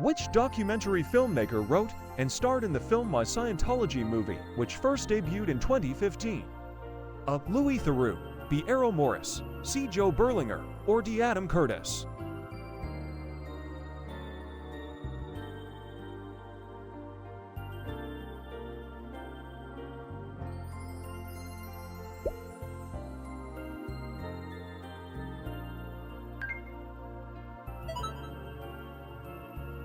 Which documentary filmmaker wrote and starred in the film My Scientology Movie, which first debuted in 2015? A. Louis Theroux, B. Errol Morris, C. Joe Berlinger, or D. Adam Curtis?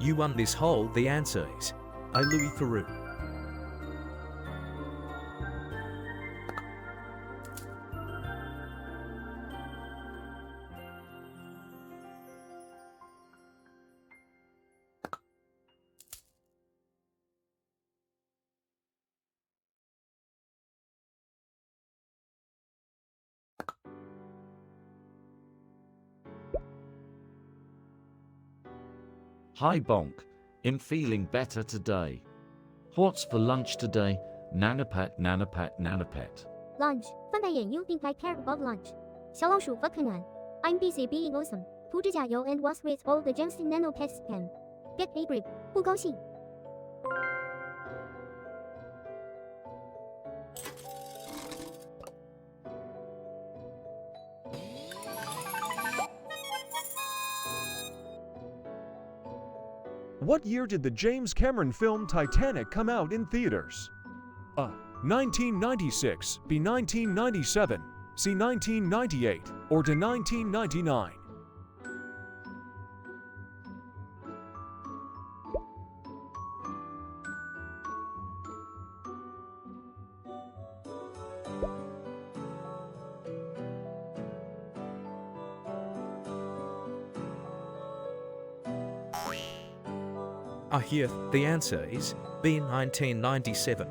You won this hole. The answer is A. Louis Theroux. Hi Bonk, I'm feeling better today. What's for lunch today? Nanapat, nanapat, nanapat. Lunch. 翻白眼 you think I care about lunch. 小老鼠 fuck none. I'm busy being awesome. 涂指甲油 and was with all the gems in nano pet spam. Get a grip. 不高兴。What year did the James Cameron film Titanic come out in theaters? A. 1996, B. 1997, C. 1998, or D. 1999? I hear the answer is B. 1997.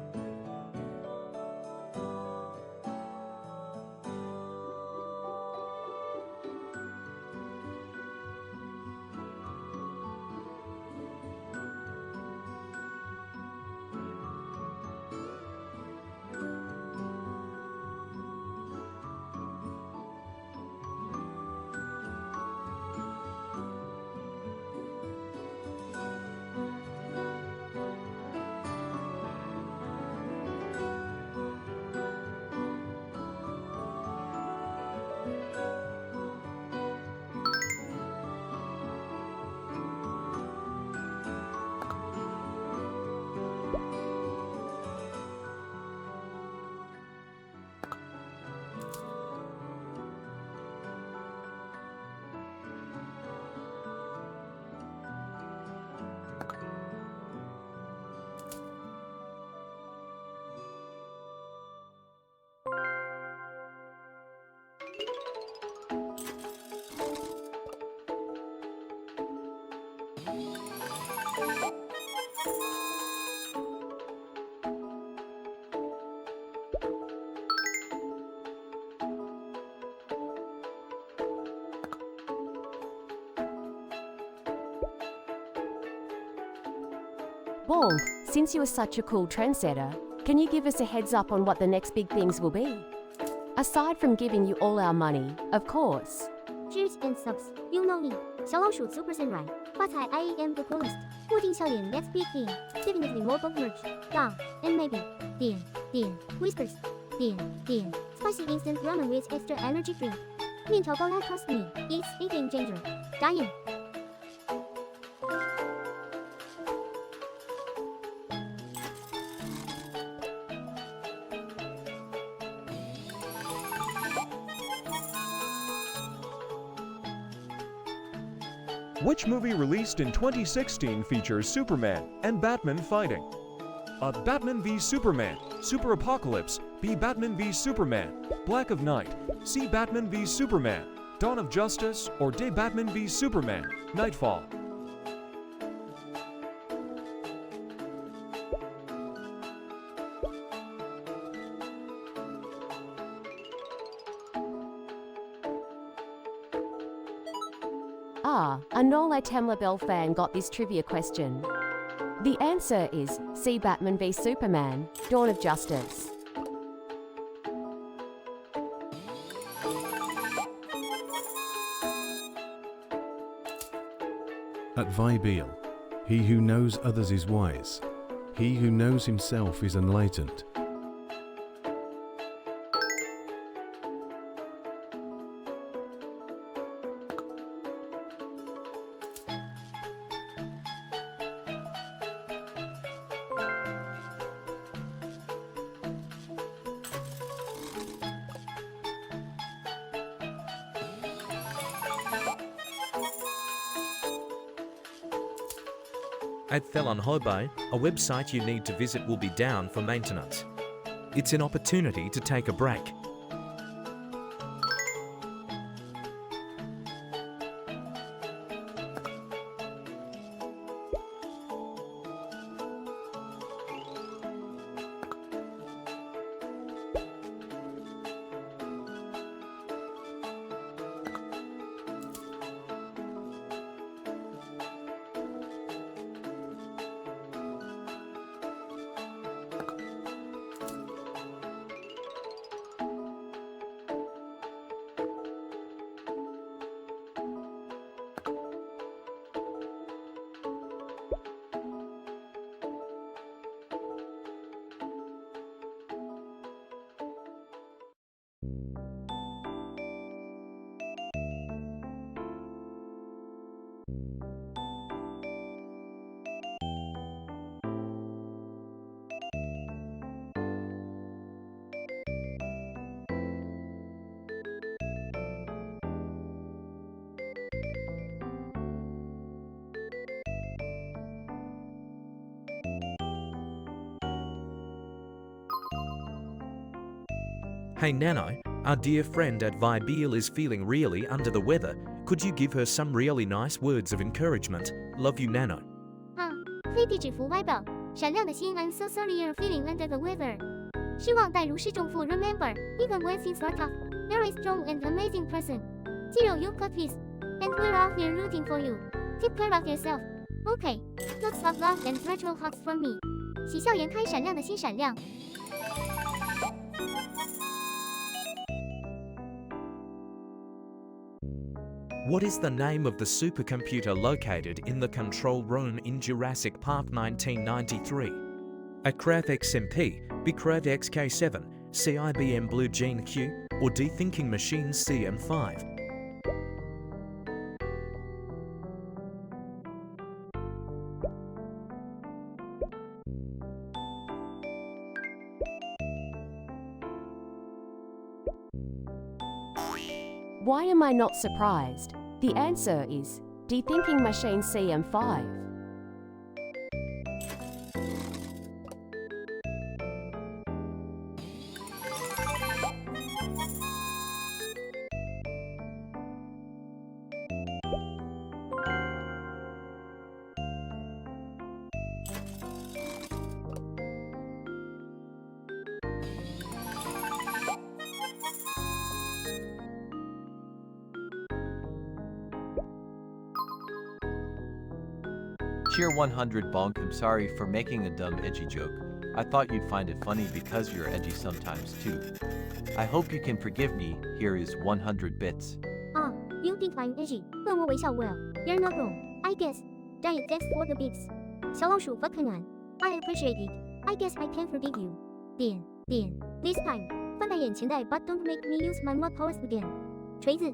Bonk, since you are such a cool trendsetter, can you give us a heads up on what the next big things will be? Aside from giving you all our money, of course. Cheers and subs. You know me. 小老鼠 Super Samurai. 发财 I am the coolest. 固定笑脸 Let's be king. Definitely more of merch. Yeah, and maybe. 点 Whispers. 点 Spicy instant ramen with extra energy drink. 面条高压 trust me. It's a game changer. Dying. Which movie released in 2016 features Superman and Batman fighting? A. Batman v Superman, Super Apocalypse, B. Batman v Superman, Black of Night, C. Batman v Superman, Dawn of Justice, or D. Batman v Superman, Nightfall? A Nola Temla fan got this trivia question. The answer is C. Batman v Superman, Dawn of Justice. At Vibeal, He who knows others is wise. He who knows himself is enlightened. At Felon Hobo, a website you need to visit will be down for maintenance. It's an opportunity to take a break. Hey Nano, our dear friend at Vibeal is feeling really under the weather. Could you give her some really nice words of encouragement? Love you, Nano. 非地址符 Y 宝，闪亮的心 I'm so sorry you're feeling under the weather。希望待如释重负 Remember, even when things are tough, you're a strong and amazing person. Zero, you've got this, and we're out here rooting for you. Take care of yourself. Okay, lots of love and virtual hugs from me. 喜笑颜开，闪亮的心闪亮。What is the name of the supercomputer located in the control room in Jurassic Park 1993? Akrath XMP, Bikrath XK7, CIBM Blue Gene Q, or Dethinking Machines CM5? Why am I not surprised? The answer is Dethinking Machine CM5. Cheer 100 Bonk, I'm sorry for making a dumb edgy joke. I thought you'd find it funny because you're edgy sometimes too. I hope you can forgive me. Here is 100 bits. You think I'm edgy? 问我微笑 Well, you're not wrong, I guess. Thanks for the bits. 小老鼠 fuck on. I appreciate it. I guess I can forgive you. 点 This time, 放在眼前的 but don't make me use my more powerful 点锤子。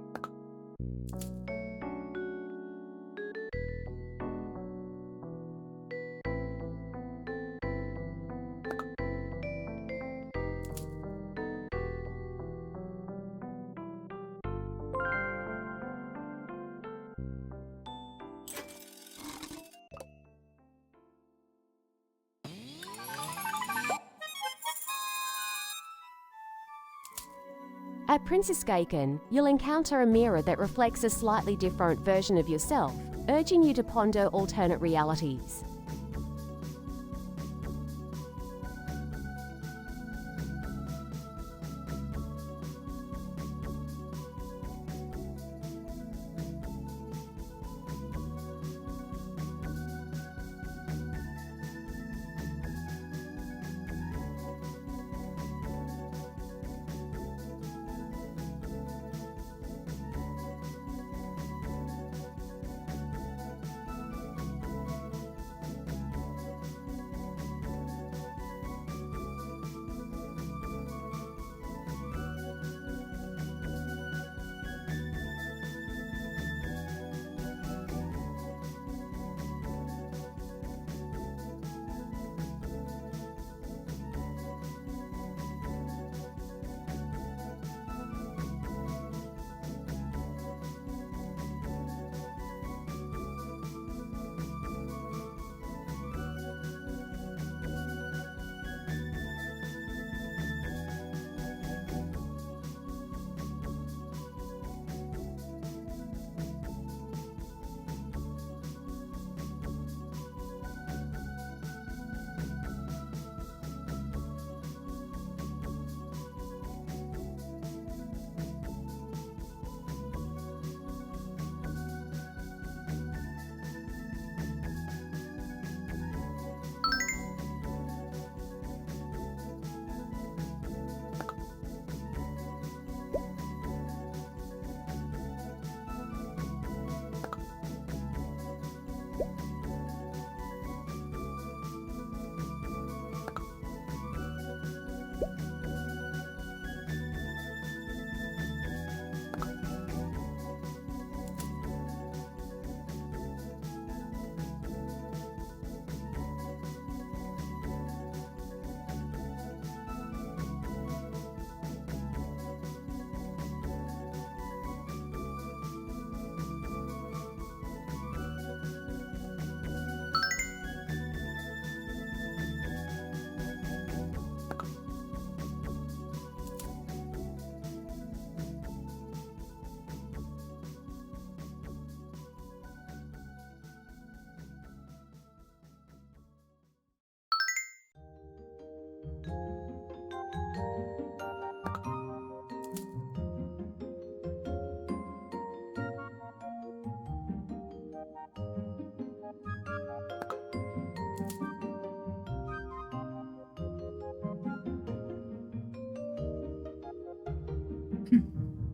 At Princess Gaken, you'll encounter a mirror that reflects a slightly different version of yourself, urging you to ponder alternate realities.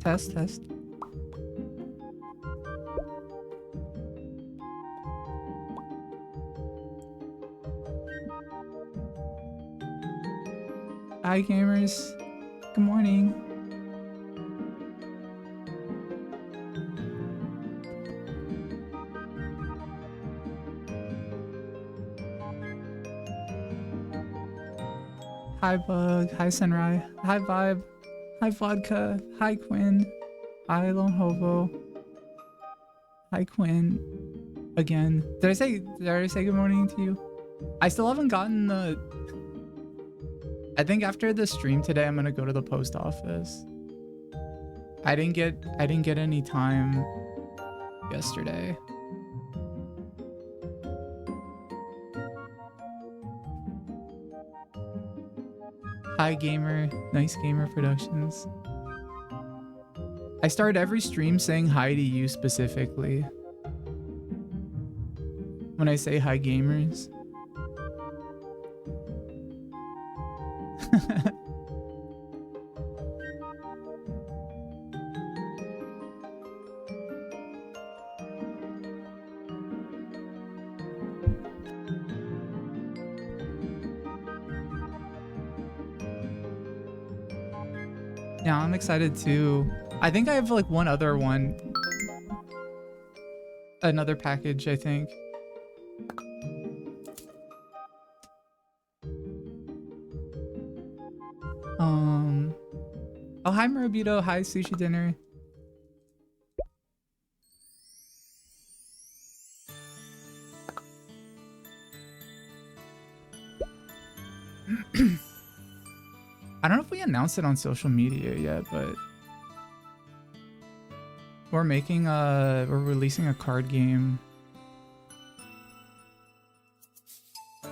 Test, test. Hi gamers. Good morning. Hi Bug. Hi Sunrai. Hi Vibe. Hi Vodka. Hi Quinn. Hi Lone Hobo. Hi Quinn. Again. Did I already say good morning to you? I still haven't gotten the... I think after the stream today, I'm gonna go to the post office. I didn't get any time yesterday. Hi Gamer, Nice Gamer Productions. I start every stream saying hi to you specifically. When I say hi gamers. Yeah, I'm excited too. I think I have like one other one. Another package, I think. Oh, hi Murabito. Hi Sushi Dinner. I don't know if we announced it on social media yet, but we're releasing a card game. I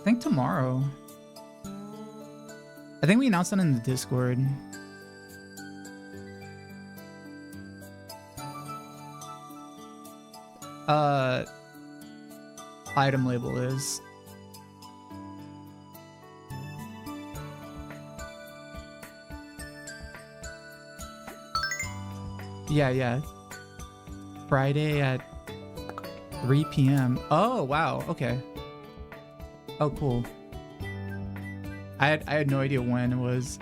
think tomorrow. I think we announced it in the Discord. Item label is. Yeah. Friday at 3 p.m. Oh, wow. Okay. Oh, cool. I had no idea when it was.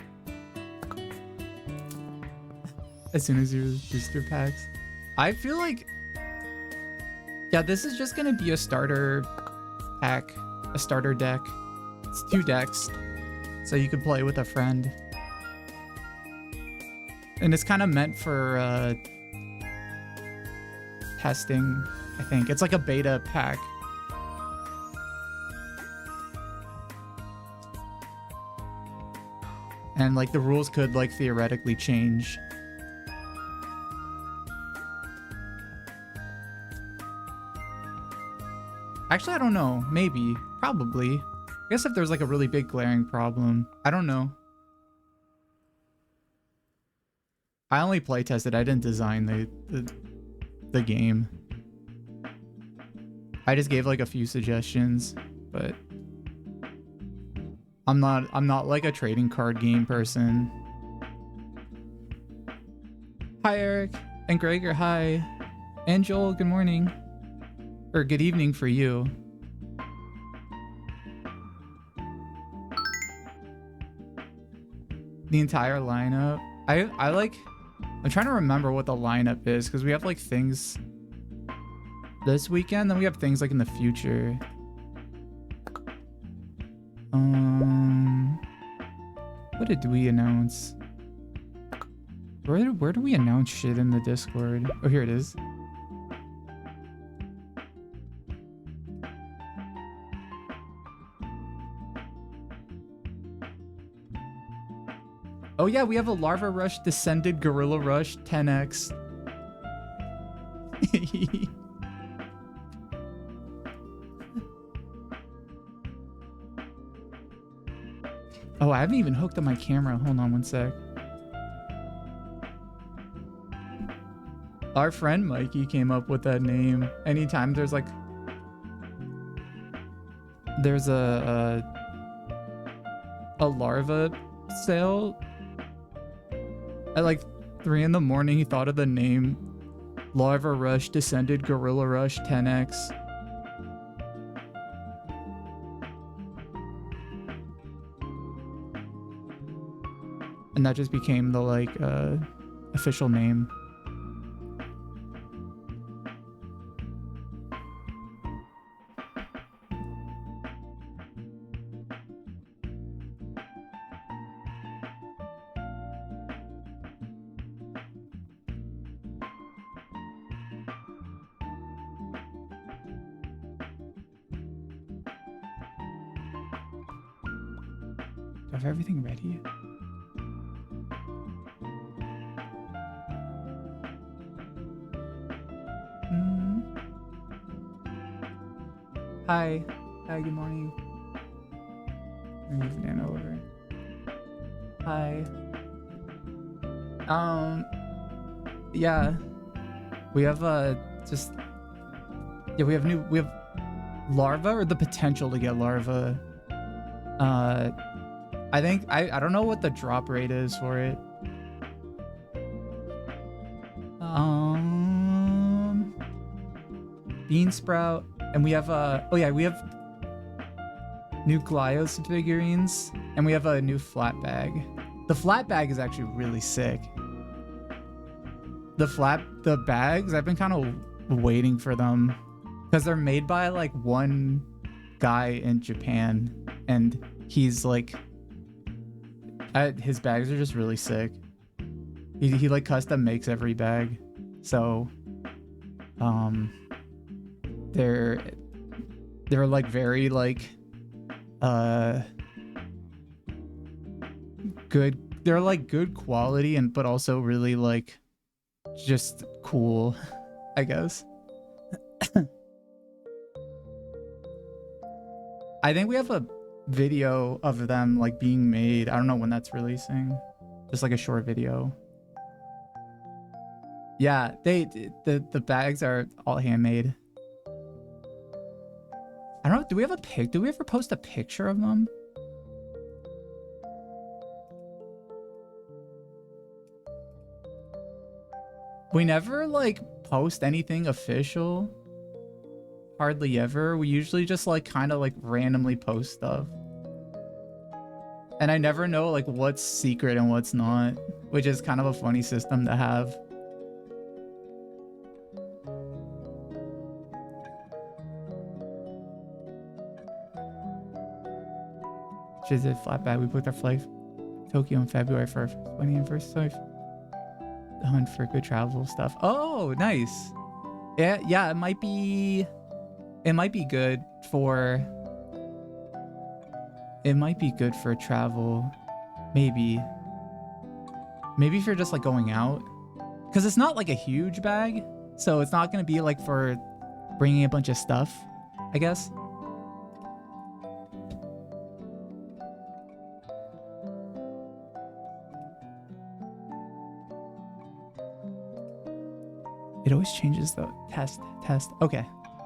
As soon as your booster packs. I feel like... Yeah, this is just gonna be a starter pack. A starter deck. It's 2 decks. So you could play with a friend. And it's kind of meant for testing, I think. It's like a beta pack. And like the rules could like theoretically change. Actually, I don't know. Maybe. Probably. I guess if there's like a really big glaring problem. I don't know. I only play tested. I didn't design the game. I just gave like a few suggestions, but I'm not like a trading card game person. Hi Eric and Gregor, hi. And Joel, good morning. Or good evening for you. The entire lineup. I like... I'm trying to remember what the lineup is, because we have like things this weekend, then we have things like in the future. What did we announce? Where do we announce shit in the Discord? Oh, here it is. Oh yeah, we have a Larva Rush Descended Gorilla Rush 10x. Oh, I haven't even hooked up my camera. Hold on one sec. Our friend Mikey came up with that name. Anytime there's like... There's a larva sale at like 3 in the morning, he thought of the name. Larva Rush descended Gorilla Rush 10x. And that just became the like official name. Do I have everything ready? Hi. Hi, good morning. Move Nana over. Hi. Yeah. We have we have larva, or the potential to get larva. I think I don't know what the drop rate is for it. Bean sprout, and we have oh yeah, we have new Glyos figurines, and we have a new flat bag. The flat bag is actually really sick. The bags, I've been kind of waiting for them because they're made by like one guy in Japan, and he's like, his bags are just really sick. He like custom makes every bag, so they're like very like good. They're like good quality, and but also really like just cool, I guess. I think we have a video of them like being made. I don't know when that's releasing. Just like a short video. Yeah, the bags are all handmade. I don't know, do we have a pic? Do we ever post a picture of them? We never like post anything official. Hardly ever. We usually just like kind of like randomly post stuff. And I never know like what's secret and what's not, which is kind of a funny system to have. She's a flat bag. We booked our flight Tokyo in February for our 20 anniversary. Hunt for good travel stuff. Oh, nice. Yeah, it might be good for travel. Maybe if you're just like going out, because it's not like a huge bag, so it's not gonna be like for bringing a bunch of stuff, I guess. It always changes the test. Okay,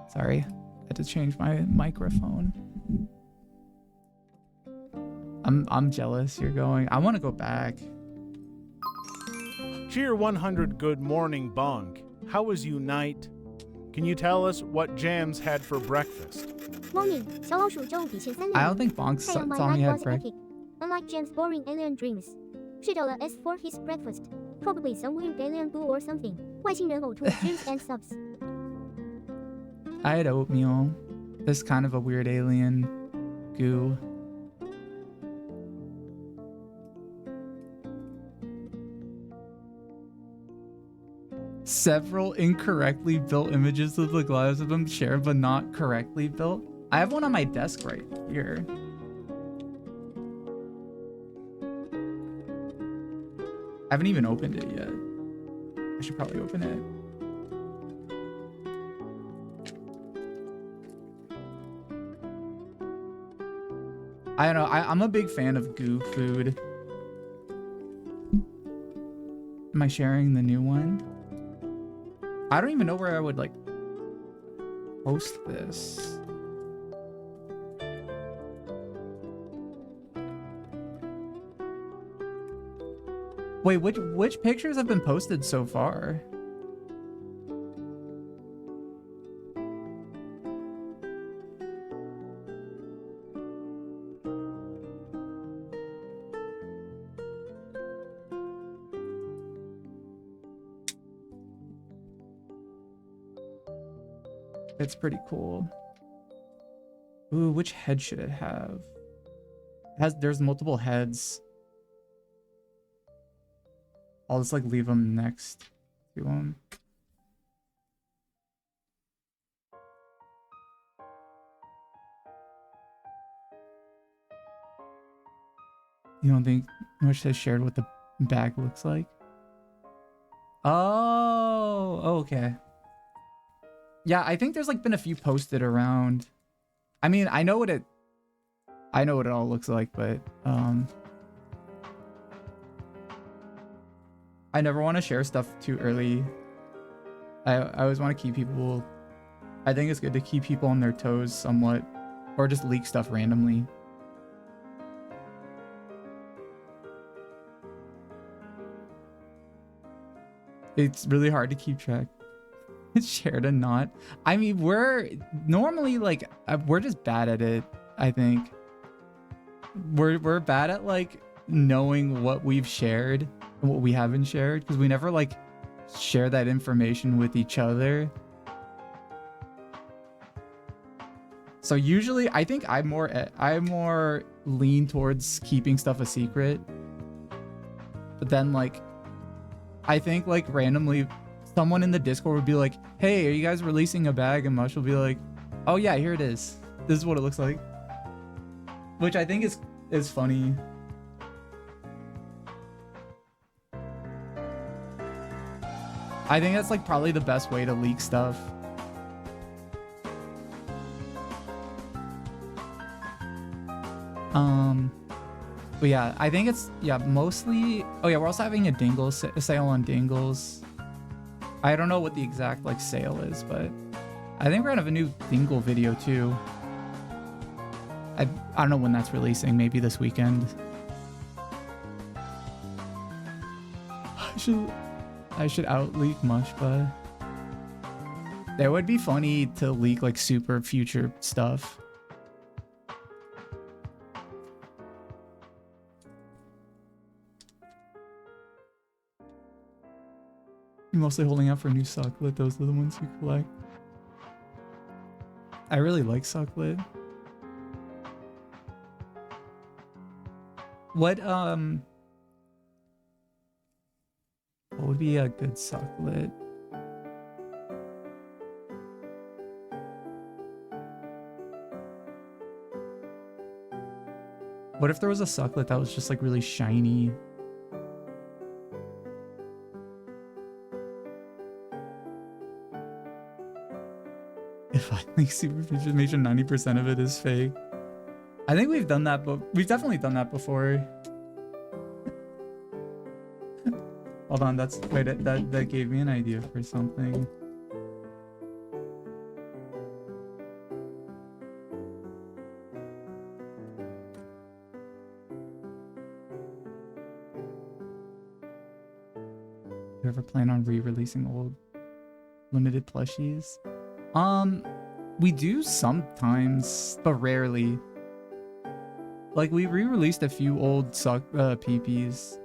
sorry. I had to change my microphone. I'm jealous you're going. I want to go back. Cheer 100 good morning, Bonk. How was you night? Can you tell us what Jams had for breakfast? Morning， 小老鼠中午比前3 I 亮。 don't think Bonk 太阳 saw my me life had was breakfast. epic. Unlike James' boring alien dreams. 睡着了 S for his breakfast. Probably some weird alien goo or something. 外星人呕吐 dreams and subs. I had oatmeal. This kind of a weird alien goo. Several incorrectly built images of the Glyos of them shared, but not correctly built. I have one on my desk right here. I haven't even opened it yet. I should probably open it. I don't know. I'm a big fan of goo food. Am I sharing the new one? I don't even know where I would like post this. Wait, which pictures have been posted so far? It's pretty cool. Ooh, which head should it have? There's multiple heads. I'll just like leave them next to them. You don't think much has shared what the bag looks like? Oh, okay. Yeah, I think there's like been a few posted around. I mean, I know what it all looks like, but I never want to share stuff too early. I always want to keep people. I think it's good to keep people on their toes somewhat, or just leak stuff randomly. It's really hard to keep track. It's shared and not. I mean, we're normally like we're just bad at it. I think we're bad at like knowing what we've shared and what we haven't shared, because we never like share that information with each other. So usually I think I'm more lean towards keeping stuff a secret. But then like I think like randomly someone in the Discord would be like, "Hey, are you guys releasing a bag?" And Mush will be like, "Oh yeah, here it is. This is what it looks like." Which I think is funny. I think that's like probably the best way to leak stuff. But yeah, I think it's, yeah, mostly, oh yeah, we're also having a dingle sale on dingles. I don't know what the exact like sale is, but I think we're gonna have a new dingle video too. I don't know when that's releasing, maybe this weekend. I should out leak Mush, but that would be funny to leak like super future stuff. You're mostly holding out for a new Sucklet. Those are the ones you collect. I really like Sucklet. What would be a good Sucklet? What if there was a Sucklet that was just like really shiny? If I think super feature make sure 90% of it is fake. I think we've done that, but we've definitely done that before. Hold on, wait, that gave me an idea for something. Do you ever plan on re-releasing old limited plushies? We do sometimes, but rarely. Like we re-released a few old PPs.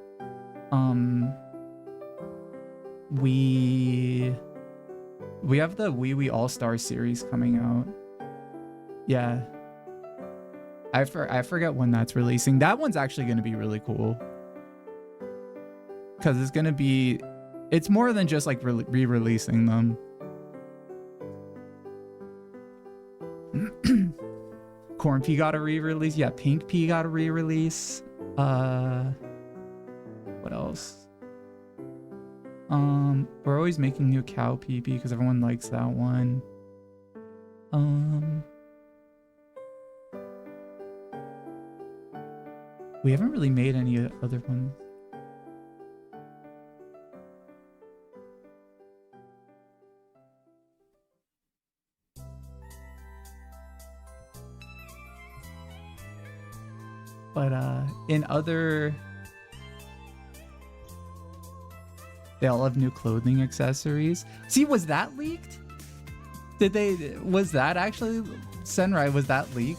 We have the Wee Wee All-Star series coming out. Yeah. I forget when that's releasing. That one's actually going to be really cool. Because it's more than just like re-releasing them. Corn Pea got a re-release. Yeah, Pink Pea got a re-release. What else? We're always making new cow PP because everyone likes that one. We haven't really made any other ones. But in other They all have new clothing accessories. See, was that leaked? Was that actually, Senrai, was that leaked?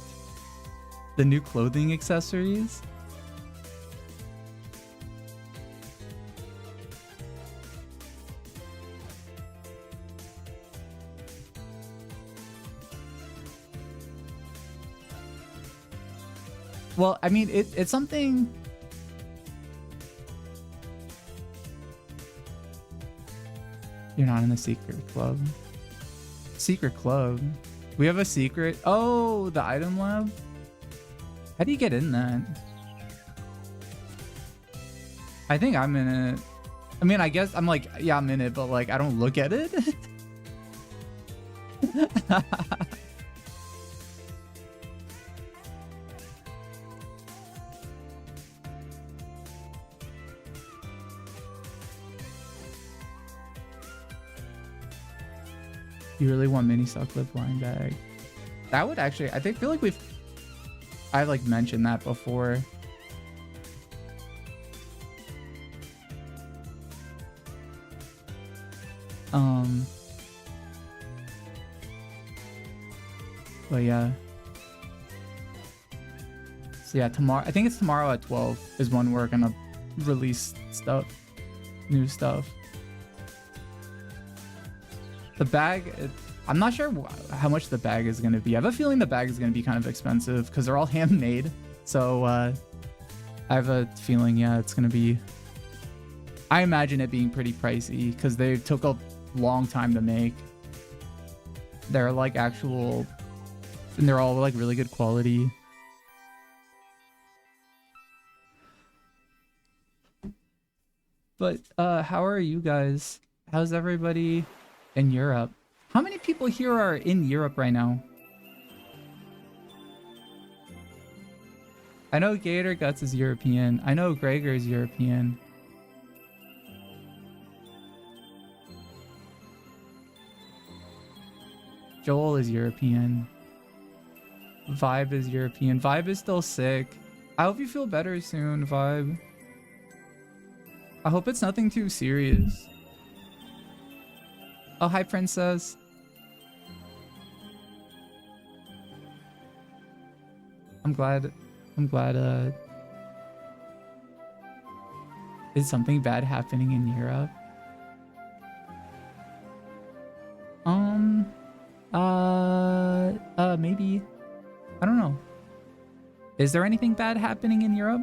The new clothing accessories? Well, I mean, it's something... You're not in the secret club. Secret club? We have a secret? Oh, the item lab? How do you get in that? I think I'm in it. I mean, I guess I'm like, yeah, I'm in it, but like, I don't look at it. You really want mini sucklet blind bag? That would actually, I feel like I've like mentioned that before. But yeah. So yeah, tomorrow, I think it's tomorrow at 12 is when we're gonna release stuff, new stuff. The bag, I'm not sure how much the bag is going to be. I have a feeling the bag is going to be kind of expensive because they're all handmade. So I have a feeling, yeah, it's going to be... I imagine it being pretty pricey because they took a long time to make. They're like actual... And they're all like really good quality. But how are you guys? How's everybody in Europe? How many people here are in Europe right now? I know Gator Guts is European. I know Gregor is European. Joel is European. Vibe is European. Vibe is still sick. I hope you feel better soon, Vibe. I hope it's nothing too serious. Oh, hi, Princess. I'm glad, is something bad happening in Europe? Maybe. I don't know. Is there anything bad happening in Europe?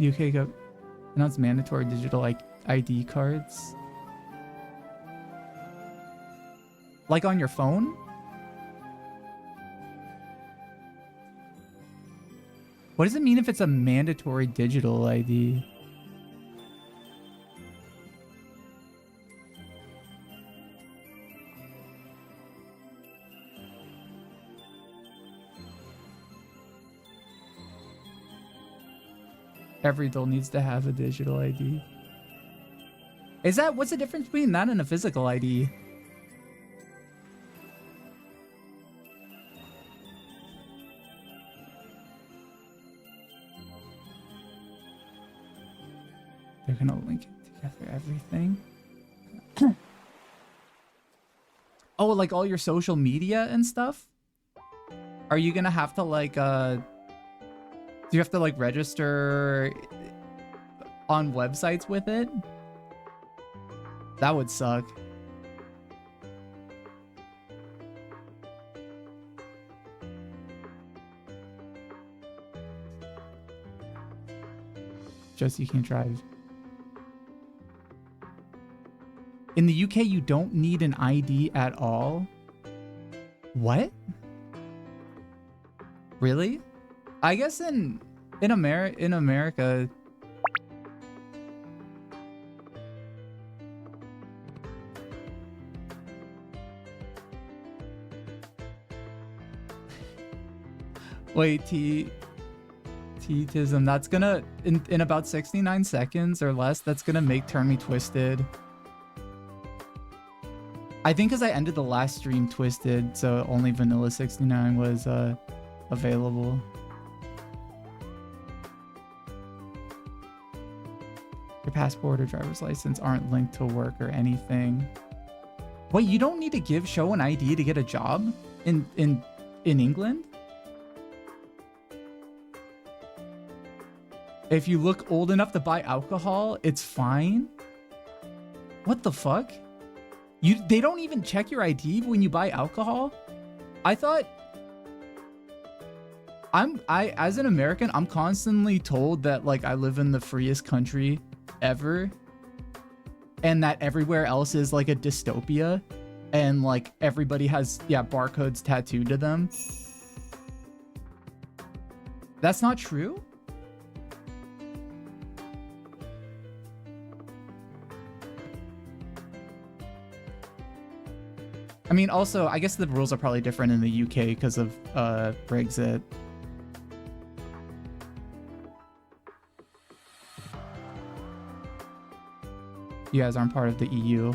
UK got announced mandatory digital ID cards. Like on your phone? What does it mean if it's a mandatory digital ID? Every doll needs to have a digital ID. Is that, what's the difference between that and a physical ID? They're gonna link it together, everything. Oh, like all your social media and stuff? Are you gonna have to like, do you have to like register on websites with it? That would suck. Just you can't drive. In the UK, you don't need an ID at all? What? Really? I guess in America... Wait, T-tism, that's gonna, in about 69 seconds or less, that's gonna turn me twisted. I think because I ended the last stream twisted, so only Vanilla 69 was available. Your passport or driver's license aren't linked to work or anything. Wait, you don't need to show an ID to get a job in England? If you look old enough to buy alcohol, it's fine? What the fuck? They don't even check your ID when you buy alcohol? I thought as an American, I'm constantly told that like I live in the freest country ever and that everywhere else is like a dystopia and like everybody has barcodes tattooed to them. That's not true? I mean, also, I guess the rules are probably different in the UK because of Brexit. You guys aren't part of the EU.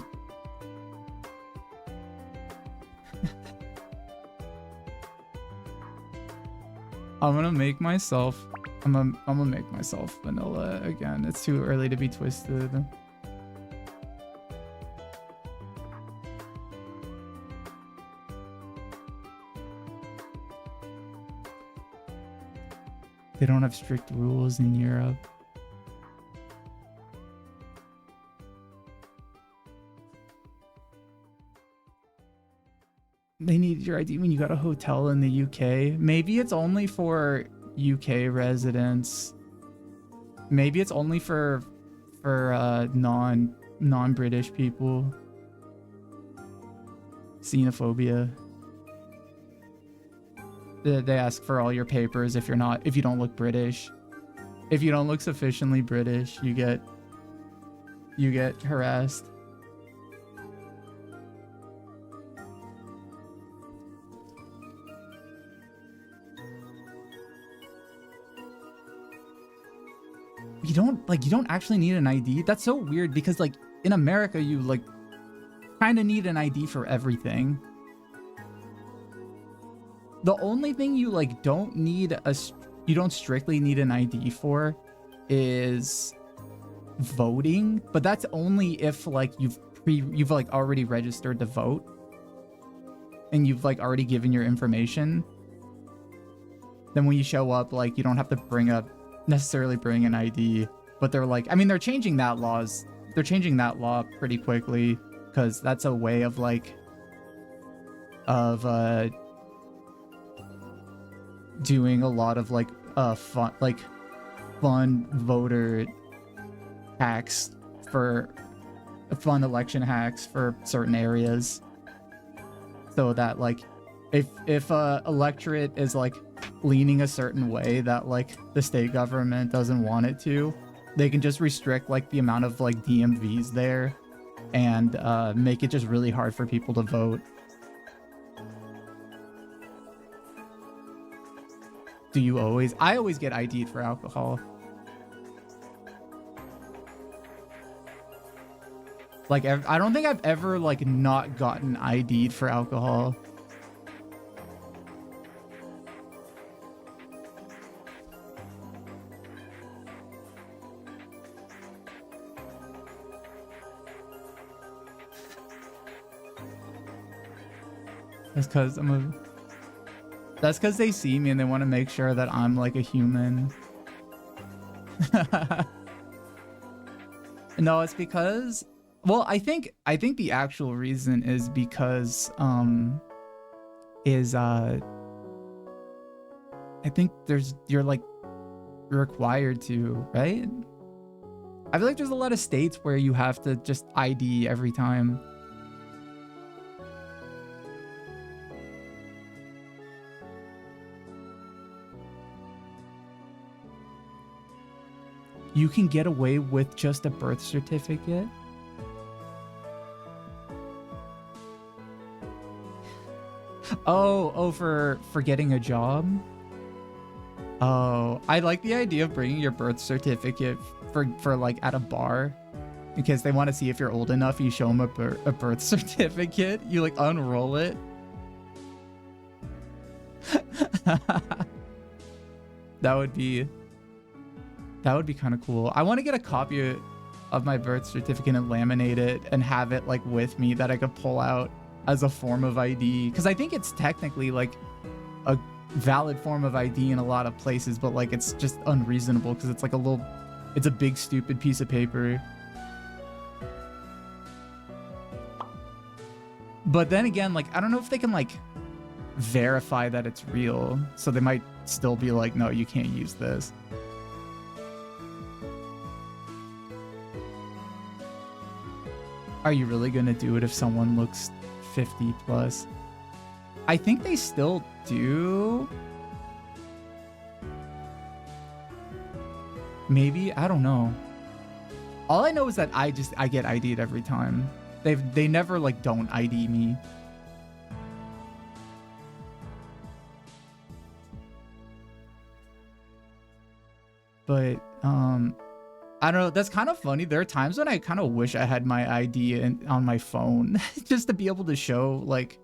I'm gonna make myself vanilla again. It's too early to be twisted. They don't have strict rules in Europe. They need your ID when you got a hotel in the UK. Maybe it's only for UK residents. Maybe it's only for non-British people. Xenophobia. They ask for all your papers if you don't look British. If you don't look sufficiently British, you get harassed. You don't actually need an ID. That's so weird because like in America you like kind of need an ID for everything. The only thing you like don't strictly need an ID for is voting, but that's only if like you've like already registered to vote and you've like already given your information. Then when you show up, like you don't have to necessarily bring an ID, but they're like, I mean, they're changing that law pretty quickly because that's a way of doing a lot of like fun voter hacks for fun election hacks for certain areas, so that like if a electorate is like leaning a certain way that like the state government doesn't want it to, they can just restrict like the amount of like DMVs there and make it just really hard for people to vote. Do you always? I always get ID'd for alcohol. Like I don't think I've ever like not gotten ID'd for alcohol. That's because they see me and they want to make sure that I'm like a human. No, it's because, well, I think the actual reason is because I think you're like required to, right? I feel like there's a lot of states where you have to just ID every time. You can get away with just a birth certificate? Oh, for getting a job? Oh, I like the idea of bringing your birth certificate for like at a bar in case they want to see if you're old enough. You show them a birth certificate. You like unroll it. That would be kind of cool. I want to get a copy of my birth certificate and laminate it and have it like with me that I could pull out as a form of ID. Because I think it's technically like a valid form of ID in a lot of places, but like it's just unreasonable because it's like it's a big stupid piece of paper. But then again, like I don't know if they can like verify that it's real, so they might still be like, no, you can't use this. Are you really gonna do it if someone looks 50 plus? I think they still do. Maybe, I don't know. All I know is that I get ID'd every time. They never like don't ID me. But I don't know, that's kind of funny. There are times when I kind of wish I had my ID on my phone just to be able to show like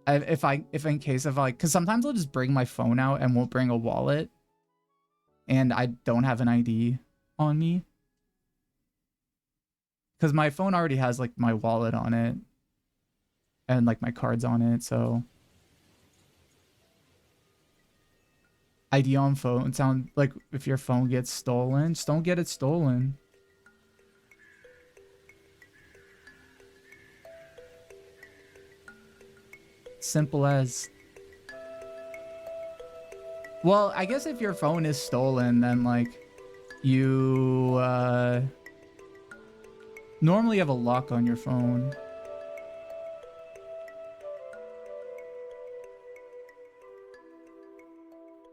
if in case of like, because sometimes I'll just bring my phone out and won't bring a wallet and I don't have an ID on me because my phone already has like my wallet on it and like my cards on it. So ID on phone sound like if your phone gets stolen, just don't get it stolen. Simple as. Well, I guess if your phone is stolen, then like you normally have a lock on your phone.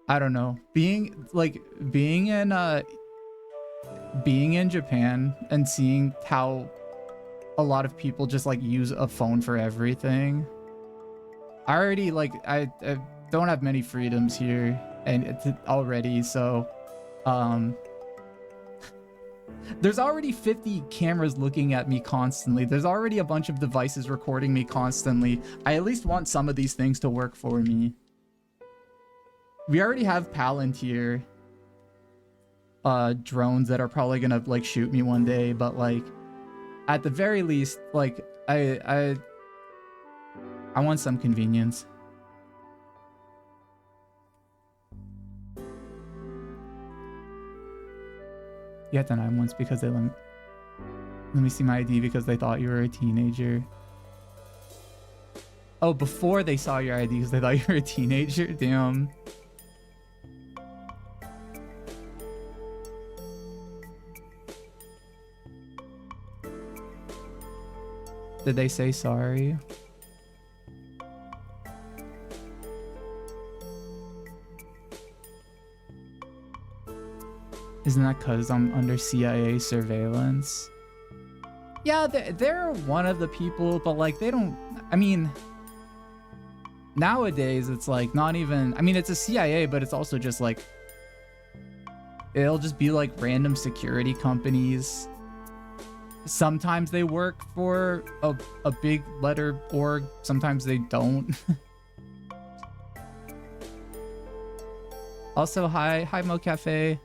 I don't know. Being in Japan and seeing how a lot of people just like use a phone for everything. I already like I don't have many freedoms here and it's already, so there's already 50 cameras looking at me constantly. There's already a bunch of devices recording me constantly. I at least want some of these things to work for me. We already have Palantir drones that are probably gonna like shoot me one day, but like at the very least, like I want some convenience. You had to deny once because they let me see my ID because they thought you were a teenager. Oh, before they saw your ID because they thought you were a teenager? Damn. Did they say sorry? Isn't that because I'm under CIA surveillance? Yeah, they're one of the people, but like they don't, I mean, nowadays it's like not even, I mean, it's a CIA, but it's also just like, it'll just be like random security companies. Sometimes they work for a big letter org, sometimes they don't. Also, hi Mo Cafe.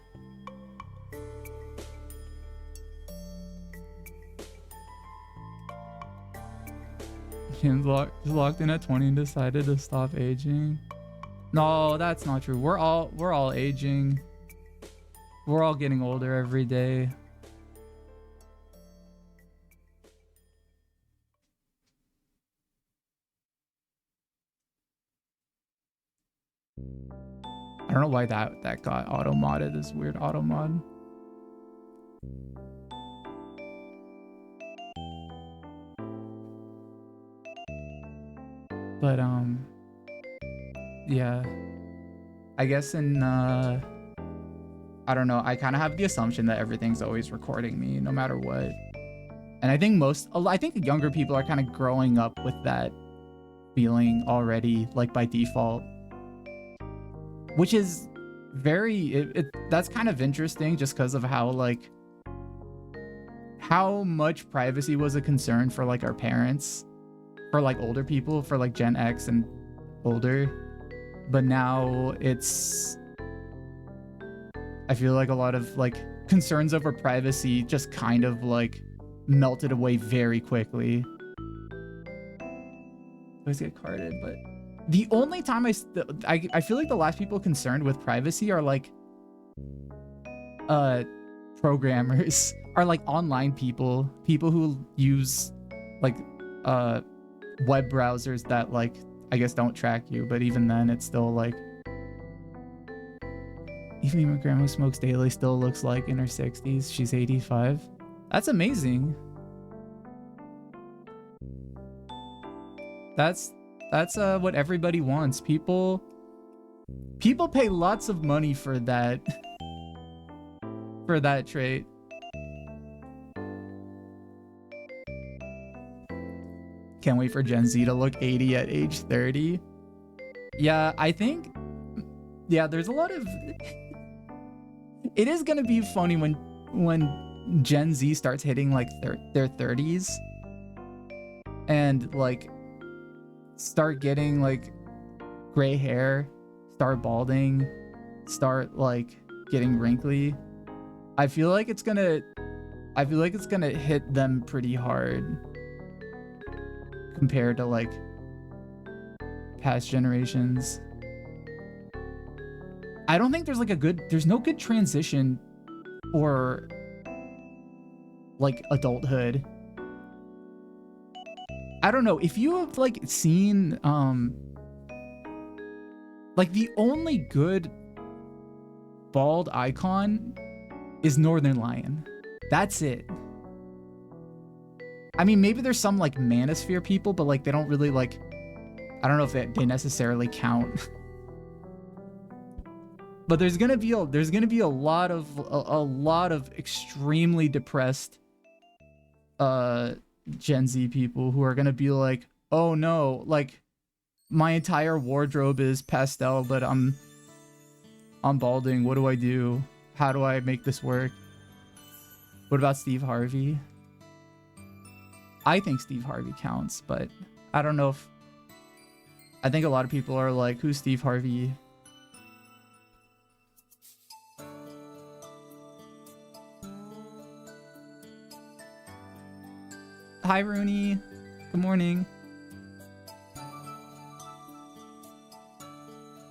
Kim's locked in at 20 and decided to stop aging. No, that's not true. We're all aging. We're all getting older every day. I don't know why that got auto modded, this weird auto mod. But yeah, I guess in I don't know, I kind of have the assumption that everything's always recording me no matter what. And I think I think younger people are kind of growing up with that feeling already, like by default. Which is very, that's kind of interesting just because of how like, how much privacy was a concern for like our parents, for like older people, for like Gen X and older. But now it's, I feel like a lot of like concerns over privacy just kind of like melted away very quickly. Always get carded, but the only time I feel like the last people concerned with privacy are like programmers, are like online people who use like web browsers that like I guess don't track you, but even then it's still like, even my grandma smokes daily, still looks like in her 60s. She's 85. That's amazing. That's what everybody wants. People pay lots of money for that trait. Can't wait for Gen Z to look 80 at age 30. Yeah, I think, yeah, there's a lot of, it is gonna be funny when Gen Z starts hitting like their 30s and like start getting like gray hair, start balding, start like getting wrinkly. I feel like it's gonna hit them pretty hard compared to like past generations. I don't think there's no good transition or like adulthood. I don't know if you have like seen like the only good bald icon is Northern Lion. That's it. I mean, maybe there's some like Manosphere people, but like they don't really like, I don't know if they necessarily count. But there's gonna be a lot of extremely depressed Gen Z people who are gonna be like, oh no, like my entire wardrobe is pastel, but I'm balding. What do I do? How do I make this work? What about Steve Harvey? I think Steve Harvey counts, but I don't know if, I think a lot of people are like, who's Steve Harvey? Hi, Rooney. Good morning.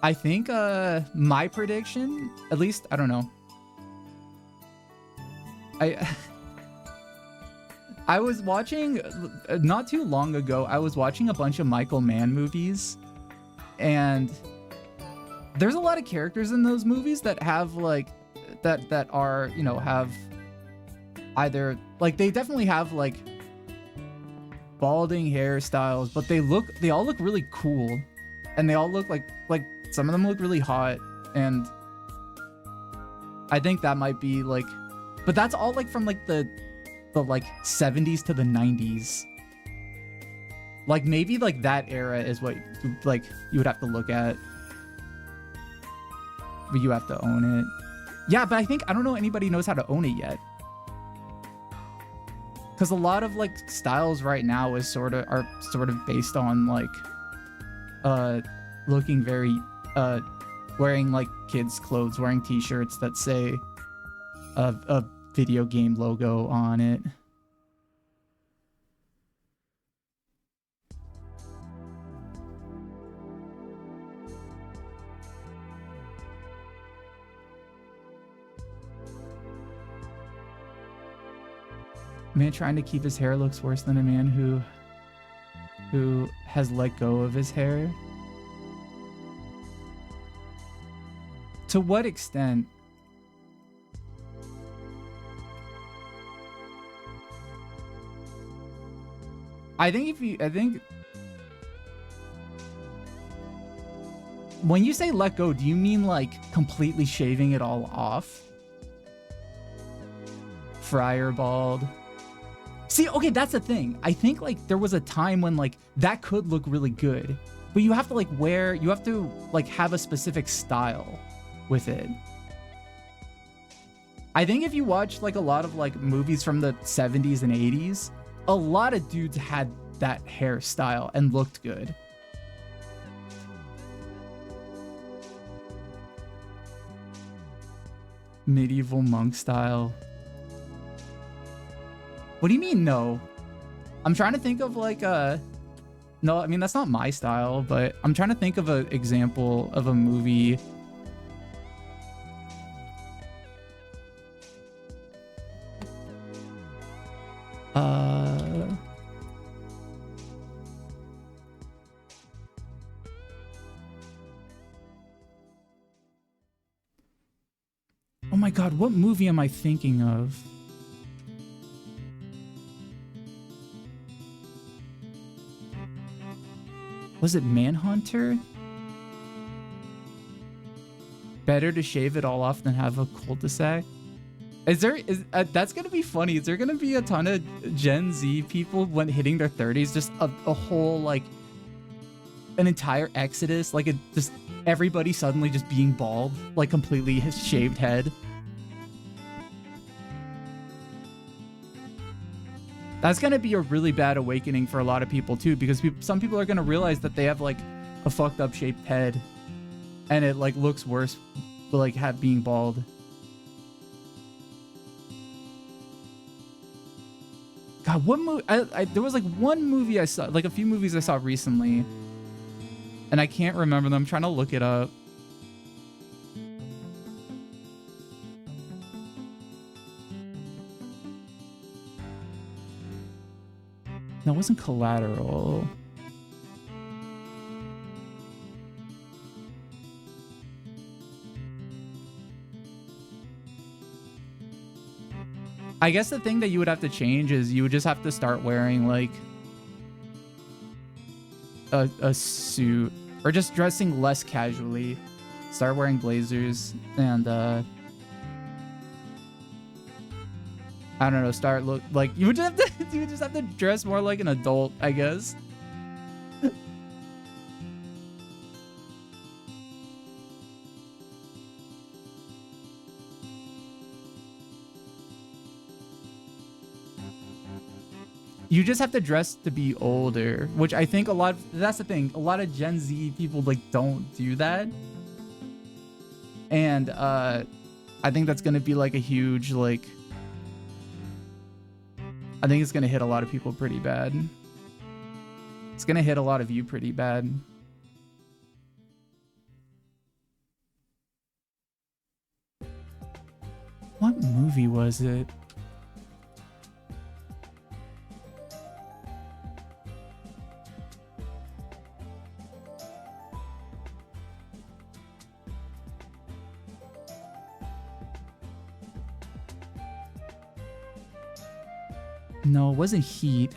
I think my prediction, at least, I don't know. I was watching, not too long ago, I was watching a bunch of Michael Mann movies, and there's a lot of characters in those movies that have like, that are, you know, have either, like they definitely have like balding hairstyles, but they all look really cool, and they all look like some of them look really hot, and I think that might be like, but that's all like from like the like 70s to the 90s. Like maybe like that era is what like you would have to look at, but you have to own it. Yeah, but I don't know anybody knows how to own it yet, because a lot of like styles right now are sort of based on like looking very wearing like kids clothes, wearing t-shirts that say a video game logo on it. Man trying to keep his hair looks worse than a man who has let go of his hair. To what extent? I think when you say let go, do you mean like completely shaving it all off? Friar bald. See, okay, that's the thing. I think like there was a time when like that could look really good, but you have to like have a specific style with it. I think if you watch like a lot of like movies from the 70s and 80s, a lot of dudes had that hairstyle and looked good. Medieval monk style. What do you mean, no? I'm trying to think of like a... No, I mean, that's not my style, but I'm trying to think of an example of a movie. Oh my god, what movie am I thinking of? Was it Manhunter? Better to shave it all off than have a cul-de-sac? That's gonna be funny. Is there gonna be a ton of Gen Z people when hitting their 30s, just a whole, like, an entire exodus, like just everybody suddenly just being bald, like completely shaved head? That's gonna be a really bad awakening for a lot of people too, because some people are gonna realize that they have like a fucked up shaped head, and it like looks worse, like being bald. God, what movie? There was like one movie I saw, like a few movies I saw recently, and I can't remember them. I'm trying to look it up. No, it wasn't Collateral. I guess the thing that you would have to change is you would just have to start wearing like a suit, or just dressing less casually. Start wearing blazers and I don't know, start look like you would just have to you would just have to dress more like an adult, I guess. You just have to dress to be older, which I think that's the thing. A lot of Gen Z people like don't do that. And I think that's going to be like a huge, like, I think it's going to hit a lot of people pretty bad. It's going to hit a lot of you pretty bad. What movie was it? No, it wasn't Heat.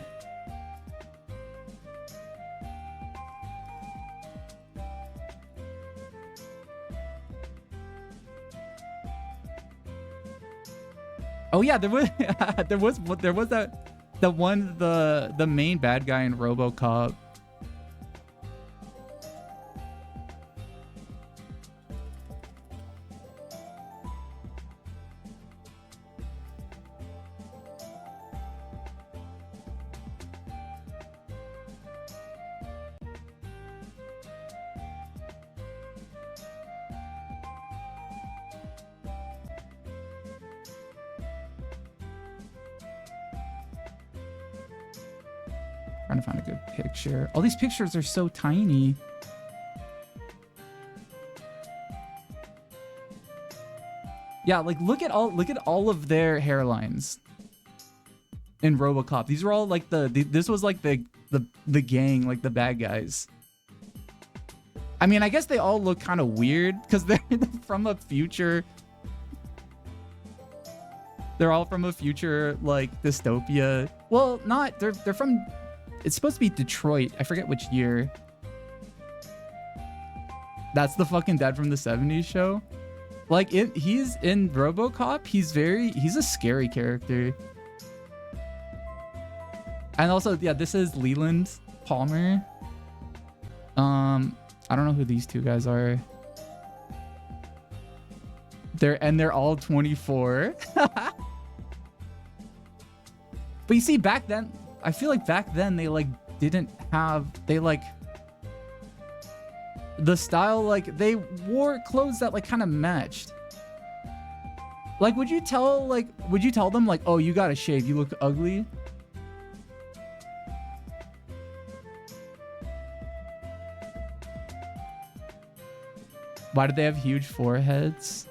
Oh yeah, there was the main bad guy in RoboCop. Trying to find a good picture. All these pictures are so tiny. Yeah, like look at all of their hairlines in RoboCop. These were all like this was like the gang, like the bad guys. I mean, I guess they all look kind of weird because they're from a future. They're all from a future like dystopia. Well, not they're from. It's supposed to be Detroit. I forget which year. That's the fucking Dad from the 70s show. Like he's in RoboCop. He's a scary character. And also, yeah, this is Leland Palmer. I don't know who these two guys are. They're all 24. But you see, back then, I feel like back then they like didn't have, they like the style, like they wore clothes that like kind of matched. Like, would you tell them like, oh, you gotta shave, you look ugly? Why do they have huge foreheads?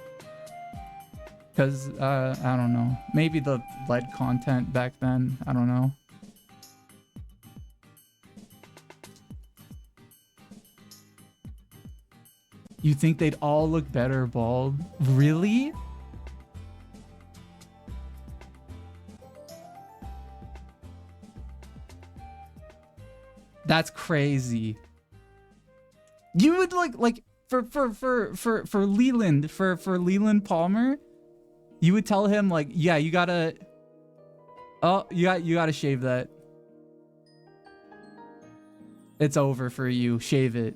Because, I don't know. Maybe the lead content back then. I don't know. You think they'd all look better bald? Really? That's crazy. You would like for Leland Palmer, you would tell him like, yeah, you gotta shave that. It's over for you. Shave it.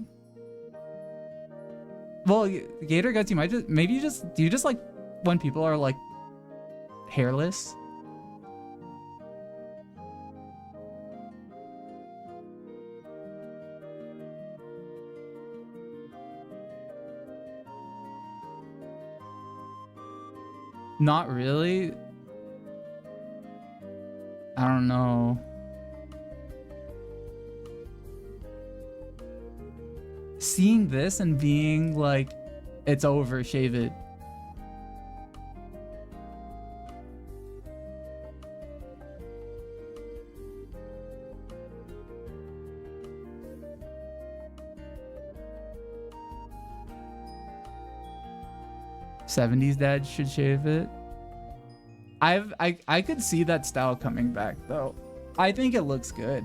Well, Gator Guts, you might just do you just like when people are like hairless? Not really. I don't know. Seeing this and being like, it's over, shave it. '70s dad should shave it. I could see that style coming back though. I think it looks good.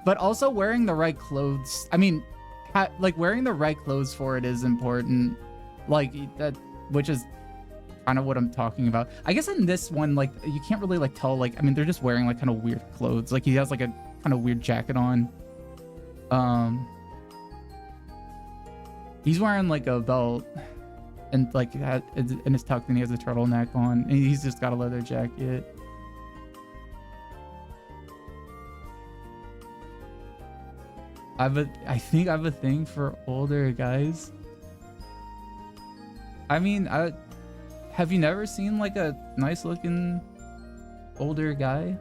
But also wearing the right clothes. I mean, like wearing the right clothes for it is important. Like that, which is kind of what I'm talking about. I guess in this one, like you can't really like tell. Like I mean, they're just wearing like kind of weird clothes. Like he has like a kind of weird jacket on. He's wearing like a belt and like and it's tucked and he has a turtleneck on and he's just got a leather jacket. I think I have a thing for older guys. I mean, have you never seen like a nice looking older guy?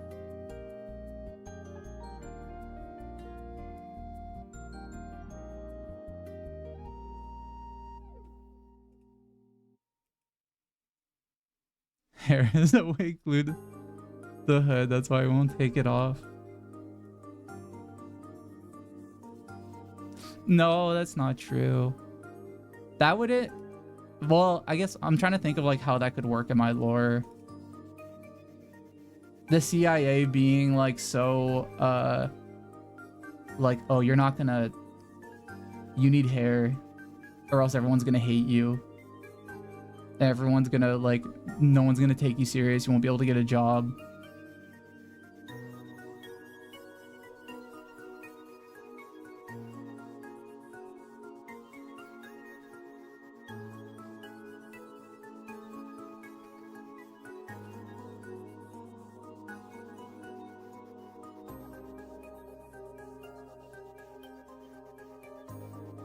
Hair is a way glued to the hood, that's why I won't take it off. No, that's not true. That wouldn't... Well, I guess I'm trying to think of like how that could work in my lore. The CIA being like so, like, oh, you're not gonna... You need hair, or else everyone's gonna hate you. Everyone's gonna, like, no one's gonna take you serious. You won't be able to get a job.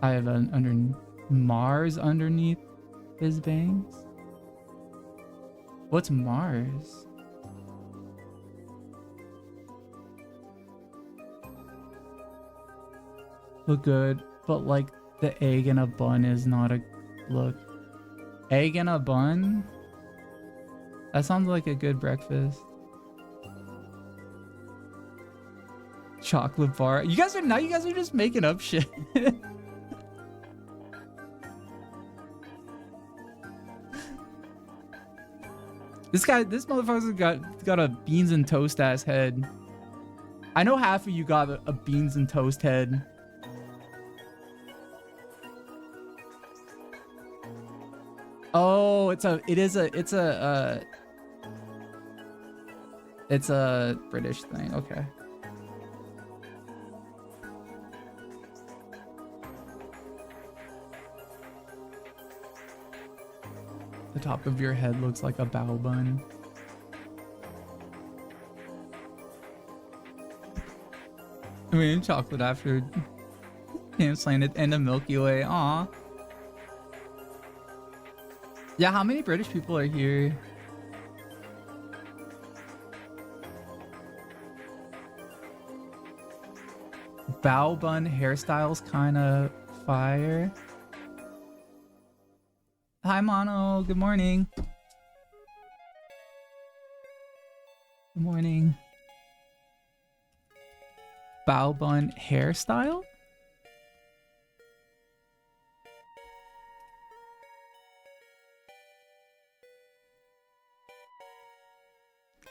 I have an Mars underneath his bangs. What's Mars? Look good, but like the egg in a bun is not a look. Egg in a bun? That sounds like a good breakfast. Chocolate bar. You guys are just making up shit. This motherfucker's got a beans and toast ass head. I know half of you got a beans and toast head. Oh, it's a British thing. Okay. The top of your head looks like a bow bun. I mean, chocolate after James playing it in the Milky Way. Aw. Yeah, how many British people are here? Bow bun hairstyles kind of fire. Hi, Mono. Good morning. Good morning. Bow bun hairstyle?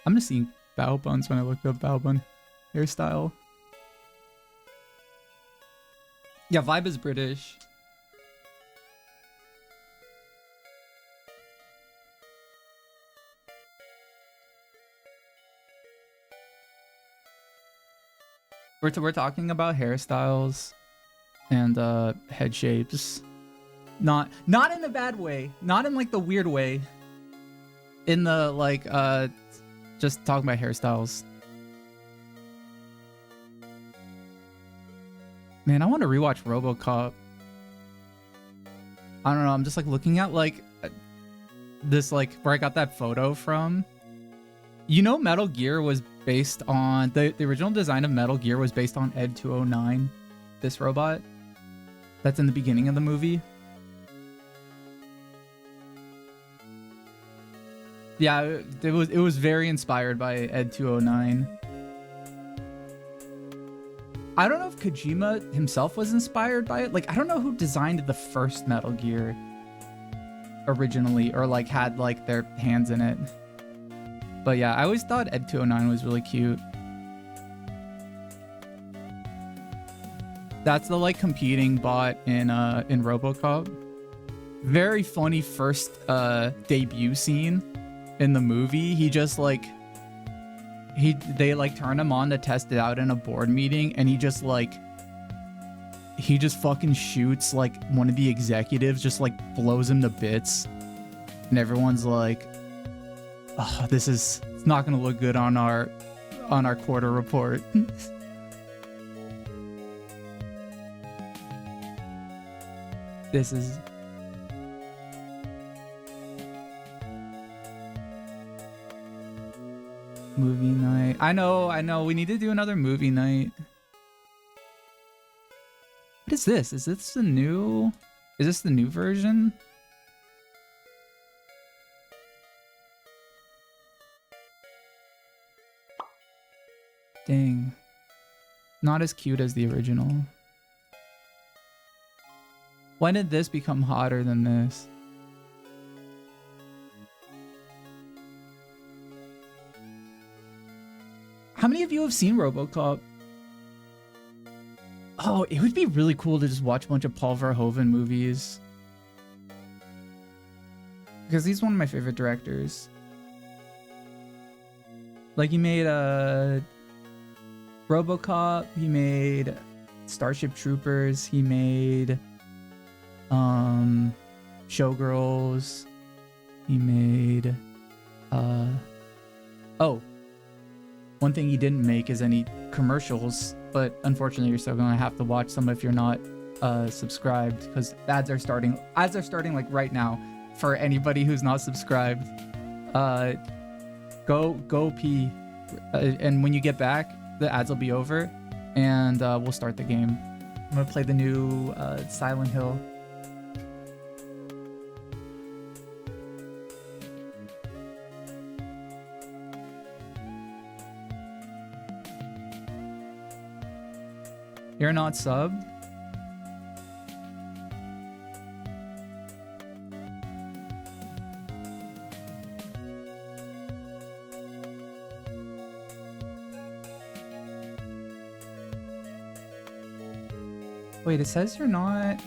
I'm just seeing bow buns when I look up bow bun hairstyle. Yeah, Vibe is British. We're talking about hairstyles and head shapes. Not in a bad way. Not in like the weird way. In the like just talking about hairstyles. Man, I want to rewatch RoboCop. I don't know, I'm just like looking at like this like where I got that photo from. You know, Metal Gear was based on the original design of Metal Gear was based on Ed 209, this robot that's in the beginning of the movie. Yeah, it was very inspired by Ed 209. I don't know if Kojima himself was inspired by it. Like, I don't know who designed the first Metal Gear originally, or like had like their hands in it. But yeah, I always thought Ed 209 was really cute. That's the like competing bot in RoboCop. Very funny first debut scene in the movie. He just like they like turn him on to test it out in a board meeting, and he just fucking shoots like one of the executives, just like blows him to bits, and everyone's like, oh, it's not gonna look good on our quarter report. This is movie night. I know. We need to do another movie night. What is this? Is this the new version? Dang. Not as cute as the original. When did this become hotter than this? How many of you have seen RoboCop? Oh, it would be really cool to just watch a bunch of Paul Verhoeven movies. Because he's one of my favorite directors. Like, he made RoboCop, he made Starship Troopers, he made Showgirls, he made oh, one thing he didn't make is any commercials, but unfortunately you're still gonna have to watch some if you're not subscribed, because ads are starting like right now for anybody who's not subscribed. Go pee, and when you get back the ads will be over, and we'll start the game. I'm gonna play the new Silent Hill. You're not subbed? Wait, it says you're not...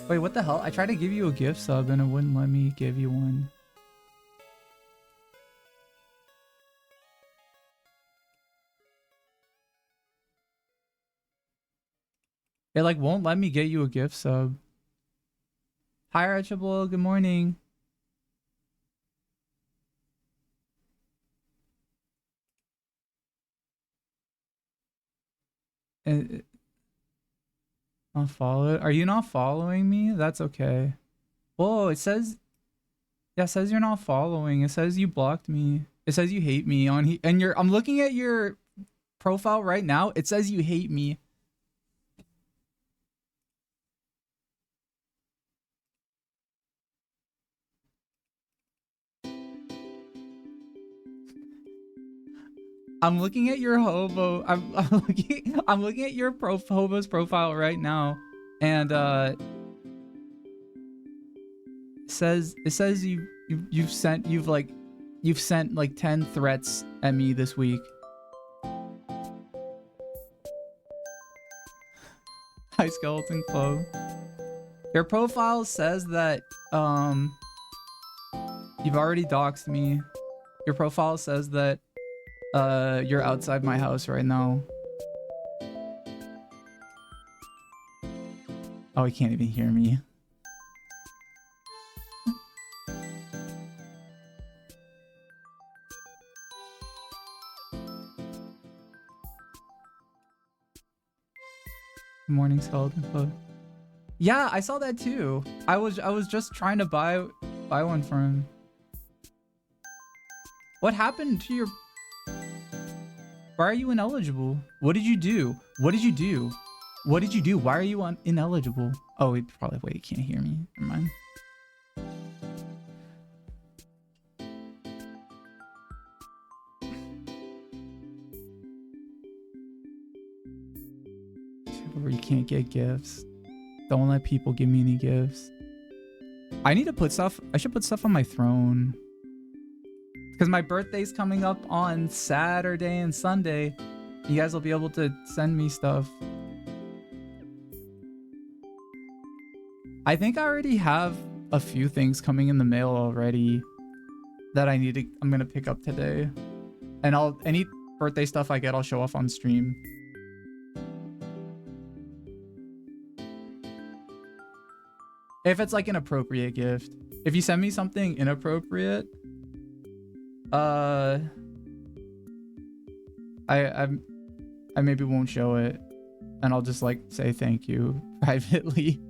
Wait, what the hell? I tried to give you a gift sub and it wouldn't let me give you one. It like won't let me get you a gift sub. Hi Archibald, good morning. Not follow. Are you not following me? That's okay. Whoa, it says. Yeah, it says you're not following. It says you blocked me. It says you hate me on he and you're. I'm looking at your profile right now. It says you hate me. I'm looking at your hobo. I'm looking at your hobo's profile right now, and it says you've sent like 10 threats at me this week. Hi, Skeleton Club. Your profile says that you've already doxed me. Your profile says that you're outside my house right now. Oh, he can't even hear me. Good morning, Skeleton Club. Yeah, I saw that too. I was just trying to buy one for him. What happened to your... Why are you ineligible? What did you do? What did you do? What did you do? Why are you ineligible? Oh, he probably... Wait, he can't hear me. Never mind. Where you can't get gifts. Don't let people give me any gifts. I need to put stuff... I should put stuff on my throne. Because my birthday's coming up on Saturday and Sunday. You guys will be able to send me stuff. I think I already have a few things coming in the mail already that I'm gonna pick up today. And any birthday stuff I get, I'll show off on stream. If it's like an appropriate gift. If you send me something inappropriate, I maybe won't show it, and I'll just like say thank you privately.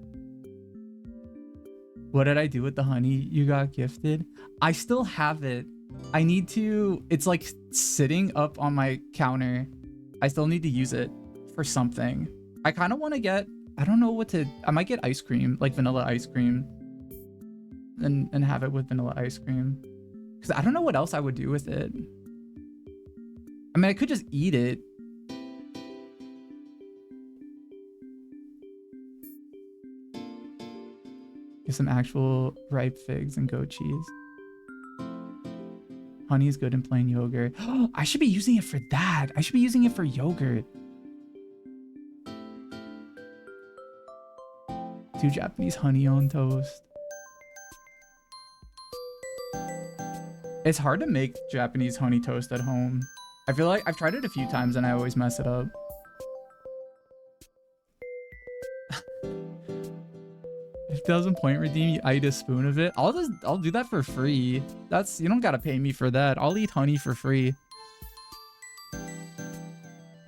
What did I do with the honey you got gifted? I still have it. I need to... It's like sitting up on my counter. I still need to use it for something. I kind of want to get... I don't know what to... I might get ice cream, like vanilla ice cream, and have it with vanilla ice cream. Because I don't know what else I would do with it. I mean, I could just eat it. Get some actual ripe figs and goat cheese. Honey is good in plain yogurt. I should be using it for that. I should be using it for yogurt. 2 Japanese honey on toast. It's hard to make Japanese honey toast at home. I feel like I've tried it a few times and I always mess it up. If 1,000 point redeem, I eat a spoon of it. I'll do that for free. You don't gotta pay me for that. I'll eat honey for free.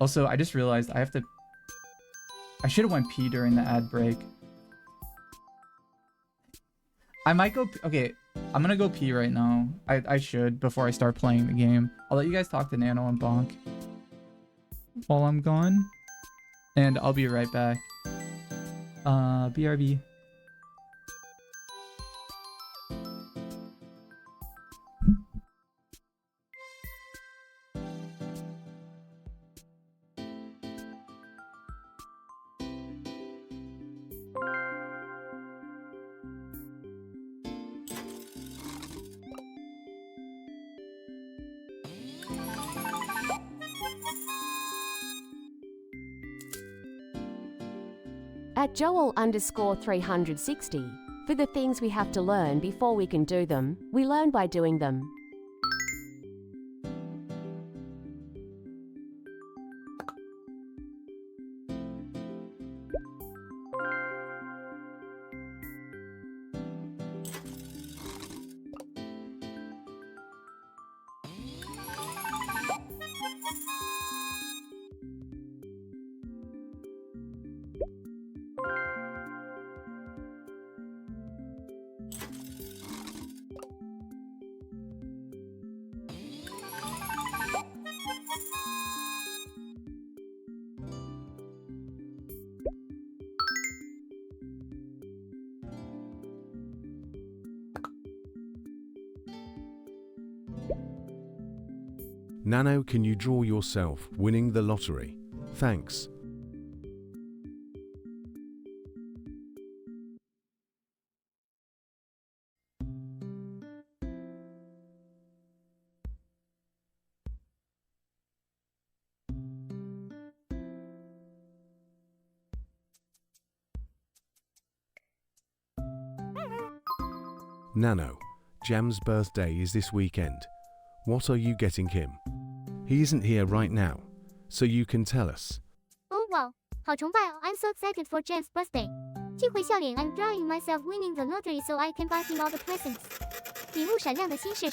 Also, I just realized I should have went pee during the ad break. I might go... Okay, I'm gonna go pee right now. I should before I start playing the game. I'll let you guys talk to Nano and Bonk while I'm gone. And I'll be right back. BRB. At Joel_360, for the things we have to learn before we can do them, we learn by doing them. Nano, can you draw yourself winning the lottery? Thanks. Nano, Jam's birthday is this weekend. What are you getting him? He isn't here right now, so you can tell us. Oh wow, 好崇拜哦 I'm so excited for Jam's birthday. 聚会笑脸 I'm drawing myself winning the lottery so I can buy him all the presents. 礼物闪亮的心事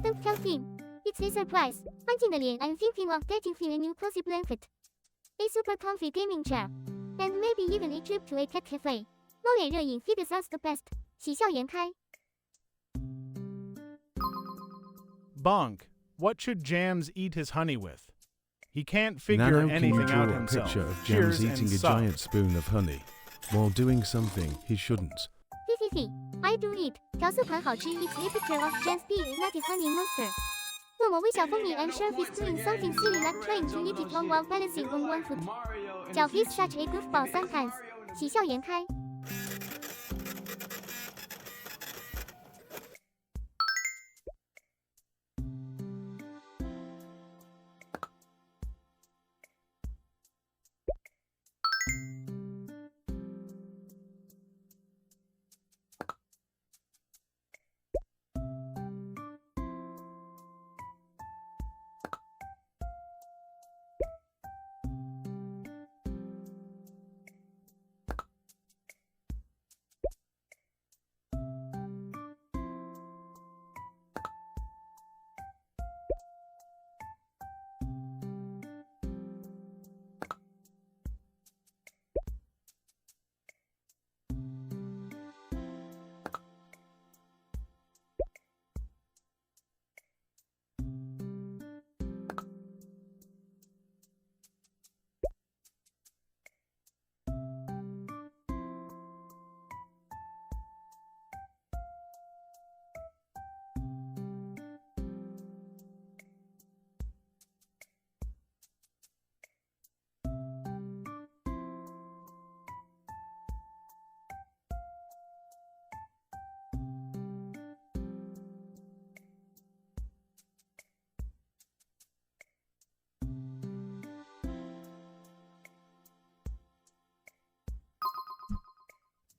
Don't tell him. It's a surprise. 安静的脸 I'm thinking of getting him a new cozy blanket. A super comfy gaming chair. And maybe even a trip to a cat cafe. 猫脸热饮 He deserves the best. 喜笑颜开 Bonk, what should Jams eat his honey with? He can't figure Nano, can you anything draw out a himself. picture of Cheers Jams eating and a sup. giant spoon of honey while doing something he shouldn't? I do it. 调色盘好吃 It's a picture of Jam's being a nutty honey monster. 恶魔微笑风你 I'm sure he's doing something silly like trying to eat it all while balancing on one foot. 脚 He's such a goofball sometimes. 喜笑颜开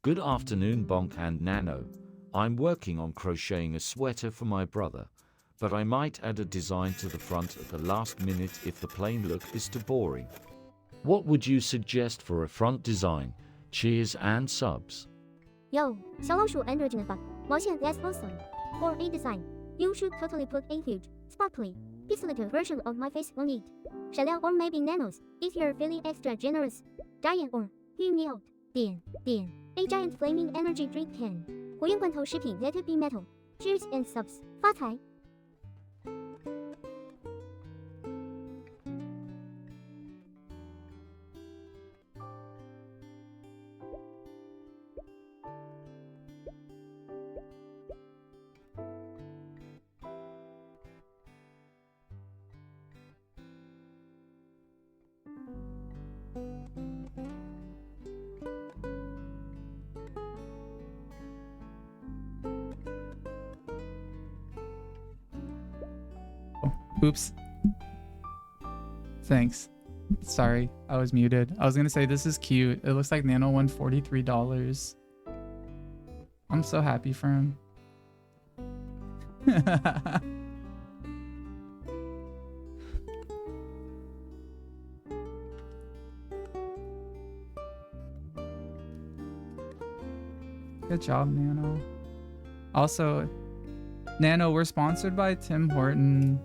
Good afternoon, Bonk and Nano. I'm working on crocheting a sweater for my brother, but I might add a design to the front at the last minute if the plain look is too boring. What would you suggest for a front design? Cheers and subs. Yo, 小老鼠 androgen bug. 毛线 as awesome. For a design, you should totally put a huge, sparkly, pixelated version of my face on it. 闪亮 or maybe nanos, if you're feeling extra generous. Giant or, hear me out. 点 A giant flaming energy drink can. 火焰罐头食品 let it be metal. Cheers and subs. 发财 Oops. Thanks. Sorry, I was muted. I was gonna say this is cute. It looks like Nano won $43. I'm so happy for him. Good job, Nano. Also, Nano, we're sponsored by Tim Horton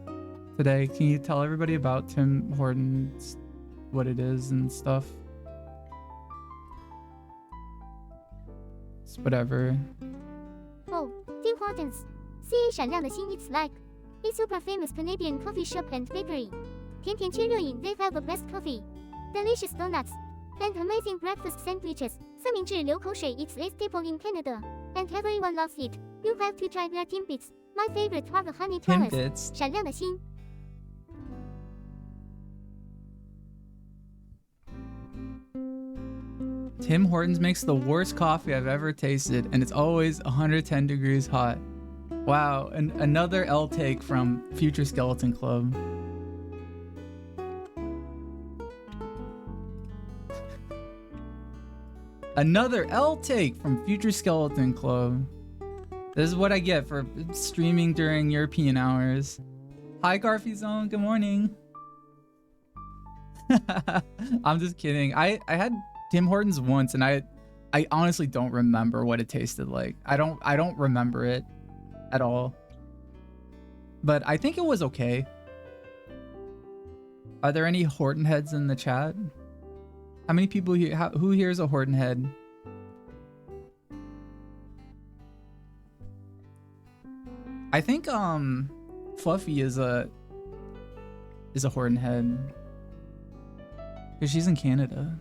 today. Can you tell everybody about Tim Hortons, what it is and stuff? It's whatever. Oh, Tim Hortons. See 闪亮的心 It's like a super famous Canadian coffee shop and bakery. 甜甜圈热饮 They have the best coffee. Delicious donuts. And amazing breakfast sandwiches. 三明治流口水 It's a staple in Canada. And everyone loves it. You have to try their Timbits. My favorite are the honey towers. Timbits. 闪亮的心 Tim Hortons makes the worst coffee I've ever tasted, and it's always 110 degrees hot. Wow, and another L take from Future Skeleton Club. Another L take from Future Skeleton Club. This is what I get for streaming during European hours. Hi, Garfy Zone. Good morning. I'm just kidding. I had Tim Hortons once, and I honestly don't remember what it tasted like. I don't remember it at all. But I think it was okay. Are there any Horton heads in the chat? How many people here? Who here is a Horton head? I think Fluffy is a Horton head because she's in Canada.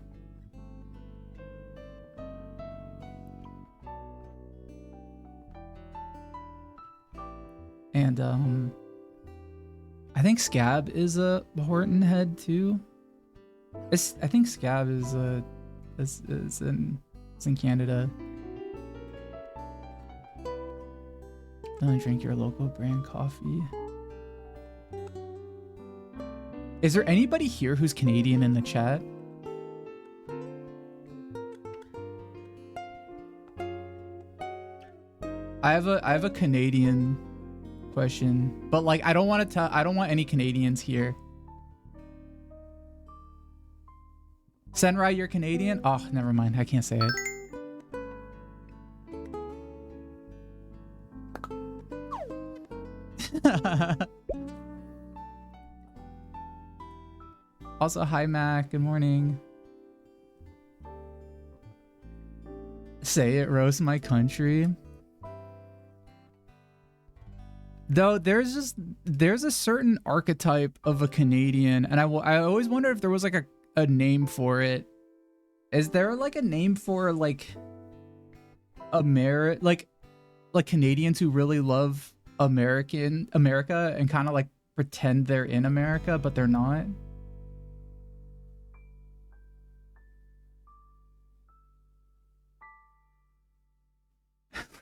And I think Scab is a Horton head too. I think Scab is in Canada. Only drink your local brand coffee. Is there anybody here who's Canadian in the chat? I have a Canadian question, but like I don't want any Canadians here. Senrai, you're Canadian? Oh, never mind. I can't say it. Also, hi Mac. Good morning. Say it, roast my country. Though there's a certain archetype of a Canadian, and I always wonder if there was like a name for it. Is there like a name for like like Canadians who really love America and kind of like pretend they're in America but they're not?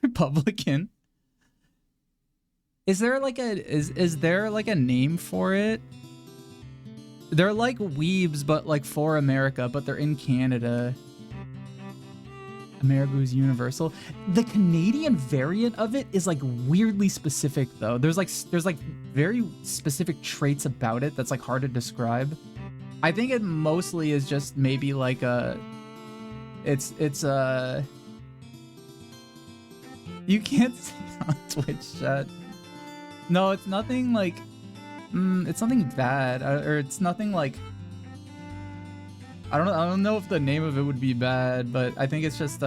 Republican. Is there like a name for it? They're like weebs, but like for America, but they're in Canada. Amerigo's universal. The Canadian variant of it is like weirdly specific though. There's like very specific traits about it that's like hard to describe. I think it mostly is just maybe like it's you can't see it on Twitch chat. No, it's nothing like it's nothing bad, or it's nothing like I don't know if the name of it would be bad, but I think it's just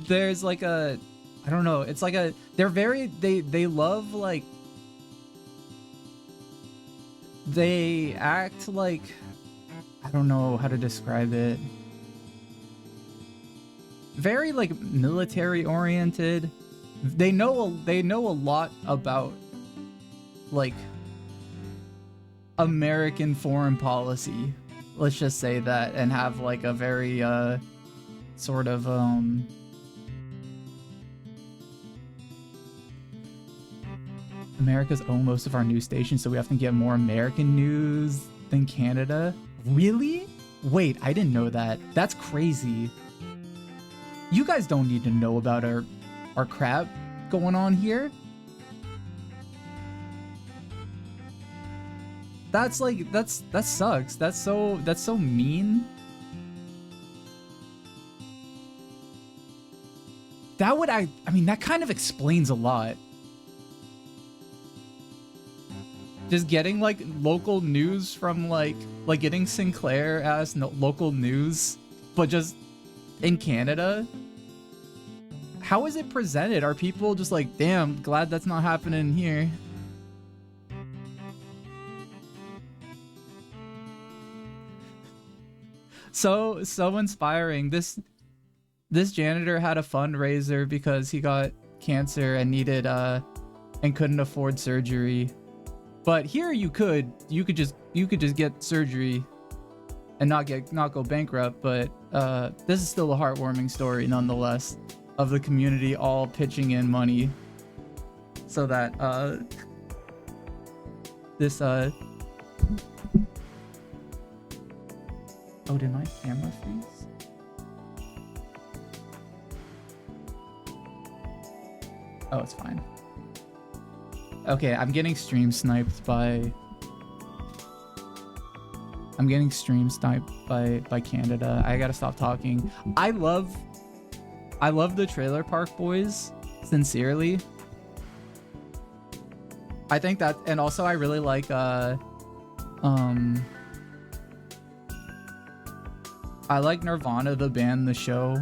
there's like a I don't know, it's like a they love like they act like I don't know how to describe it. Very like military oriented. They know a lot about like American foreign policy. Let's just say that, and have like a very sort of America's own most of our news stations, so we have to get more American news than Canada. Really? Wait, I didn't know that. That's crazy. You guys don't need to know about our crap going on here. That sucks. That's so mean. I mean that kind of explains a lot. Just getting like local news from like getting Sinclair as local news, but just in Canada. How is it presented? Are people just like, damn, glad that's not happening here? So inspiring. This janitor had a fundraiser because he got cancer and needed and couldn't afford surgery. But here you could just get surgery and not go bankrupt, but this is still a heartwarming story nonetheless of the community all pitching in money so that this oh, did my camera freeze? Oh, it's fine. Okay, I'm getting stream sniped by Canada. I gotta stop talking. I love the Trailer Park Boys, sincerely. I think that, and also I really like I like Nirvana, the band, the show.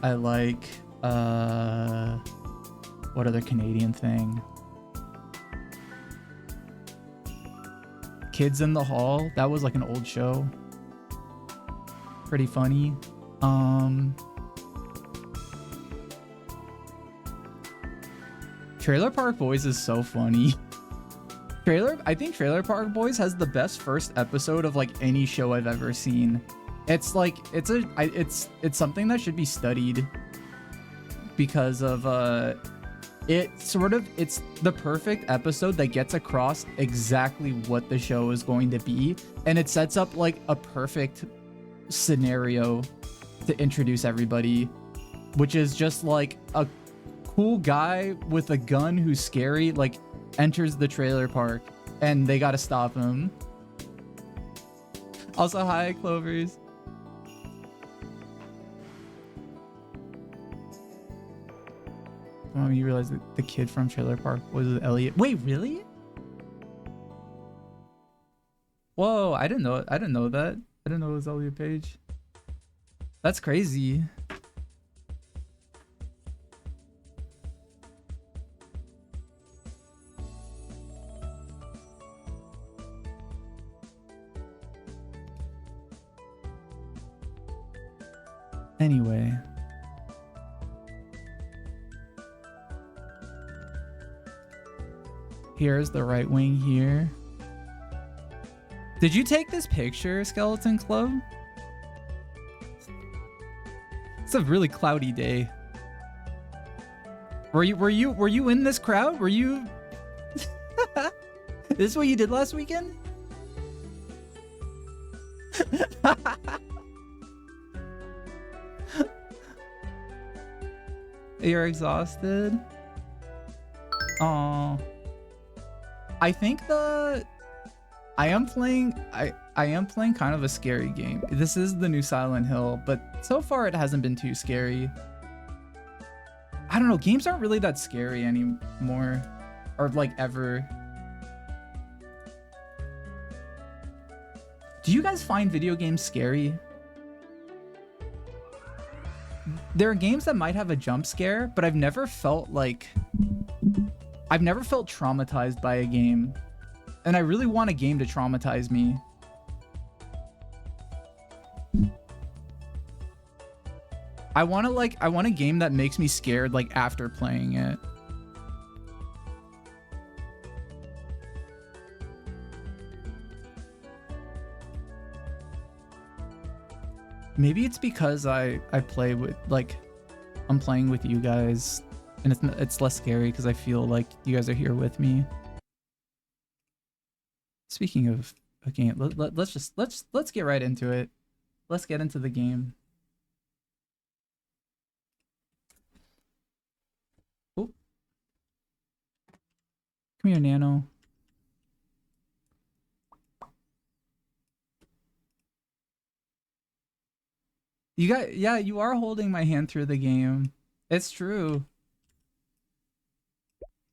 I like what other Canadian thing? Kids in the Hall. That was like an old show. Pretty funny. Trailer Park Boys is so funny. I think Trailer Park Boys has the best first episode of like any show I've ever seen. It's like it's something that should be studied because of it's the perfect episode that gets across exactly what the show is going to be, and it sets up like a perfect scenario to introduce everybody, which is just like a cool guy with a gun who's scary like enters the trailer park and they gotta stop him. Also, hi Clovers. Oh, you realize that the kid from Trailer Park was Elliot? Wait, really? Whoa, I didn't know that. I didn't know it was Elliot Page. That's crazy. Anyway. Here's the right wing here. Did you take this picture, Skeleton Club? It's a really cloudy day. Were you in this crowd? Were you This is what you did last weekend? You're exhausted? Oh. I think I am playing kind of a scary game. This is the new Silent Hill, but so far it hasn't been too scary. I don't know, games aren't really that scary anymore, or like ever. Do you guys find video games scary? There are games that might have a jump scare, but I've never felt traumatized by a game, and I really want a game to traumatize me. I want a game that makes me scared like after playing it. Maybe it's because I play with I'm playing with you guys, and it's less scary because I feel like you guys are here with me. Speaking of a game, let's get right into it. Let's get into the game. Oh, come here, Nano. Yeah, you are holding my hand through the game. It's true.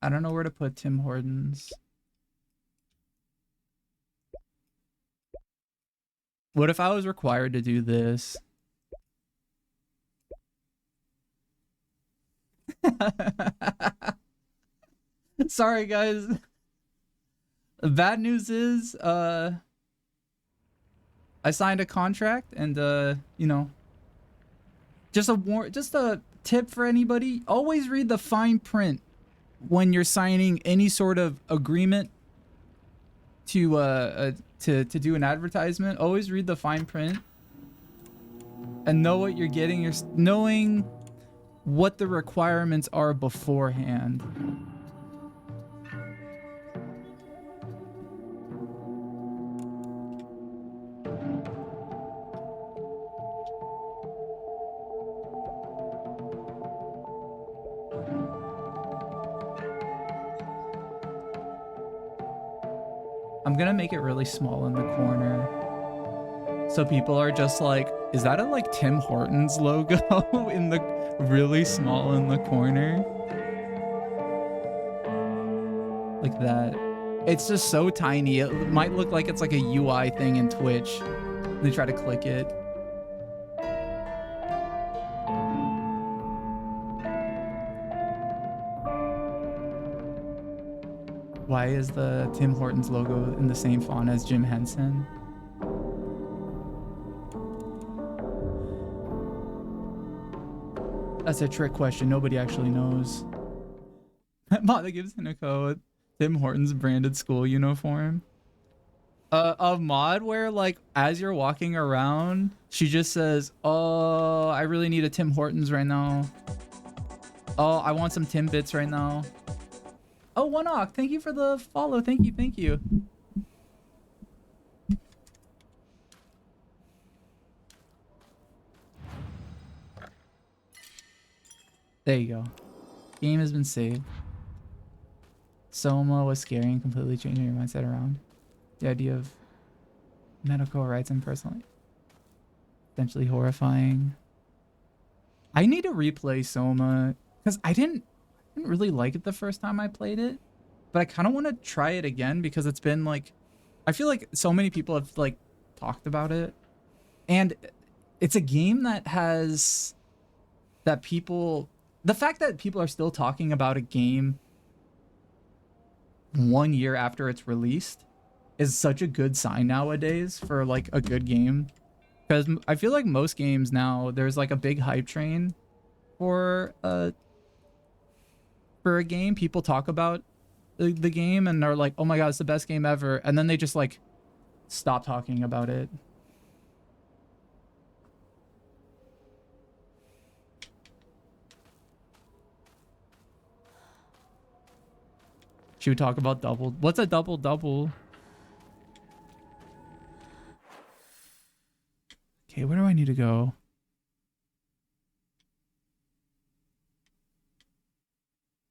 I don't know where to put Tim Hortons. What if I was required to do this? Sorry, guys. The bad news is, I signed a contract, and you know, just a tip for anybody: always read the fine print when you're signing any sort of agreement to to do an advertisement, always read the fine print and know what you're getting. You're knowing what the requirements are beforehand. I'm gonna make it really small in the corner, so people are just like, is that a like Tim Hortons logo in the really small in the corner? Like that. It's just so tiny. It might look like it's like a UI thing in Twitch. They try to click it. Why is the Tim Hortons logo in the same font as Jim Henson? That's a trick question. Nobody actually knows. Mata gives Hinako a Tim Hortons branded school uniform. A mod where, like, as you're walking around, she just says, "Oh, I really need a Tim Hortons right now. Oh, I want some Timbits right now." Oh, Oneok, thank you for the follow. Thank you, thank you. There you go. Game has been saved. Soma was scary and completely changing your mindset around the idea of medical rights and personally. Potentially horrifying. I need to replay Soma because I didn't really like it the first time I played it, but I kind of want to try it again because it's been like, I feel like so many people have like talked about it, and it's a game that has that people, the fact that people are still talking about a game 1 year after it's released is such a good sign nowadays for like a good game, because I feel like most games now there's like a big hype train for a game. People talk about the game and are like, oh my god, it's the best game ever, and then they just like stop talking about it. Should we talk about double? What's a double? Okay, where do I need to go?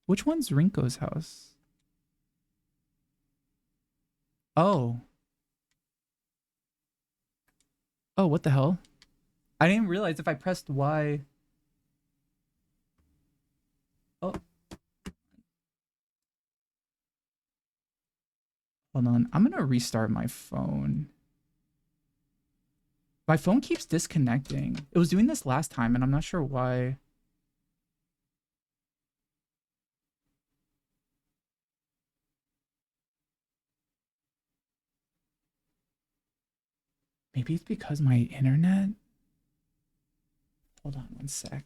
Which one's Rinko's house? Oh. Oh, what the hell? I didn't realize if I pressed Y. Oh. Hold on. I'm gonna restart my phone. My phone keeps disconnecting. It was doing this last time and I'm not sure why. Maybe it's because my internet. Hold on one sec.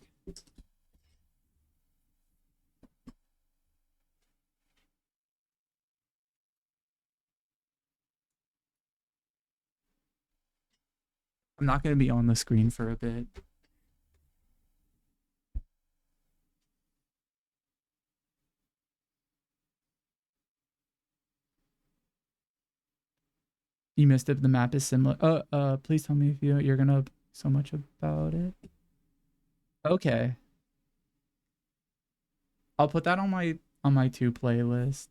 I'm not going to be on the screen for a bit. You missed it. The map is similar. Please tell me if you're gonna so much about it. Okay. I'll put that on my 2 playlist.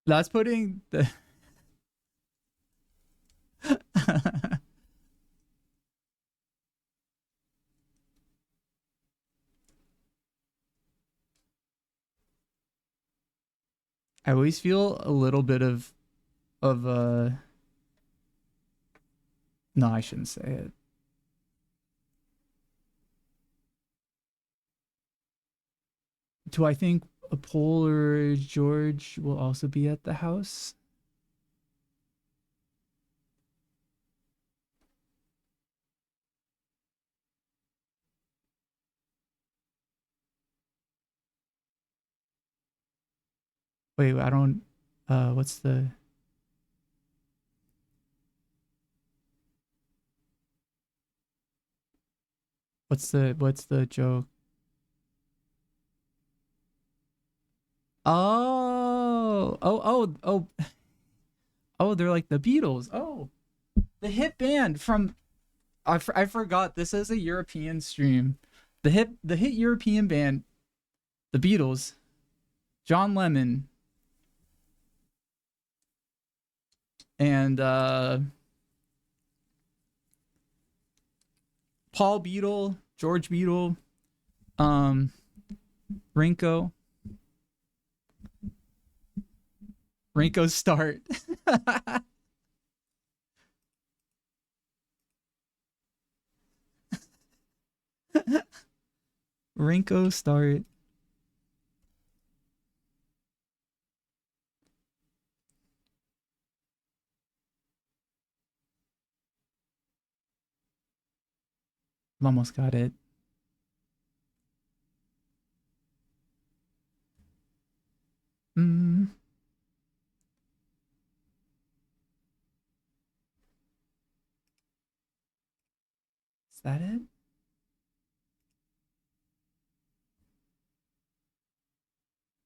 That's putting the I always feel a little bit of no, I shouldn't say it. Do I think a Paul or George will also be at the house? Wait, I don't. What's the? What's the joke? Oh. Oh, they're like the Beatles. Oh, the hit band from. I forgot. This is a European stream. The hit European band, the Beatles, John Lennon, and Paul Beatle, George Beatle, Ringo Start. Ringo Start. Almost got it. Is that it?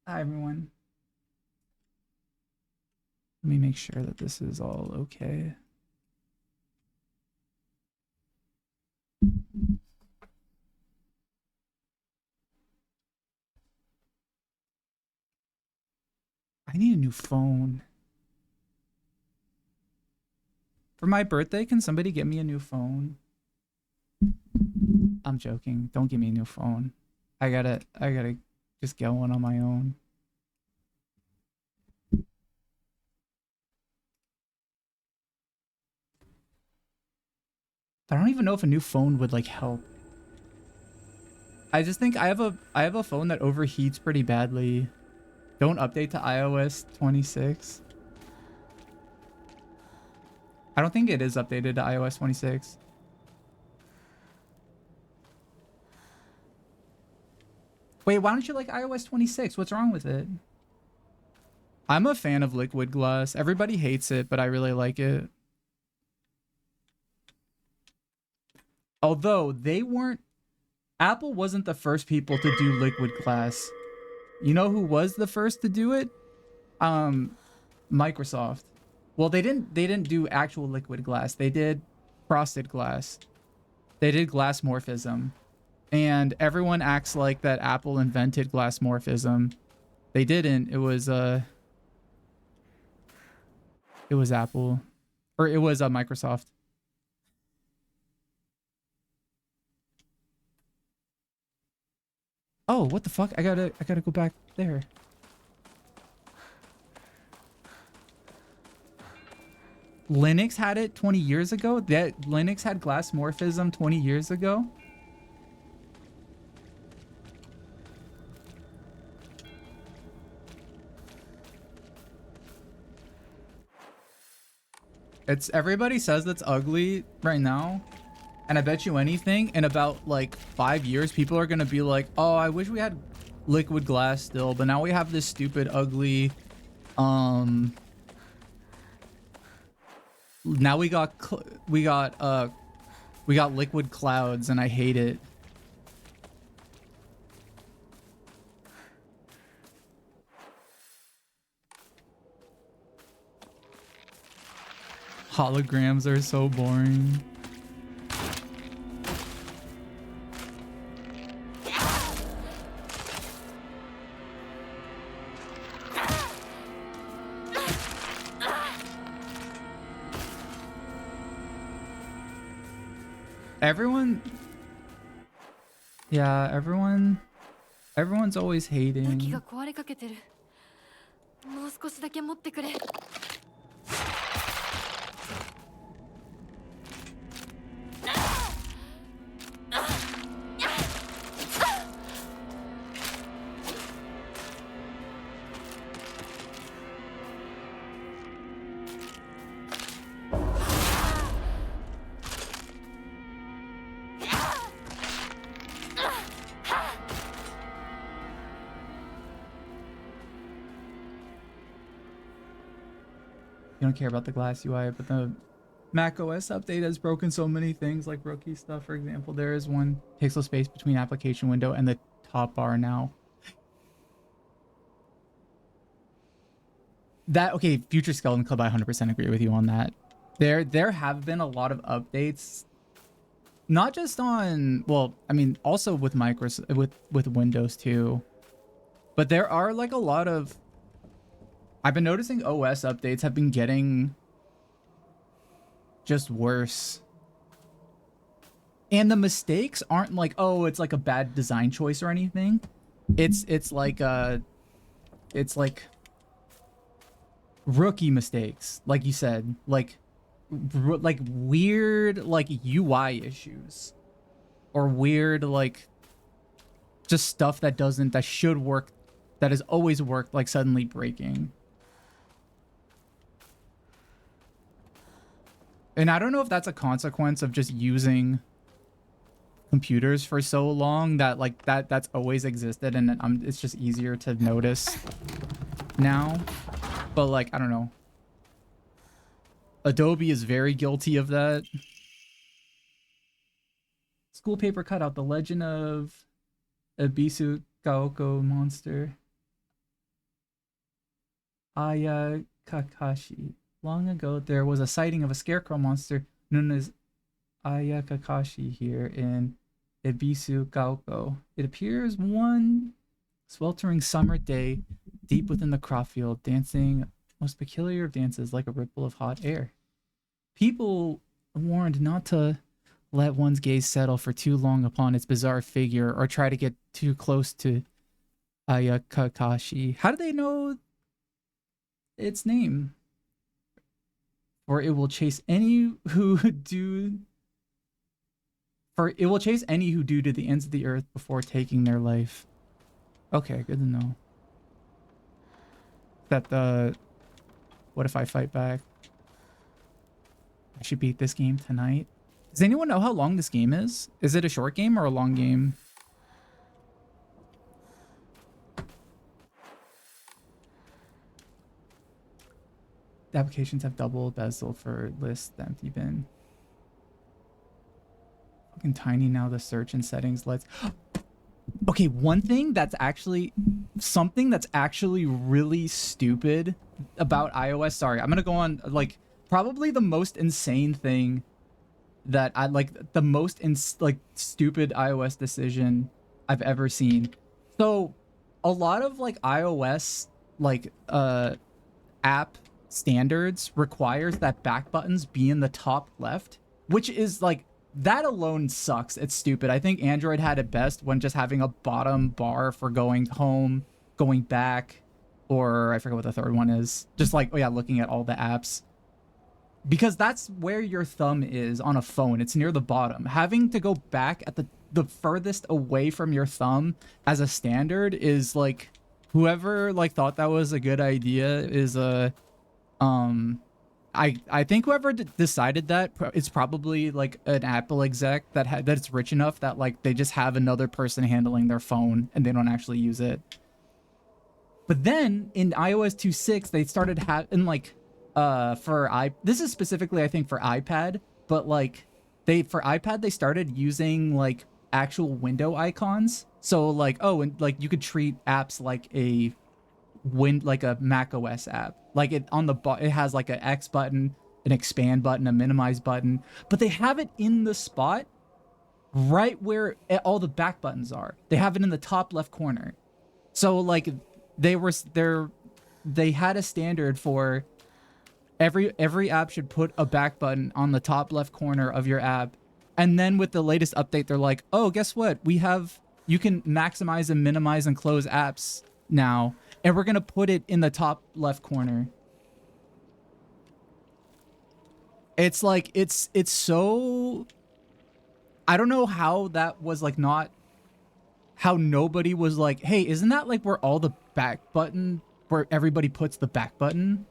Hi, everyone. Let me make sure that this is all okay. I need a new phone. For my birthday, can somebody get me a new phone? I'm joking. Don't give me a new phone. I gotta just get one on my own. I don't even know if a new phone would like help. I just think I have a phone that overheats pretty badly. Don't update to iOS 26. I don't think it is updated to iOS 26. Wait, why don't you like iOS 26? What's wrong with it? I'm a fan of liquid glass. Everybody hates it, but I really like it. Although Apple wasn't the first people to do liquid glass. You know who was the first to do it? Microsoft. Well, they didn't do actual liquid glass. They did frosted glass. They did glass morphism. And everyone acts like that Apple invented glass morphism. They didn't. It was Apple, or it was Microsoft. Oh, what the fuck? I gotta go back there. Linux had it 20 years ago? That Linux had glass morphism 20 years ago? Everybody says that's ugly right now. And I bet you anything, in about like 5 years, people are gonna be like, oh, I wish we had liquid glass still, but now we have this stupid, ugly, now we got liquid clouds, and I hate it. Holograms are so boring. Everyone's always hating. You don't care about the glass UI, but the Mac OS update has broken so many things, like rookie stuff, for example. There is one pixel space between application window and the top bar now. Okay, Future Skeleton Club, I 100% agree with you on that. There have been a lot of updates, not just on, well, I mean, also with with Windows too. But there are like a lot of, I've been noticing OS updates have been getting just worse. And the mistakes aren't like, oh, it's like a bad design choice or anything. It's like rookie mistakes, like you said, like weird like UI issues, or weird like just stuff that should work, that has always worked, like suddenly breaking. And I don't know if that's a consequence of just using computers for so long that like that's always existed, and it's just easier to notice now. But like, I don't know. Adobe is very guilty of that. School paper cutout, The Legend of Ebisu Gaoko Monster. Aya Kakashi. Long ago, there was a sighting of a scarecrow monster known as Aya Kakashi here in Ebisu Gaoko. It appears one sweltering summer day deep within the crop field, dancing most peculiar of dances like a ripple of hot air. People warned not to let one's gaze settle for too long upon its bizarre figure or try to get too close to Aya Kakashi. How do they know its name? For it will chase any who do to the ends of the earth before taking their life. Okay, good to know. What if I fight back? I should beat this game tonight. Does anyone know how long this game is? Is it a short game or a long game? The applications have double bezel for list, the empty bin. Fucking tiny now, the search and settings lets... Okay, one thing that's actually... Something that's actually really stupid about iOS. Sorry, I'm gonna go on, like, probably the most insane thing that I, like, the most, stupid iOS decision I've ever seen. So, a lot of, like, iOS, like, app standards requires that back buttons be in the top left, which is like, that alone sucks. It's stupid. I think Android had it best when just having a bottom bar for going home, going back, or I forget what the third one is. Just like, oh yeah, looking at all the apps. Because that's where your thumb is on a phone. It's near the bottom. Having to go back at the furthest away from your thumb as a standard is like, whoever like thought that was a good idea is a I think whoever decided that, it's probably like an Apple exec that's rich enough that like they just have another person handling their phone and they don't actually use it. But then in iOS 2.6 they started having like this is specifically I think for iPad, but like for iPad they started using like actual window icons. So like, oh, and like you could treat apps like a Mac OS app. Like it has like an X button, an expand button, a minimize button, but they have it in the spot right where all the back buttons are. They have it in the top left corner. So like they had a standard for every app should put a back button on the top left corner of your app. And then with the latest update, they're like, oh, guess what? You can maximize and minimize and close apps now. And we're going to put it in the top left corner. It's like, it's so... I don't know how that was like not... How nobody was like, hey, isn't that like where all the back button... Where everybody puts the back button?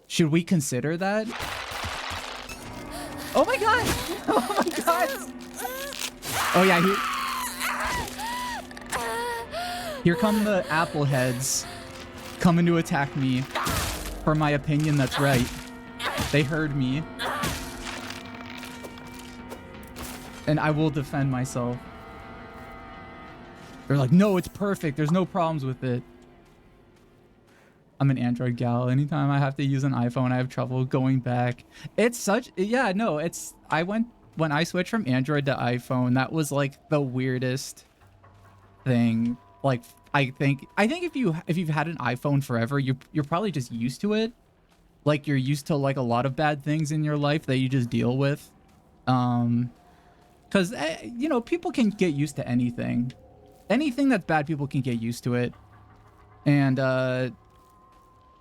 Should we consider that? Oh my god! Oh my god! Oh yeah, here come the apple heads coming to attack me. for my opinion that's right. They heard me. And I will defend myself. They're like, no, it's perfect. There's no problems with it. I'm an Android gal. Anytime I have to use an iPhone, I have trouble going back. It's such, yeah, no, it's, when I switched from Android to iPhone, that was like the weirdest thing. Like, I think if you've had an iPhone forever, you're probably just used to it. Like, you're used to like a lot of bad things in your life that you just deal with. Because, you know, people can get used to anything. Anything that's bad, people can get used to it. And,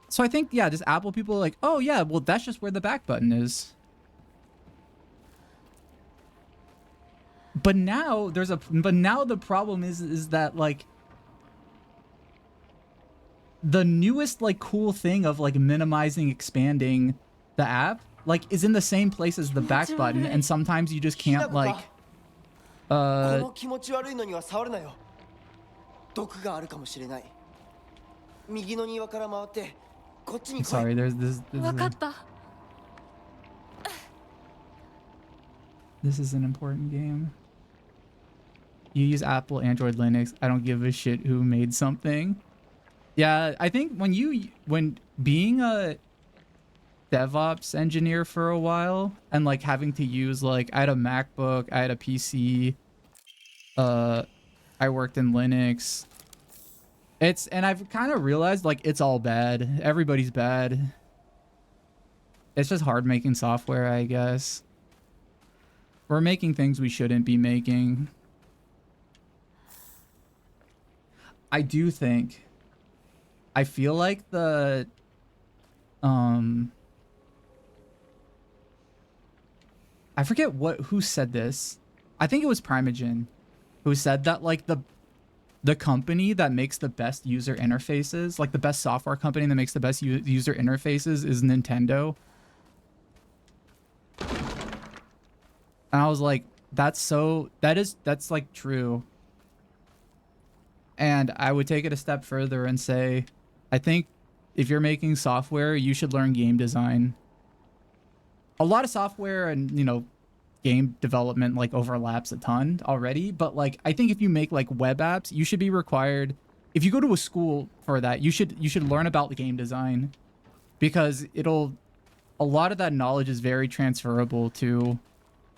so I think, yeah, just Apple people are like, oh yeah, well, that's just where the back button is. But now the problem is that like the newest like cool thing of like minimizing, expanding the app like is in the same place as the back button, and sometimes you just can't like sorry, there's this is an important game. You use Apple, Android, Linux. I don't give a shit who made something. Yeah, I think when being a DevOps engineer for a while and like having to use like I had a MacBook, I had a PC, I worked in Linux. And I've kind of realized like it's all bad. Everybody's bad. It's just hard making software, I guess. We're making things we shouldn't be making. I do think. I feel like the I forget who said this. I think it was Primogen who said that like the company that makes the best user interfaces, like the best software company that makes the best user interfaces is Nintendo. And I was like, that's like true. And I would take it a step further and say, I think if you're making software, you should learn game design. A lot of software and, you know, game development like overlaps a ton already, but like I think if you make like web apps, you should be required, if you go to a school for that, you should learn about the game design, because a lot of that knowledge is very transferable to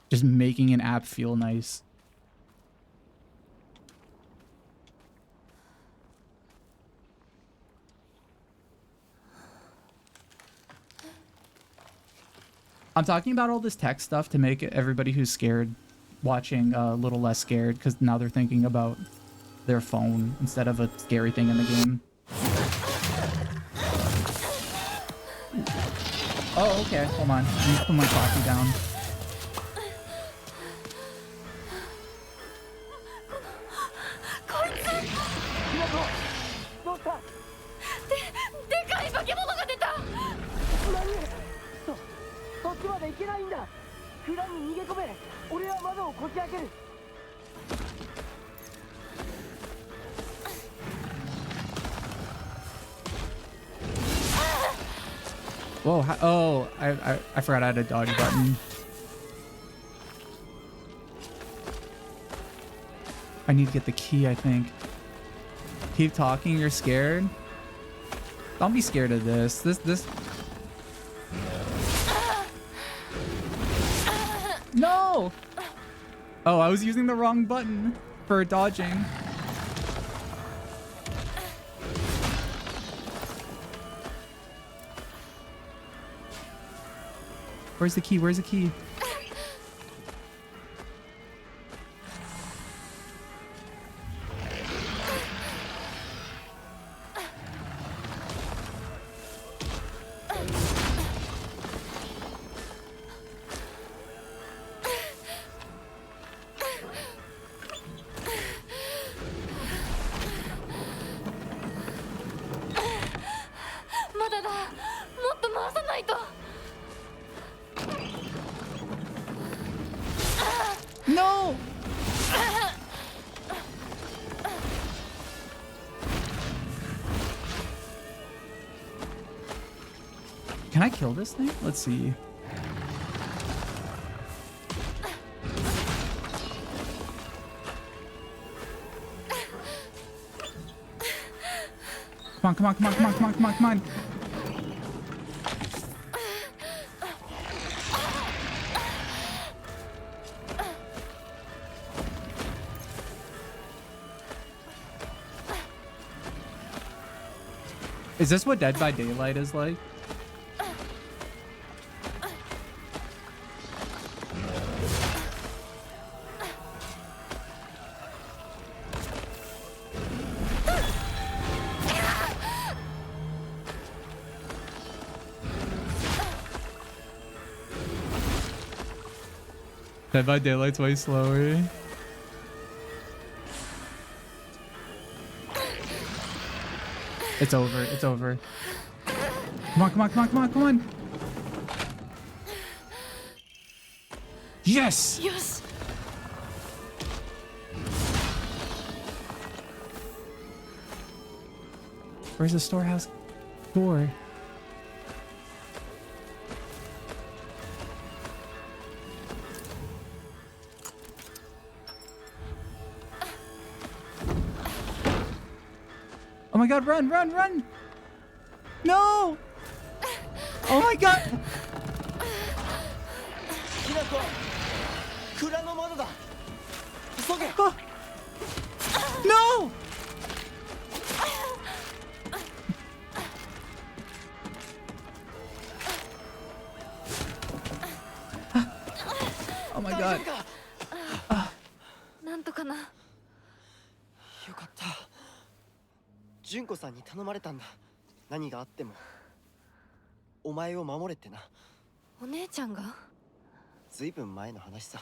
just making an app feel nice. I'm talking about all this tech stuff to make everybody who's scared watching a little less scared, because now they're thinking about their phone instead of a scary thing in the game. Oh, okay. Hold on. I need to put my coffee down. Whoa, oh, I forgot I had a dodge button. I need to get the key, I think. Keep talking, you're scared? Don't be scared of this. This... No! Oh, I was using the wrong button for dodging. Where's the key? Where's the key? Can I kill this thing? Let's see. Come on, come on, come on, come on, come on, come on, come on. Is this what Dead by Daylight is like? Dead by Daylight's way slower. It's over. It's over. Come on, come on, come on, come on, come on. Yes! Yes. Where's the storehouse door? Oh my god, run, run, run! No! Oh my god! Oh. No! Oh my god. なんとかな。よかった。純子さんに頼まれたんだ。何があってもお前を守れってな。お姉ちゃんが？ずいぶん前の話さ。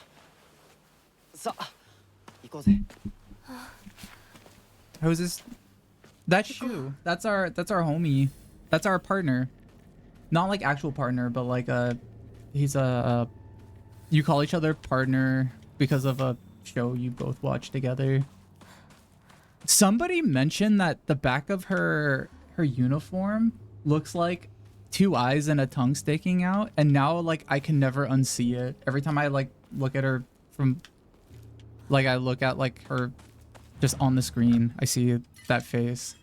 さあ、行こうぜ。Who's this? That's Shu. That's our homie. That's our partner. Not like actual partner, but like he's a you call each other partner because of a show you both watch together. Somebody mentioned that the back of her uniform looks like two eyes and a tongue sticking out, and now like I can never unsee it. Every time I like look at her from like I look at like her just on the screen, I see that face.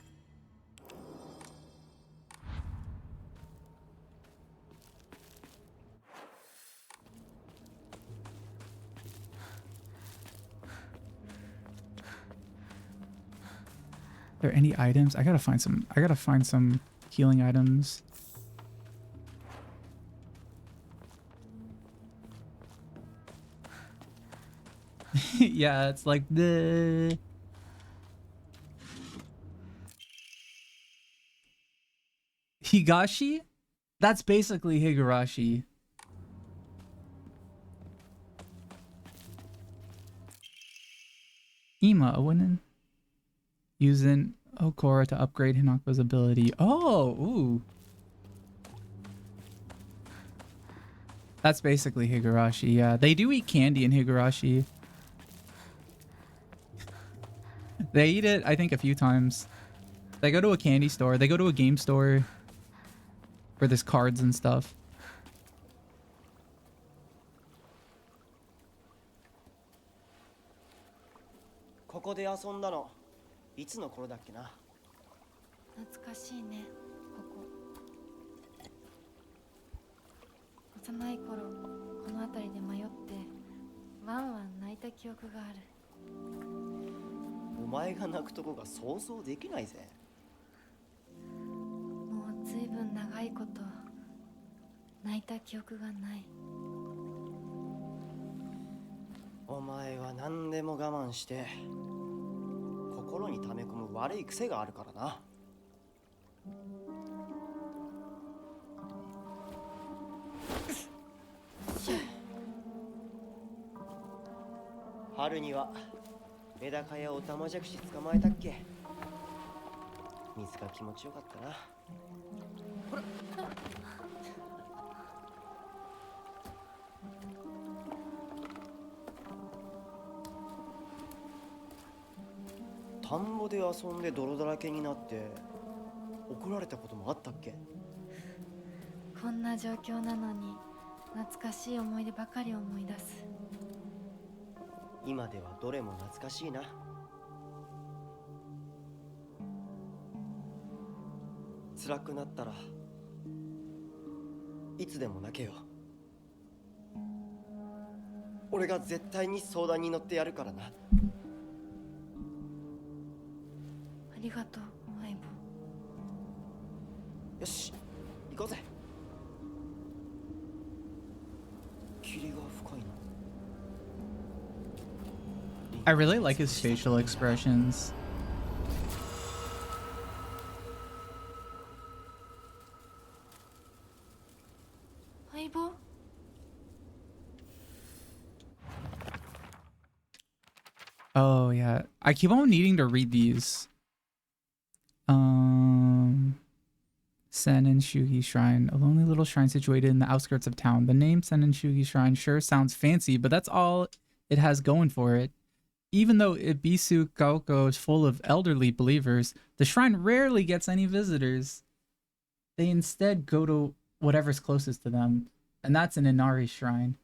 Are there any items? I gotta find some healing items. Yeah, it's like the Higashi? That's basically Higurashi. Ima, a woman using Okora to upgrade Hinako's ability. Oh, ooh. That's basically Higurashi, yeah. They do eat candy in Higurashi. They eat it, I think, a few times. They go to a candy store. They go to a game store where there's cards and stuff. Koko de asonda no. いつの頃だっけな。懐かしいね、ここ。幼い頃、この辺りで迷ってワンワン泣いた記憶がある。お前が泣くとこが想像できないぜ。もうずいぶん長いこと泣いた記憶がない。お前は何でも我慢して心に溜め込む悪い癖があるからな。春にはメダカやオタマジャクシ捕まえたっけ。水が気持ちよかったな。ほら。田んぼで遊んで泥だらけになって怒られたこともあったっけ。こんな状況なのに懐かしい思い出ばかり思い出す。今ではどれも懐かしいな。辛くなったらいつでも泣けよ。俺が絶対に相談に乗ってやるからな。ありがとう相棒。よし行こうぜ。霧が深いな。 I really like his facial expressions. Oh yeah, I keep on needing to read these. Sen and Shugi Shrine, a lonely little shrine situated in the outskirts of town. The name Sen and Shugi Shrine sure sounds fancy, but that's all it has going for it. Even though Ibisu Gaoko is full of elderly believers, the shrine rarely gets any visitors. They instead go to whatever's closest to them, and that's an Inari shrine.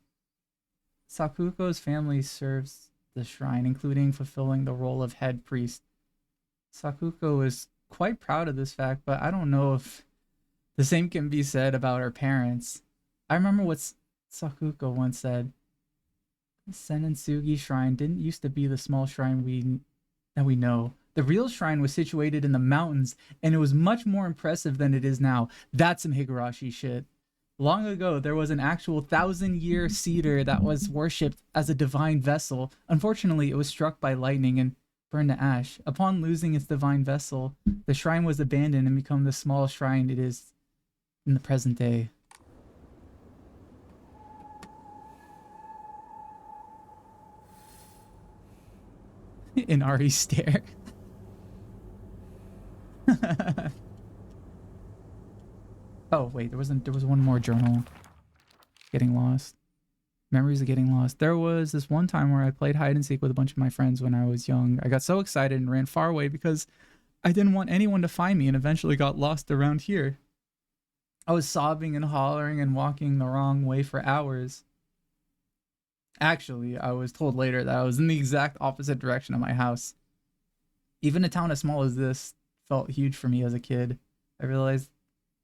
Sakuko's family serves the shrine, including fulfilling the role of head priest. Sakuko is quite proud of this fact, but I don't know if the same can be said about her parents. I remember what Sakuko once said. Senensugi Shrine didn't used to be the small shrine that we know. The real shrine was situated in the mountains, and it was much more impressive than it is now. That's some Higurashi shit. Long ago, there was an actual 1,000-year cedar that was worshipped as a divine vessel. Unfortunately, it was struck by lightning and burned to ash. Upon losing its divine vessel, the shrine was abandoned and became the small shrine it is in the present day. Inari stare. Oh wait, there was one more journal. Getting lost. Memories of getting lost. There was this one time where I played hide and seek with a bunch of my friends when I was young. I got so excited and ran far away because I didn't want anyone to find me, and eventually got lost around here. I was sobbing and hollering and walking the wrong way for hours. Actually, I was told later that I was in the exact opposite direction of my house. Even a town as small as this felt huge for me as a kid. I realized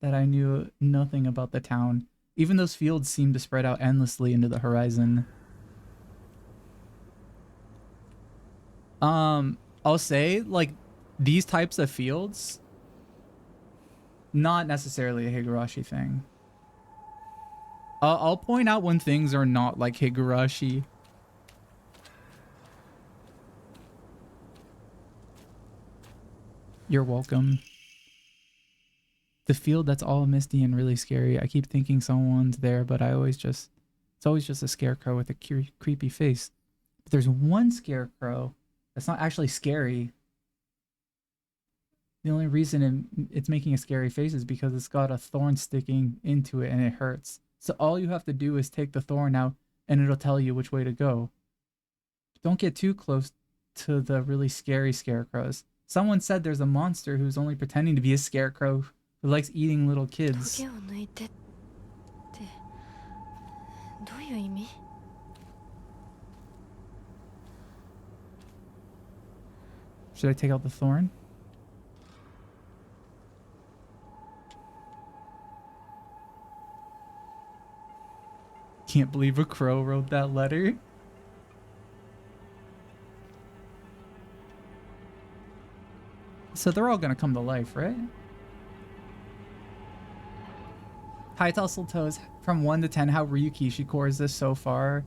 that I knew nothing about the town. Even those fields seemed to spread out endlessly into the horizon. I'll say, like, these types of fields, not necessarily a Higurashi thing. I'll point out when things are not like Higurashi. You're welcome. The field that's all misty and really scary. I keep thinking someone's there, but it's always just a scarecrow with a creepy face. But there's one scarecrow that's not actually scary. The only reason it's making a scary face is because it's got a thorn sticking into it and it hurts. So all you have to do is take the thorn out and it'll tell you which way to go. Don't get too close to the really scary scarecrows. Someone said there's a monster who's only pretending to be a scarecrow who likes eating little kids. Should I take out the thorn? Can't believe a crow wrote that letter. So they're all gonna come to life, right? Hi Tussle Toes, from 1 to 10, how Ryukishi core is this so far?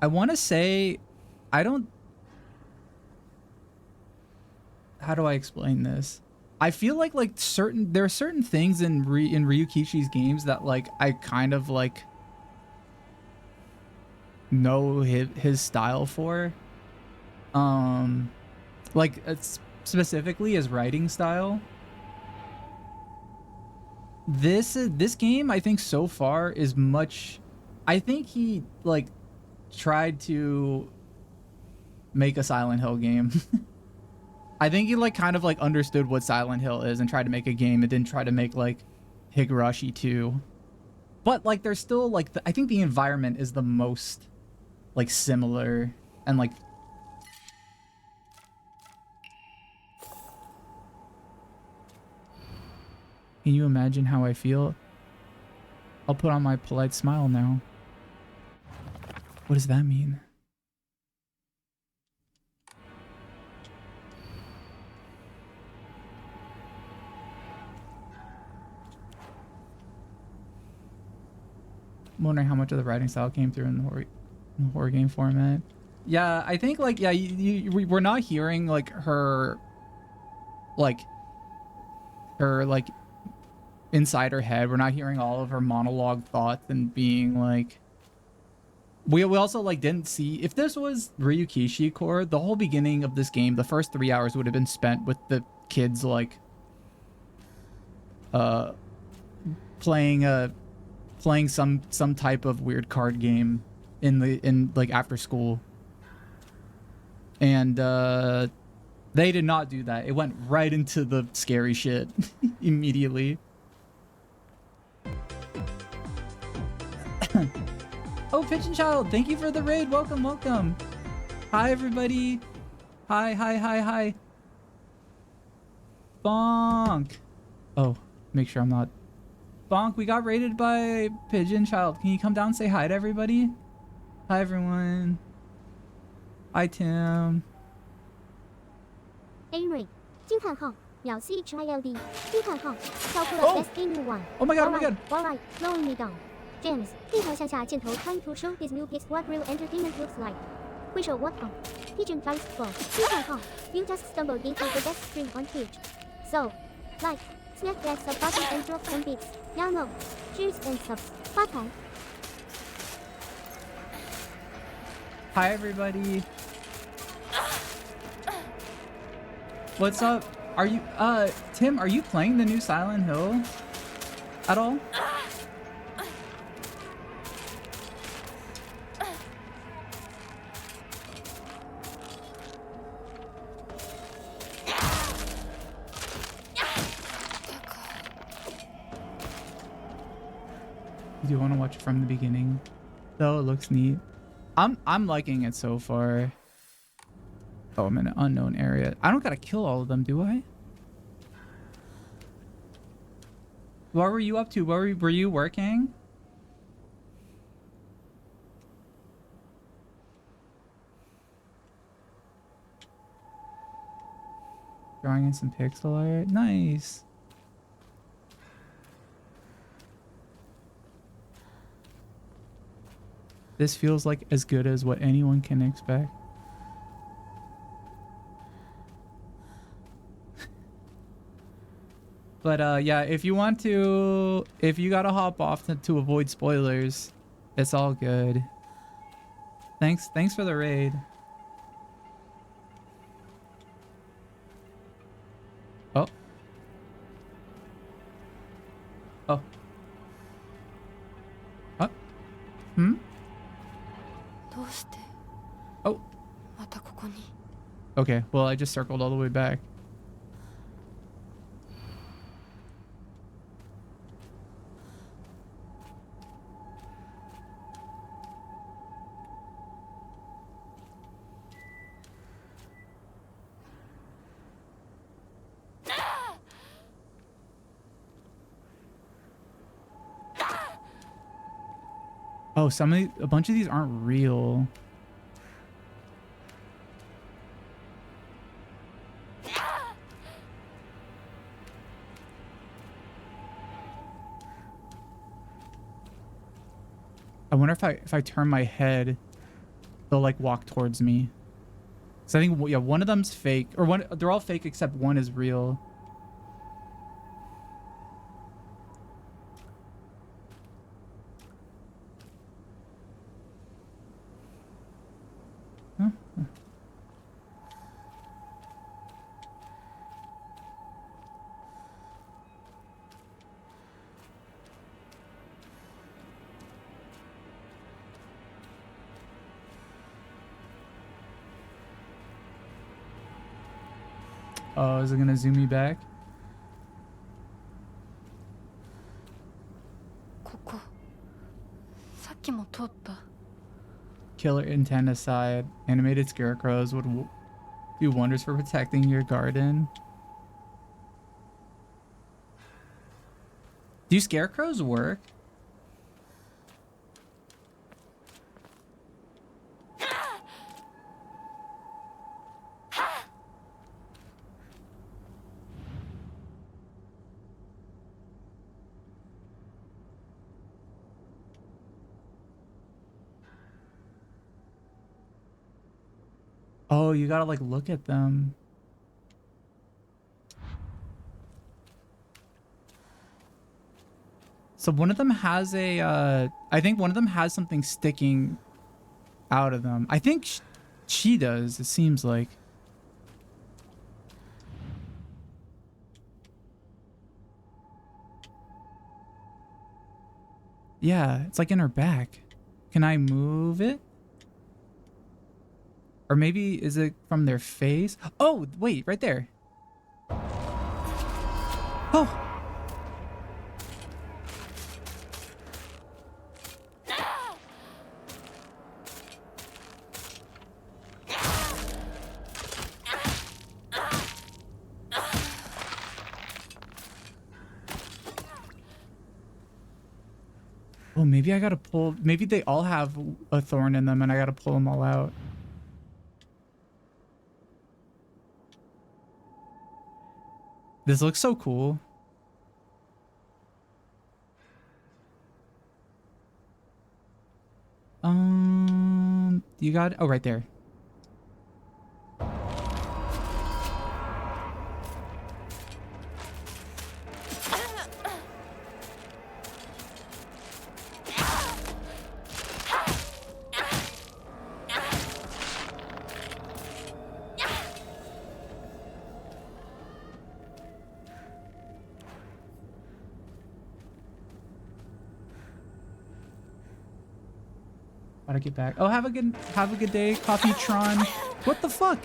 I want to say, how do I explain this? I feel like there are certain things in Ryukishi's games that like I kind of like know his style for. Like it's specifically his writing style. This game I think so far is much I think he like tried to make a Silent Hill game. I think he like kind of like understood what Silent Hill is and tried to make a game and didn't try to make like Higurashi 2. But like there's still like I think the environment is the most like similar and like can you imagine how I feel? I'll put on my polite smile now. What does that mean? I'm wondering how much of the writing style came through in the horror game format. Yeah, I think like yeah, we're not hearing like her like inside her head. We're not hearing all of her monologue thoughts and being like. We also like didn't see if this was Ryukishi Core. The whole beginning of this game, the first 3 hours would have been spent with the kids like playing some type of weird card game in like after school. And they did not do that. It went right into the scary shit immediately. Oh, Pigeon Child, thank you for the raid. Welcome, welcome. Hi, everybody. Hi. Bonk. Oh, make sure I'm not. Bonk, we got raided by Pigeon Child. Can you come down and say hi to everybody? Hi, everyone. Hi, Tim. Henry 惊叹号秒 CHILD 惊叹号跳出了 best in one. Oh my god, oh my god. Alright, slowing me down. James 一条向下箭头 trying to show this new piece what real entertainment looks like. 会手 what on? Pigeon Child flow 惊叹号 You just stumbled into the best stream on Twitch. So, like, smack that sub button and drop some bits. Yeah, no. Cheers and subs. Bye bye. Hi, everybody. What's up? Are you, Tim, are you playing the new Silent Hill at all? You do want to watch it from the beginning, though. It looks neat. I'm liking it so far. Oh, I'm in an unknown area. I don't gotta kill all of them, do I? What were you up to? Were you working? Drawing in some pixel art. Nice. This feels like as good as what anyone can expect. But yeah, if you gotta hop off to avoid spoilers, it's all good. Thanks for the raid. Oh. Oh. Huh? Hmm? Oh. Okay, well, I just circled all the way back. Oh, a bunch of these aren't real. I wonder if I turn my head, they'll like walk towards me. So I think yeah, one of them's fake, or they're all fake except one is real. Huh? Oh, is it gonna zoom me back? ここさっきも通った。 Killer intent aside, animated scarecrows would do wonders for protecting your garden. Do scarecrows work? Oh, you gotta like look at them. So one of them has a, I think one of them has something sticking out of them. I think she does, it seems like. Yeah, it's like in her back. Can I move it? Or maybe is it from their face? Oh, wait, right there. Oh. Oh, maybe I gotta pull, maybe they all have a thorn in them and I gotta pull them all out. This looks so cool. You got, oh, right there. Gotta get back. Oh, have a good day, Coffee Tron. What the fuck?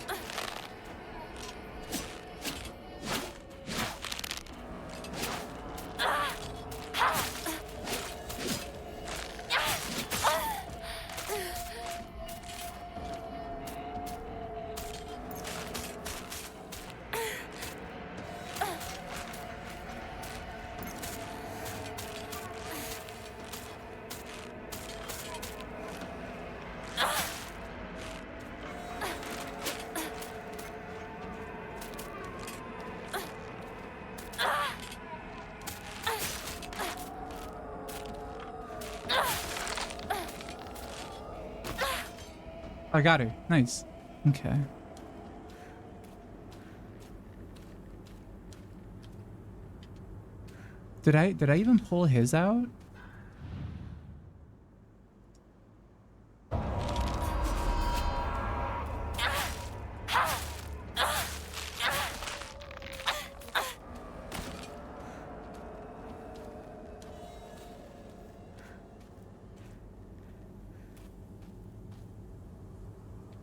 I got her. Nice. Okay. Did I even pull his out?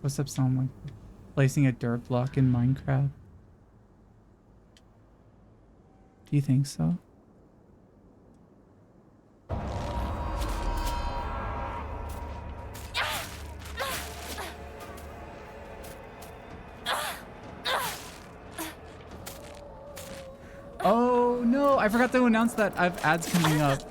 What's up sound like? Placing a dirt block in Minecraft? Do you think so? Oh no, I forgot to announce that I have ads coming up.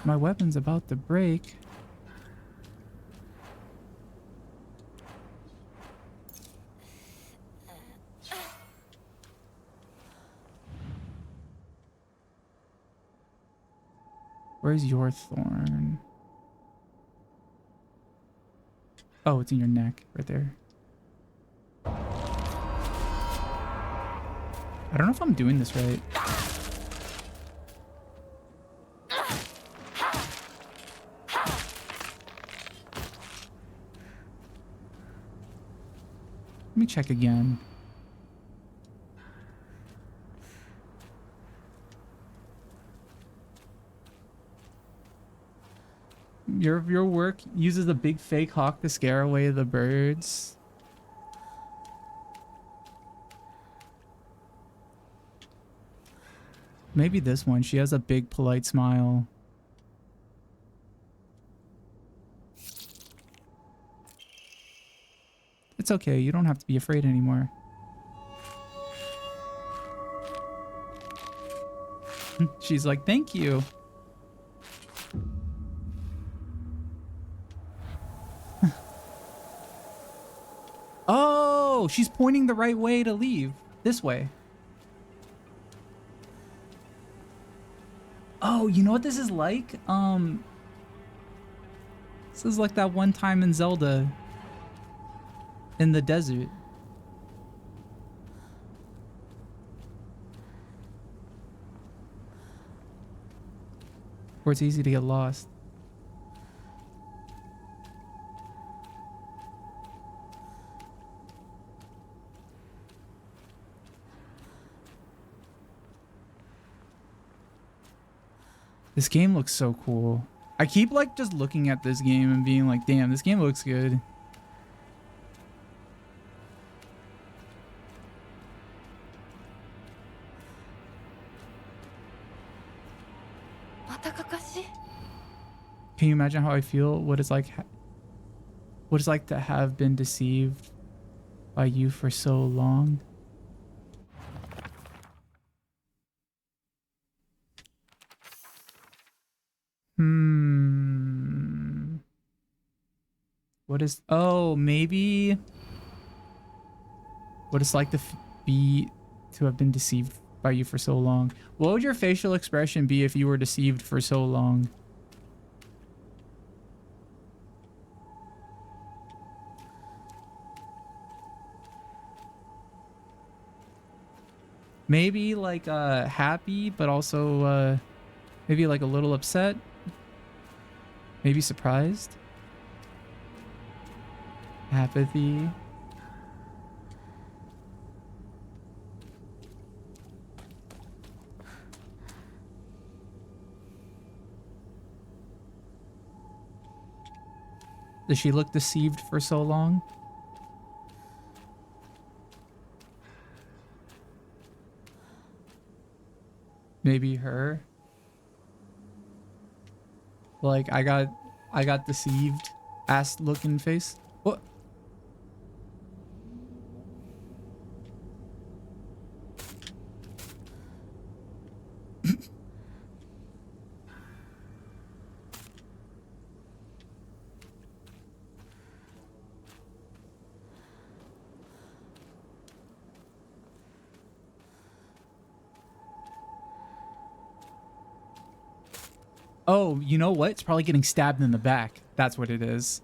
My weapon's about to break. Where's your thorn? Oh, it's in your neck, right there. I don't know if I'm doing this right. check again. Your work uses a big fake hawk to scare away the birds. Maybe this one. She has a big polite smile. It's okay. You don't have to be afraid anymore. She's like, thank you. Oh, she's pointing the right way to leave. This way. Oh, you know what this is like? This is like that one time in Zelda in the desert. Where it's easy to get lost. This game looks so cool. I keep like just looking at this game and being like, damn, this game looks good. Can you imagine how I feel? What it's like to have been deceived by you for so long? What is... Oh, maybe... What it's like to have been deceived by you for so long. What would your facial expression be if you were deceived for so long? Maybe like happy, but also maybe like a little upset. Maybe surprised. Apathy. Does she look deceived for so long? Maybe her. Like I got deceived. Ass looking face. What? Oh, you know what? It's probably getting stabbed in the back. That's what it is.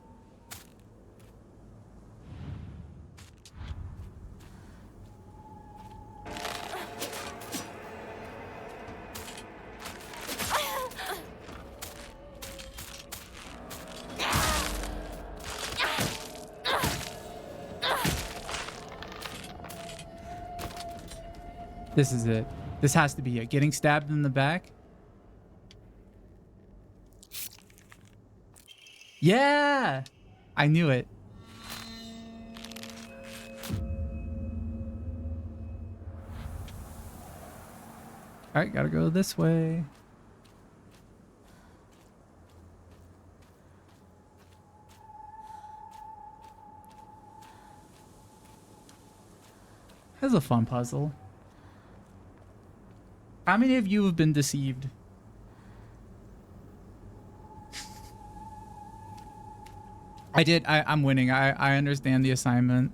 This is it. This has to be it. Getting stabbed in the back. Yeah! I knew it. Alright, gotta go this way. That's a fun puzzle. How many of you have been deceived? I did. I'm winning. I understand the assignment.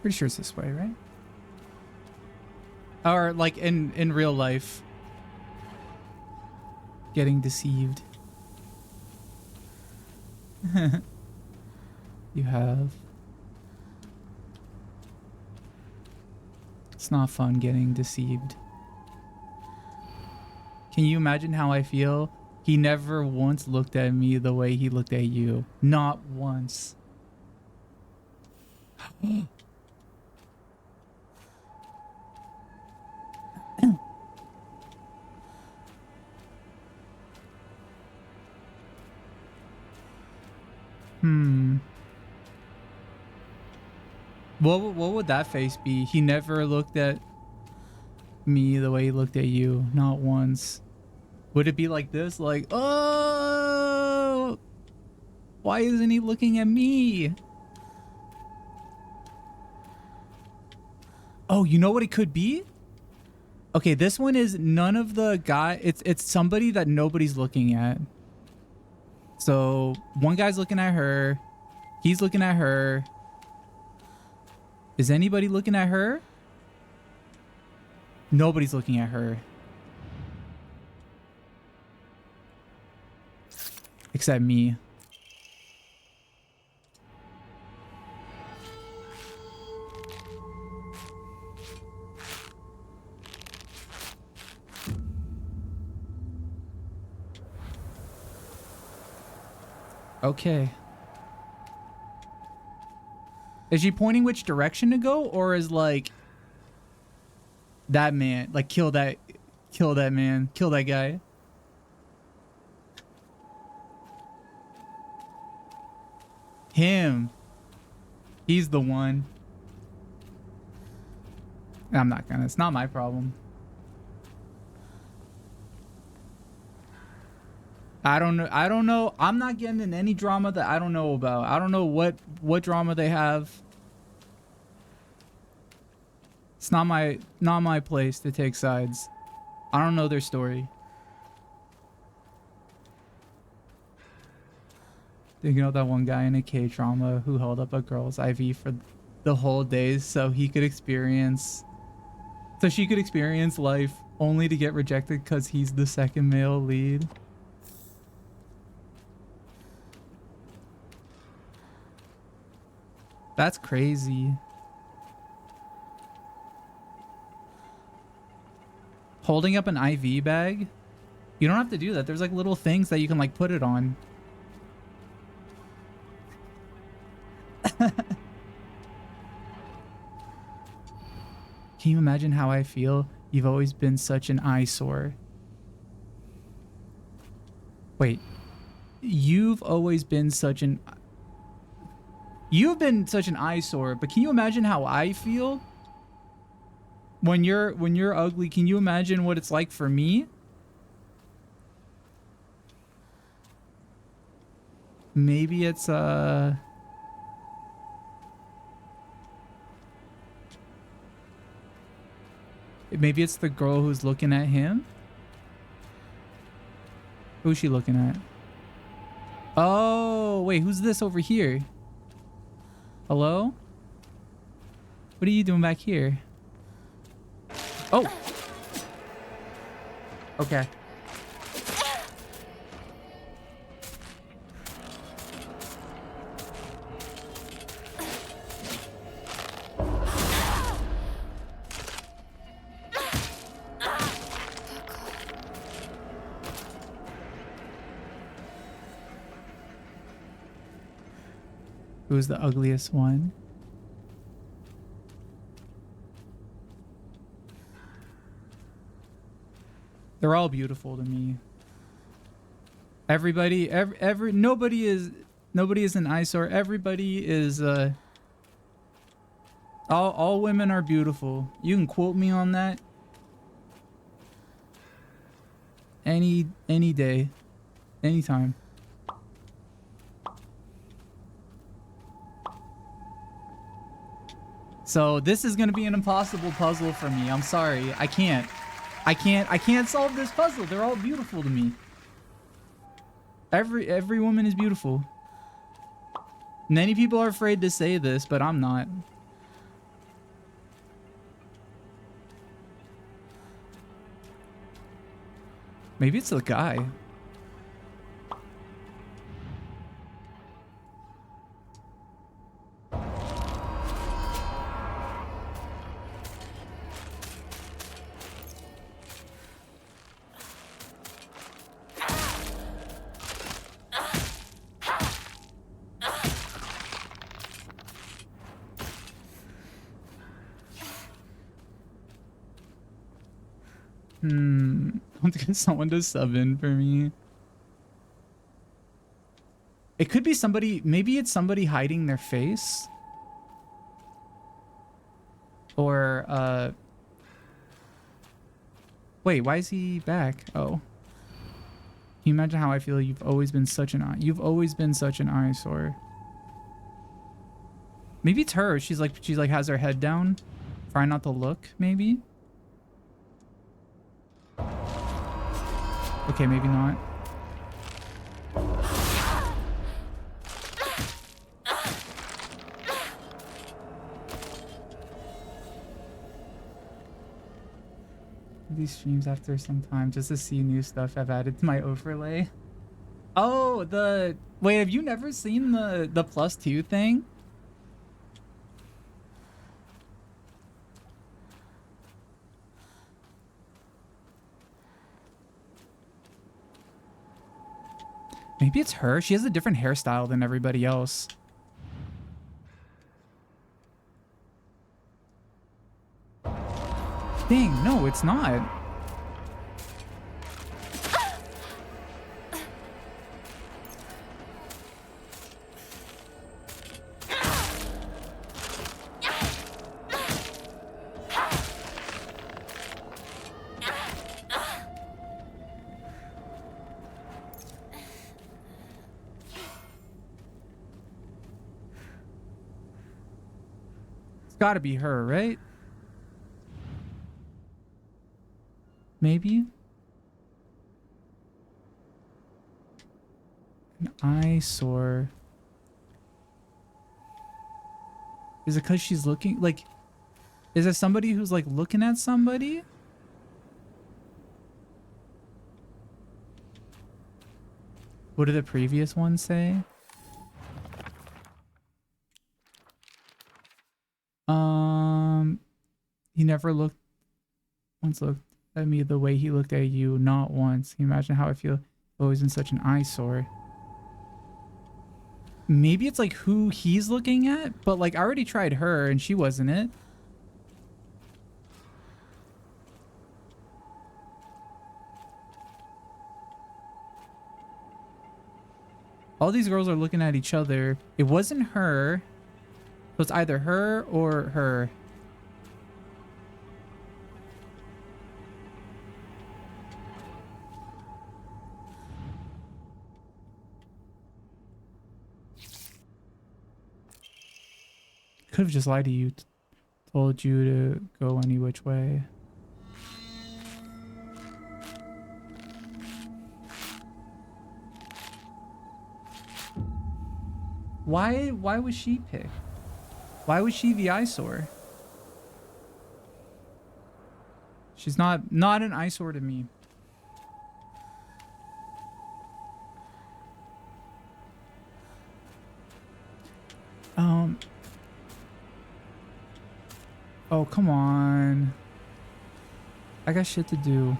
Pretty sure it's this way, right? Or like in real life. Getting deceived. You have It's not fun getting deceived. Can you imagine how I feel? He never once looked at me the way he looked at you. Not once. What would that face be? He never looked at me the way he looked at you. Not once. Would it be like this? Like, oh, why isn't he looking at me? Oh, you know what it could be? Okay, this one is none of the guy. It's somebody that nobody's looking at. So one guy's looking at her. He's looking at her. Is anybody looking at her? Nobody's looking at her. Except me. Okay. Is she pointing which direction to go, or is like that man, like kill that man, kill that guy? Him. He's the one. I'm not gonna. It's not my problem. I don't know. I'm not getting in any drama that I don't know about. I don't know what drama they have. It's not my place to take sides. I don't know their story. Thinking of that one guy in a K-drama who held up a girl's IV for the whole day so she could experience life only to get rejected because he's the second male lead. That's crazy. Holding up an IV bag? You don't have to do that. There's like little things that you can like put it on. Can you imagine how I feel? You've always been such an eyesore. Wait. You've been such an eyesore, but can you imagine how I feel? When you're ugly, can you imagine what it's like for me? Maybe it's maybe it's the girl who's looking at him. Who's she looking at? Oh, wait, who's this over here? Hello? What are you doing back here? Oh. Okay. Who's the ugliest one? They're all beautiful to me. Everybody, nobody is an eyesore. Everybody is all women are beautiful. You can quote me on that any day, anytime. So this is gonna be an impossible puzzle for me. I'm sorry. I can't solve this puzzle. They're all beautiful to me. Every woman is beautiful. Many people are afraid to say this, but I'm not. Maybe it's the guy. Let's get someone to sub in for me. It could be somebody, maybe it's somebody hiding their face. Or, wait, why is he back? Oh. Can you imagine how I feel? You've always been such an eyesore. Maybe it's her. She's like has her head down. Try not to look, maybe. Okay, maybe not. These streams after some time just to see new stuff I've added to my overlay. Oh, wait, have you never seen the +2 thing? Maybe it's her. She has a different hairstyle than everybody else. Dang, no, it's not. It's gotta be her, right? Maybe? An eyesore. Is it because she's looking like, is it somebody who's like looking at somebody? What did the previous one say? He never once looked at me the way he looked at you, not once. Can you imagine how I feel? I've always been such an eyesore. Maybe it's like who he's looking at, but like I already tried her and she wasn't it. All these girls are looking at each other. It wasn't her. So it's either her or her. Could have just lied to you, told you to go any which way. Why was she picked? Why was she the eyesore? She's not an eyesore to me. Oh, come on. I got shit to do.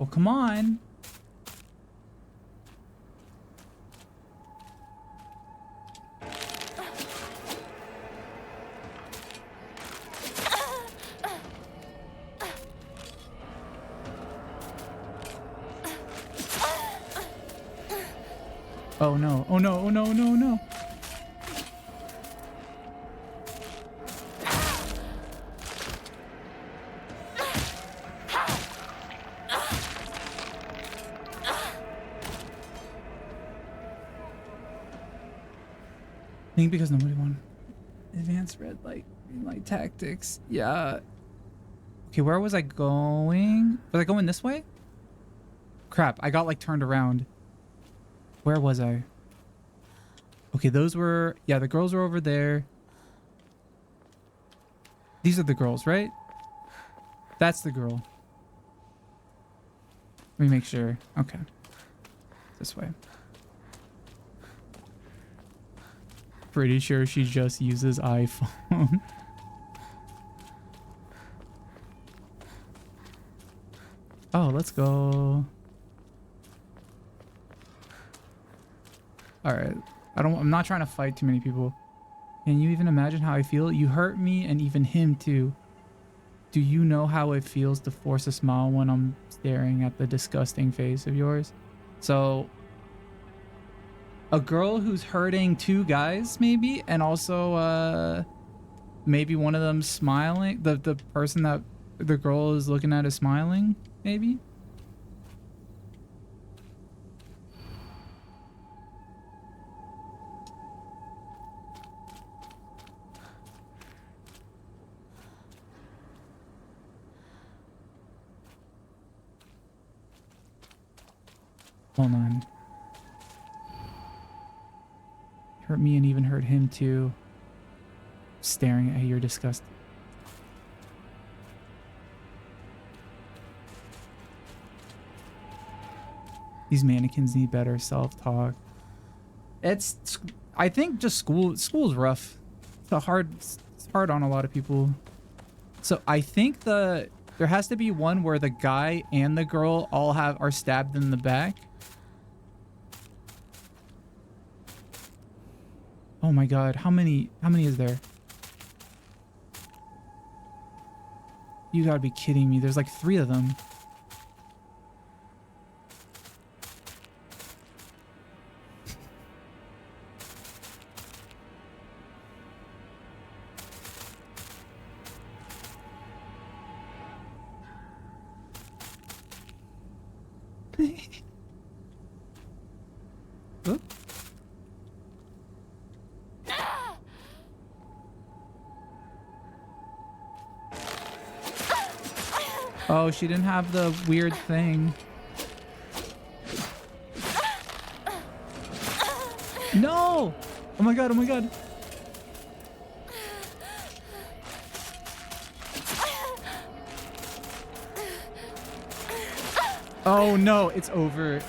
Oh, come on. Oh no, oh no, oh no, no, no. I think because nobody wanted advanced red light, green light tactics. Yeah. Okay, where was I going? Was I going this way? Crap, I got like turned around. Where was I? Okay, those were... Yeah, the girls were over there. These are the girls, right? That's the girl. Let me make sure. Okay. This way. Pretty sure she just uses iPhone. Oh, let's go. All right. I'm not trying to fight too many people. Can you even imagine how I feel? You hurt me and even him too. Do you know how it feels to force a smile when I'm staring at the disgusting face of yours? So, a girl who's hurting two guys maybe, and also maybe one of them smiling, the person that the girl is looking at is smiling, maybe? Hold on. Hurt me and even hurt him too. Staring at your disgust. These mannequins need better self-talk. I think just school's rough. It's hard on a lot of people. So I think there has to be one where the guy and the girl all are stabbed in the back. Oh my god, how many is there? You gotta be kidding me. There's like 3 of them. Oop. Oh, she didn't have the weird thing. No! Oh my god, oh my god. Oh no, it's over.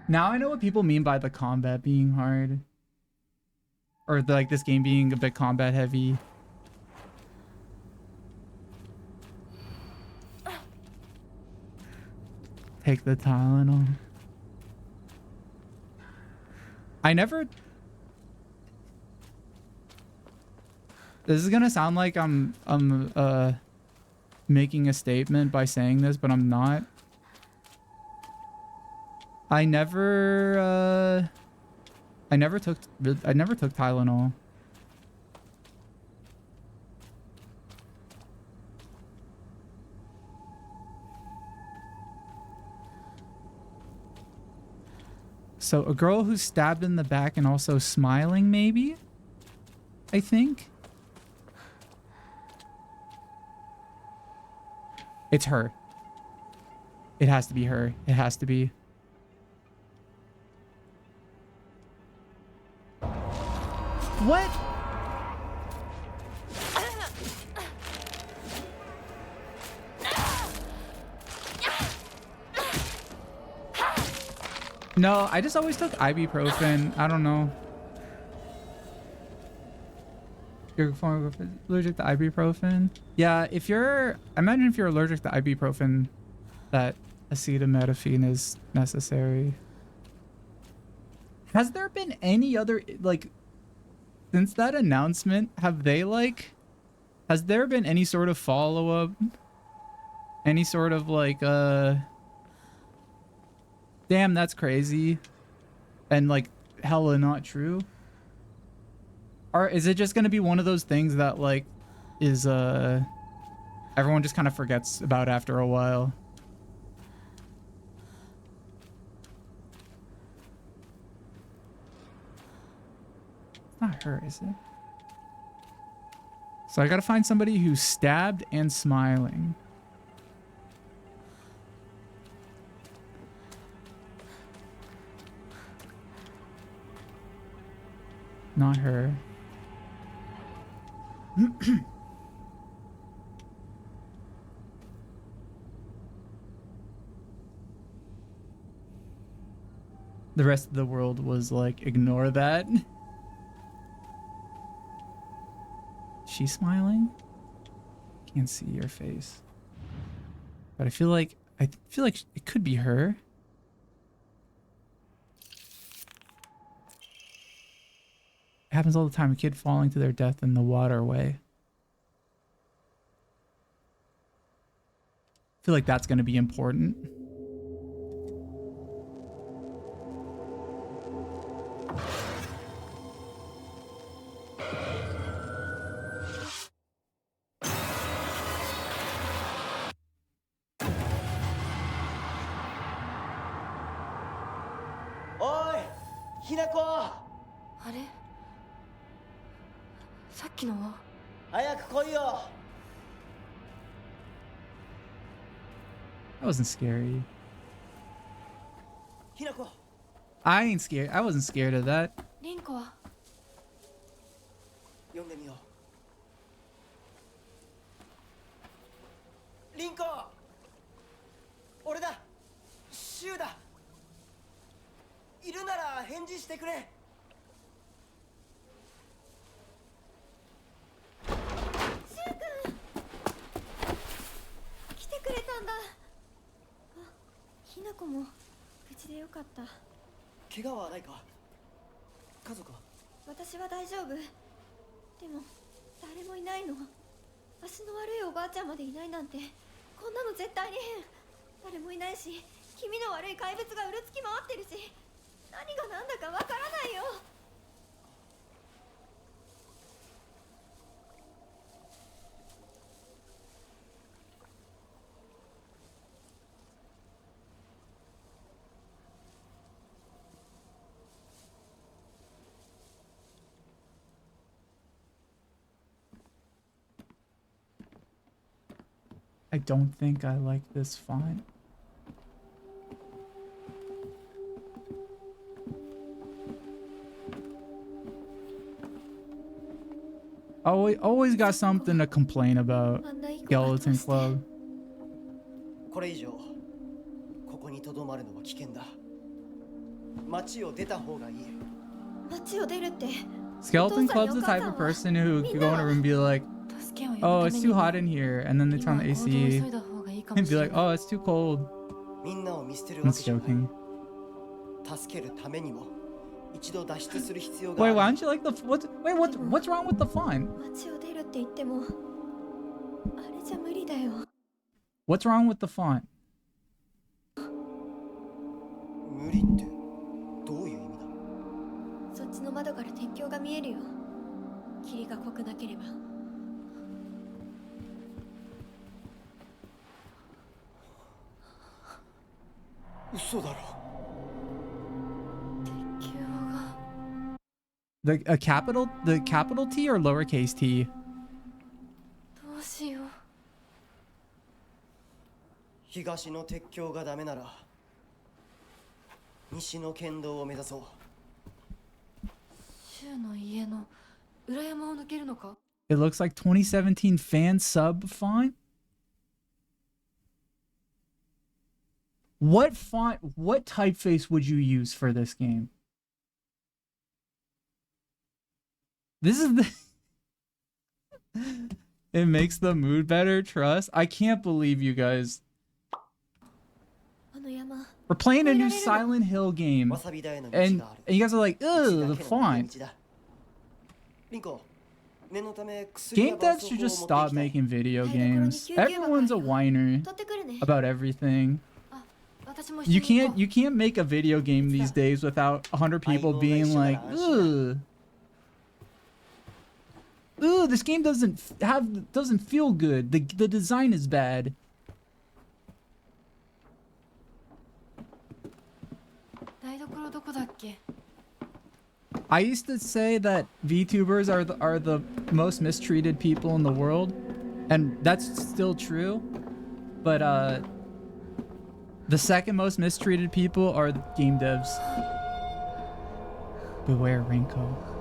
Now I know what people mean by the combat being hard. Or like this game being a bit combat heavy. Take the Tylenol. I never... This is gonna sound like I'm making a statement by saying this, but I'm not. I never took Tylenol. So a girl who's stabbed in the back and also smiling, maybe? I think. It's her. It has to be her. It has to be. What? No, I just always took ibuprofen. I don't know. You're allergic to ibuprofen? Yeah, imagine if you're allergic to ibuprofen, that acetaminophen is necessary. Has there been any other, like, since that announcement, has there been any sort of follow-up? Any sort of, like, damn, that's crazy. And, like, hella not true? Or is it just gonna be one of those things that, like, is, everyone just kind of forgets about after a while? Not her, is it? So I gotta find somebody who's stabbed and smiling. Not her. the rest of the world was like, ignore that. She's smiling? Can't see your face. But I feel like it could be her. It happens all the time. A kid falling to their death in the waterway. I feel like that's going to be important. Oi! Hinako! あれさっきのは早く来いよ That wasn't scary. Hinako! I ain't scared. I wasn't scared of that. リンコは読んでみようリンコ俺だシュウだいるなら返事してくれ来てくれたんだ。あ、ひなこも無事でよかった。怪我はないか家族は私は大丈夫。でも誰もいないの。足の悪いおばあちゃんまでいないなんてこんなの絶対に変。誰もいないし気味の悪い怪物がうろつき回ってるし何が何だかわからないよ。I don't think I like this font. Always got something to complain about. Skeleton Club. これ以上ここに留まるのは危険だ街を出た方がいい街を出るって Skeleton Club's the type of person who could go in a room and be like, oh, it's too hot in here, and then they turn on the AC and be like, oh, it's too cold. みんなを見捨てる I'm わけじゃない joking. 助けるためにも一度脱出する必要があ Wait, る why don't you like the what's wrong with the font? 街を出るって言ってもあれじゃ無理だよ。 What's wrong with the font? 無理ってどういう意味だそっちの窓から鉄橋が見えるよ。霧が濃くなければ。嘘だろ The capital T or lowercase t? どうしよう。東の鉄橋がダメなら西の県道を目指そう州の家の裏山を抜けるのか It looks like 2017 fan sub font. What typeface would you use for this game? This is the... It makes the mood better, trust. I can't believe you guys. We're playing a new Silent Hill game. And you guys are like, ugh, the font. Game devs should just stop making video games. Everyone's a whiner about everything. You can't make a video game these days without 100 people being like, ugh. Ooh, this game doesn't feel good. The design is bad. I used to say that VTubers are the most mistreated people in the world, and that's still true. But the second most mistreated people are the game devs. Beware, Rinko.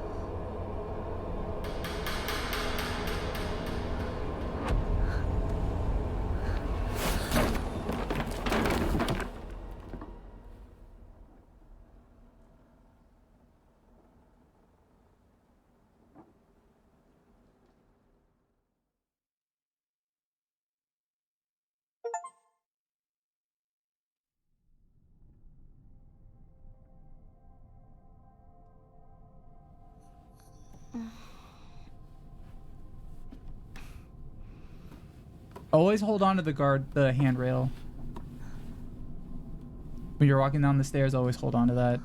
Always hold on to the handrail. When you're walking down the stairs, always hold on to that.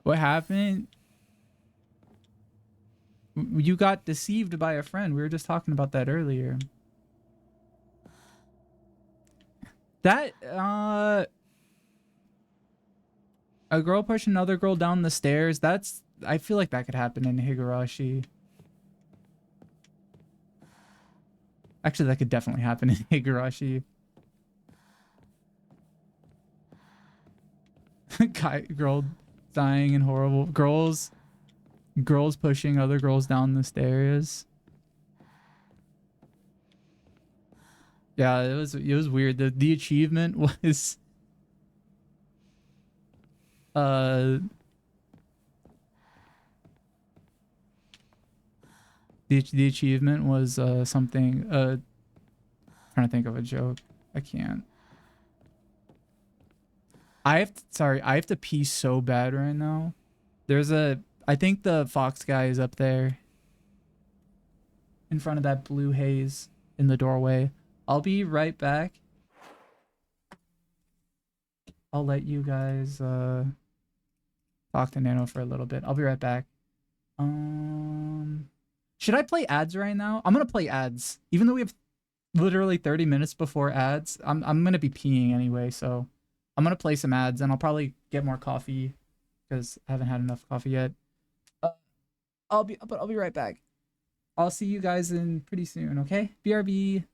What happened? You got deceived by a friend. We were just talking about that earlier. That, a girl push another girl down the stairs. That's, I feel like that could happen in Higurashi. Actually, that could definitely happen in Higurashi. Girl dying and horrible. Girls pushing other girls down the stairs. Yeah, it was weird. The achievement was the achievement was something trying to think of a joke. I can't. I have to pee so bad right now. I think the fox guy is up there in front of that blue haze in the doorway. I'll be right back. I'll let you guys talk to Nano for a little bit. I'll be right back. Should I play ads right now? I'm gonna play ads. Even though we have literally 30 minutes before ads, I'm gonna be peeing anyway, so I'm gonna play some ads and I'll probably get more coffee because I haven't had enough coffee yet. I'll be right back. I'll see you guys in pretty soon, okay? BRB.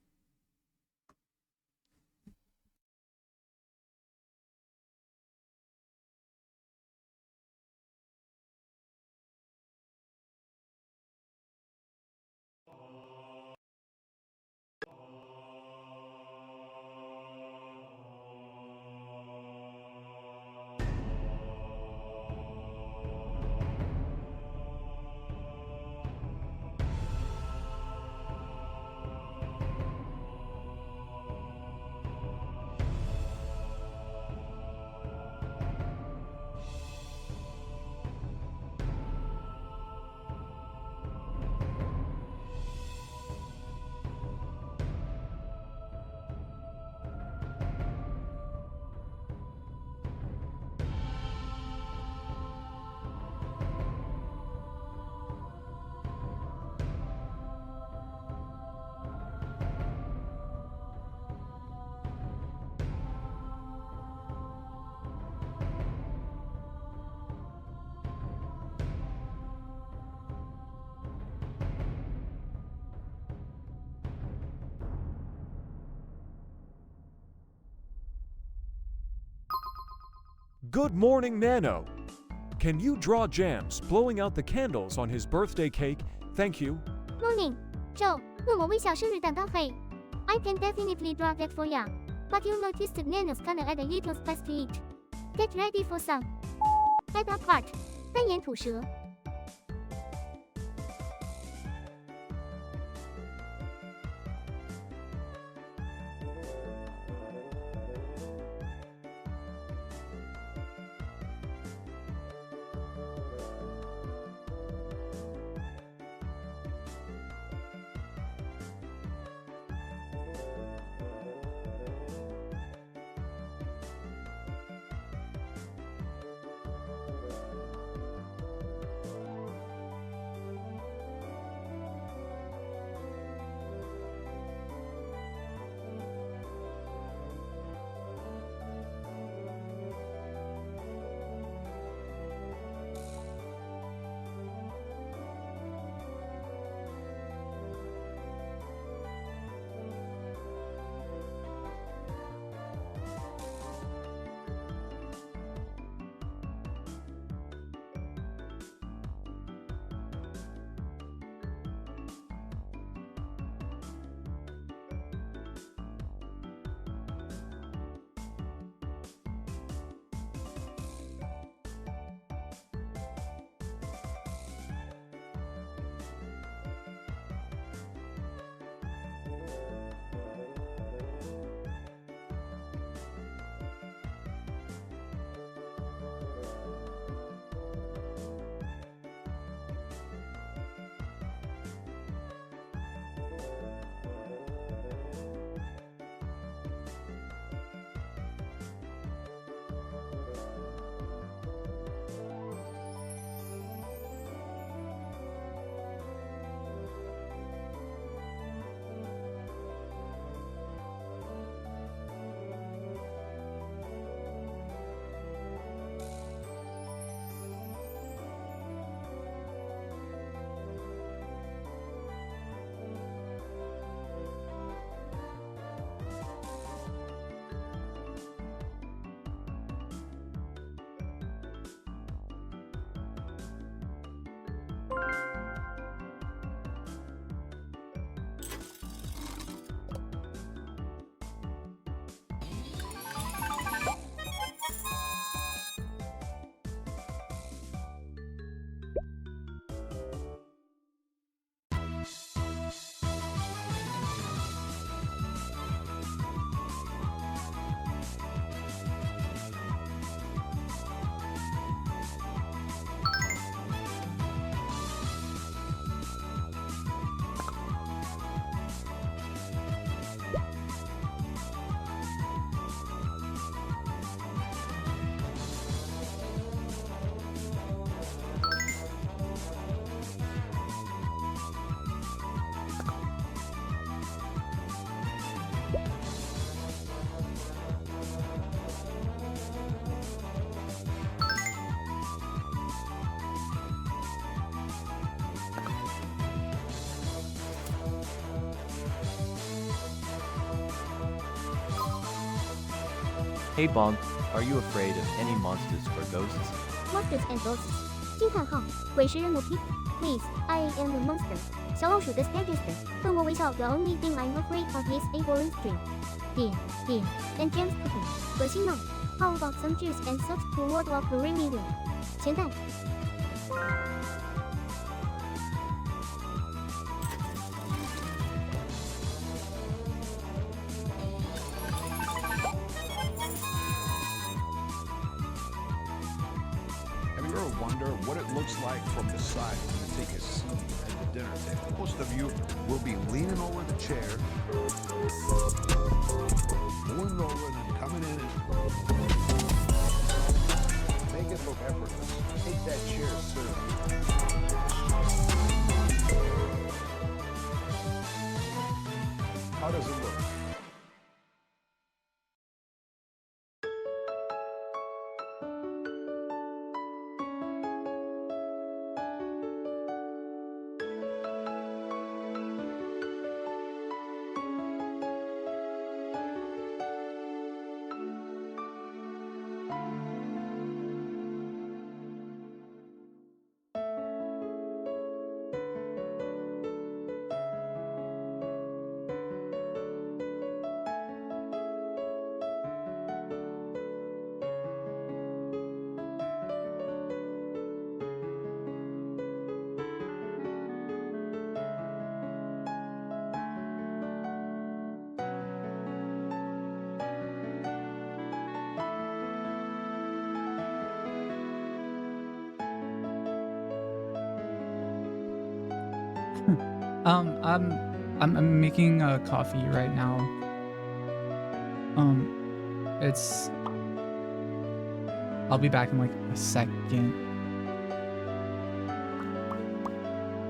Good morning, Nano. Can you draw Jams blowing out the candles on his birthday cake? Thank you. Morning, Joe. 问我微笑生日蛋糕嘿 I can definitely draw that for ya. But you noticed Nano's gonna add a little spice to it. Get ready for some. Add a part. 单眼吐舌。Hey Bonk, are you afraid of any monsters or ghosts? Monsters and Ghosts 惊叹号鬼食人魔 P Please I am the monster 小老鼠的 Scariest 瞪我微笑 The only thing I'm afraid of is a boring stream 点 and James cooking 恶心吗 How about some juice and salt to ward off the rainy wind 钱袋 Have you ever wondered what it looks like from the side when you take a seat at the dinner table? Most of you will be leaning over the chair, moving over and then coming in and make it look effortless. Take that chair, sir. How does it look? I'm making a coffee right now. It's I'll be back in like a second.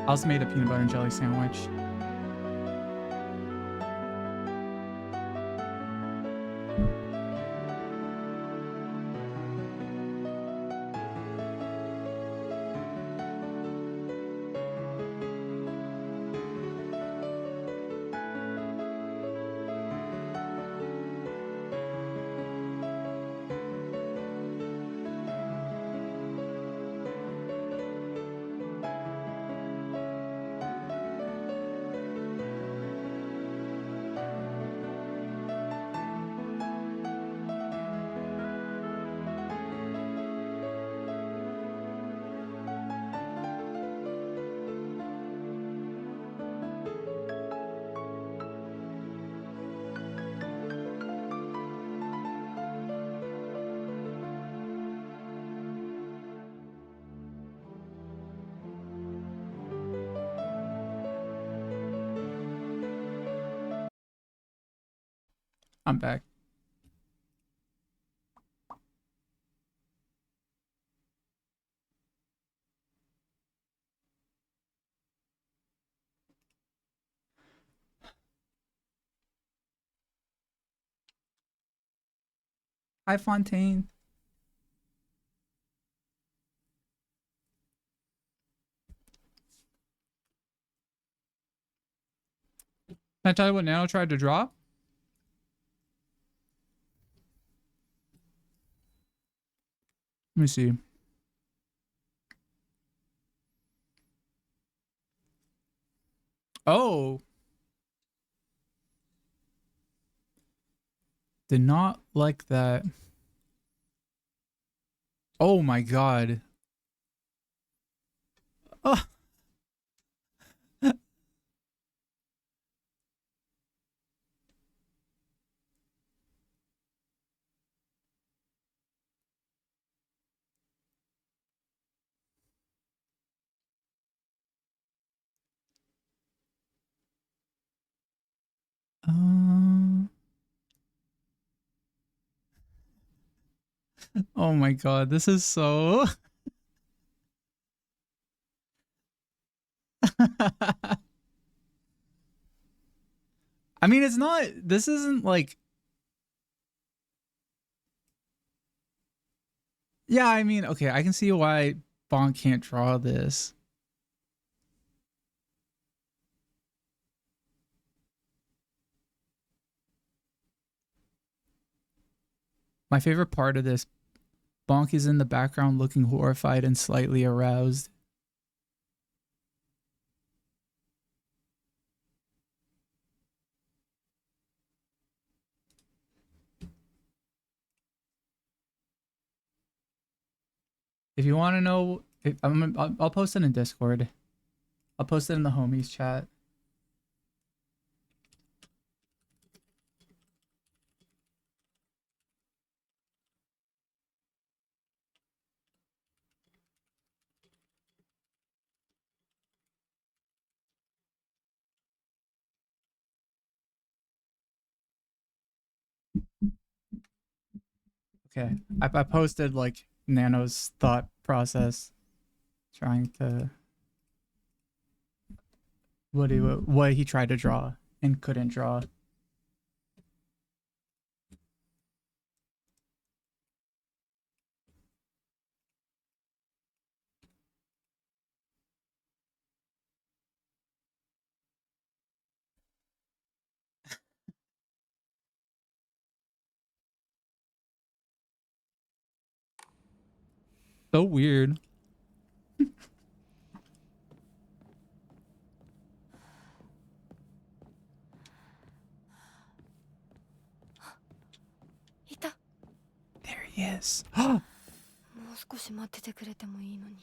I also made a peanut butter and jelly sandwich. I'm back. Hi, Fontaine. Can I tell you what Nano tried to drop? Let me see. Oh. Did not like that. Oh my god. Oh. Oh my god, this is so... I mean, it's not... This isn't like... Yeah, I mean, okay, I can see why Bonk can't draw this. My favorite part of this, Bonk is in the background looking horrified and slightly aroused. If you want to know, I'll post it in Discord. I'll post it in the homies chat. Okay, I posted like Nano's thought process, trying to what he tried to draw and couldn't draw. So weird. There he is. もう少し待っててくれてもいいのに。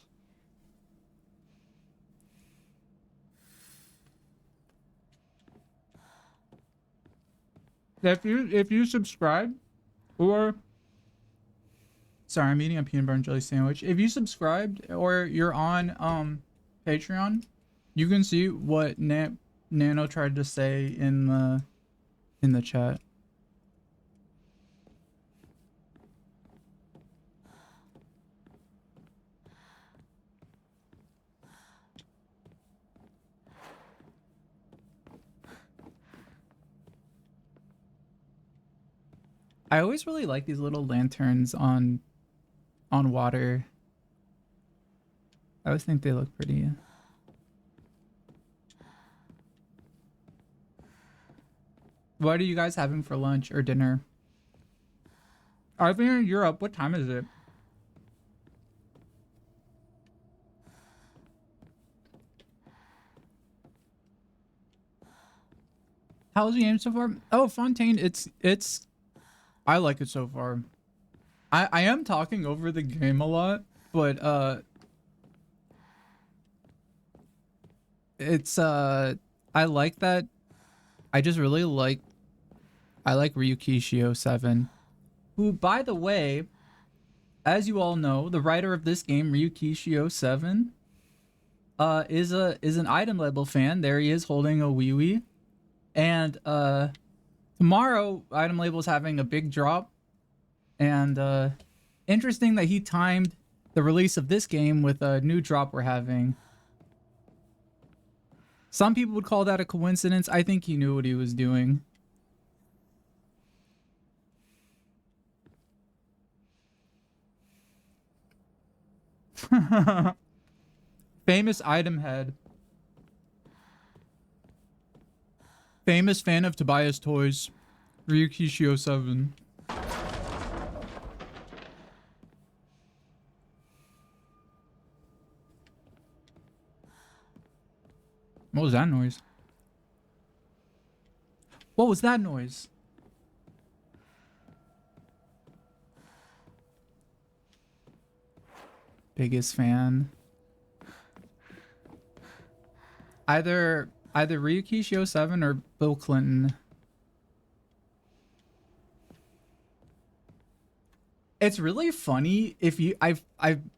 If you subscribe, or sorry, I'm eating a peanut butter and jelly sandwich. If you subscribed or you're on Patreon, you can see what Nano tried to say in the chat. I always really like these little lanterns on water. I always think they look pretty. What are you guys having for lunch or dinner? I've been in Europe. What time is it? How's the game so far? Oh, Fontaine, it's I like it so far. I am talking over the game a lot, but it's I like that. I just really like Ryukishio 7, who, by the way, as you all know, the writer of this game, Ryukishio 7, is an item label fan. There he is holding a wee wee. And tomorrow item label is having a big drop, and interesting that he timed the release of this game with a new drop we're having. Some people would call that a coincidence. I think he knew what he was doing. Famous item head. Famous fan of Tobias Toys. Ryukishio 7. What was that noise? What was that noise? Biggest fan. Either Ryukishio 7 or Bill Clinton. It's really funny if you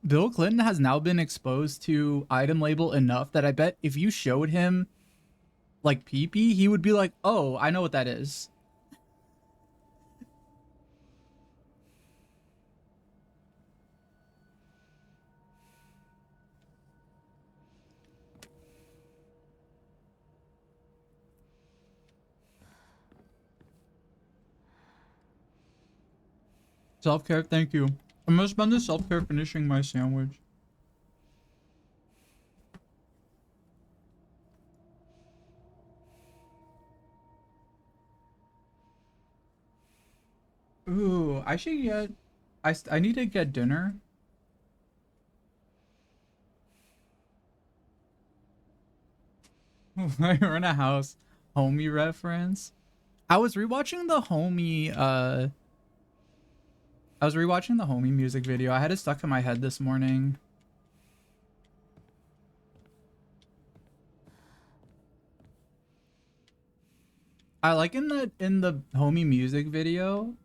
Bill Clinton has now been exposed to item label enough that I bet if you showed him like PP, he would be like, "Oh, I know what that is." Self-care, thank you. I'm gonna spend the self-care finishing my sandwich. Ooh, I should get. I need to get dinner. We're in a house. Homie reference. I was rewatching the homie. I was rewatching the homie music video. I had it stuck in my head this morning. I like in the homie music video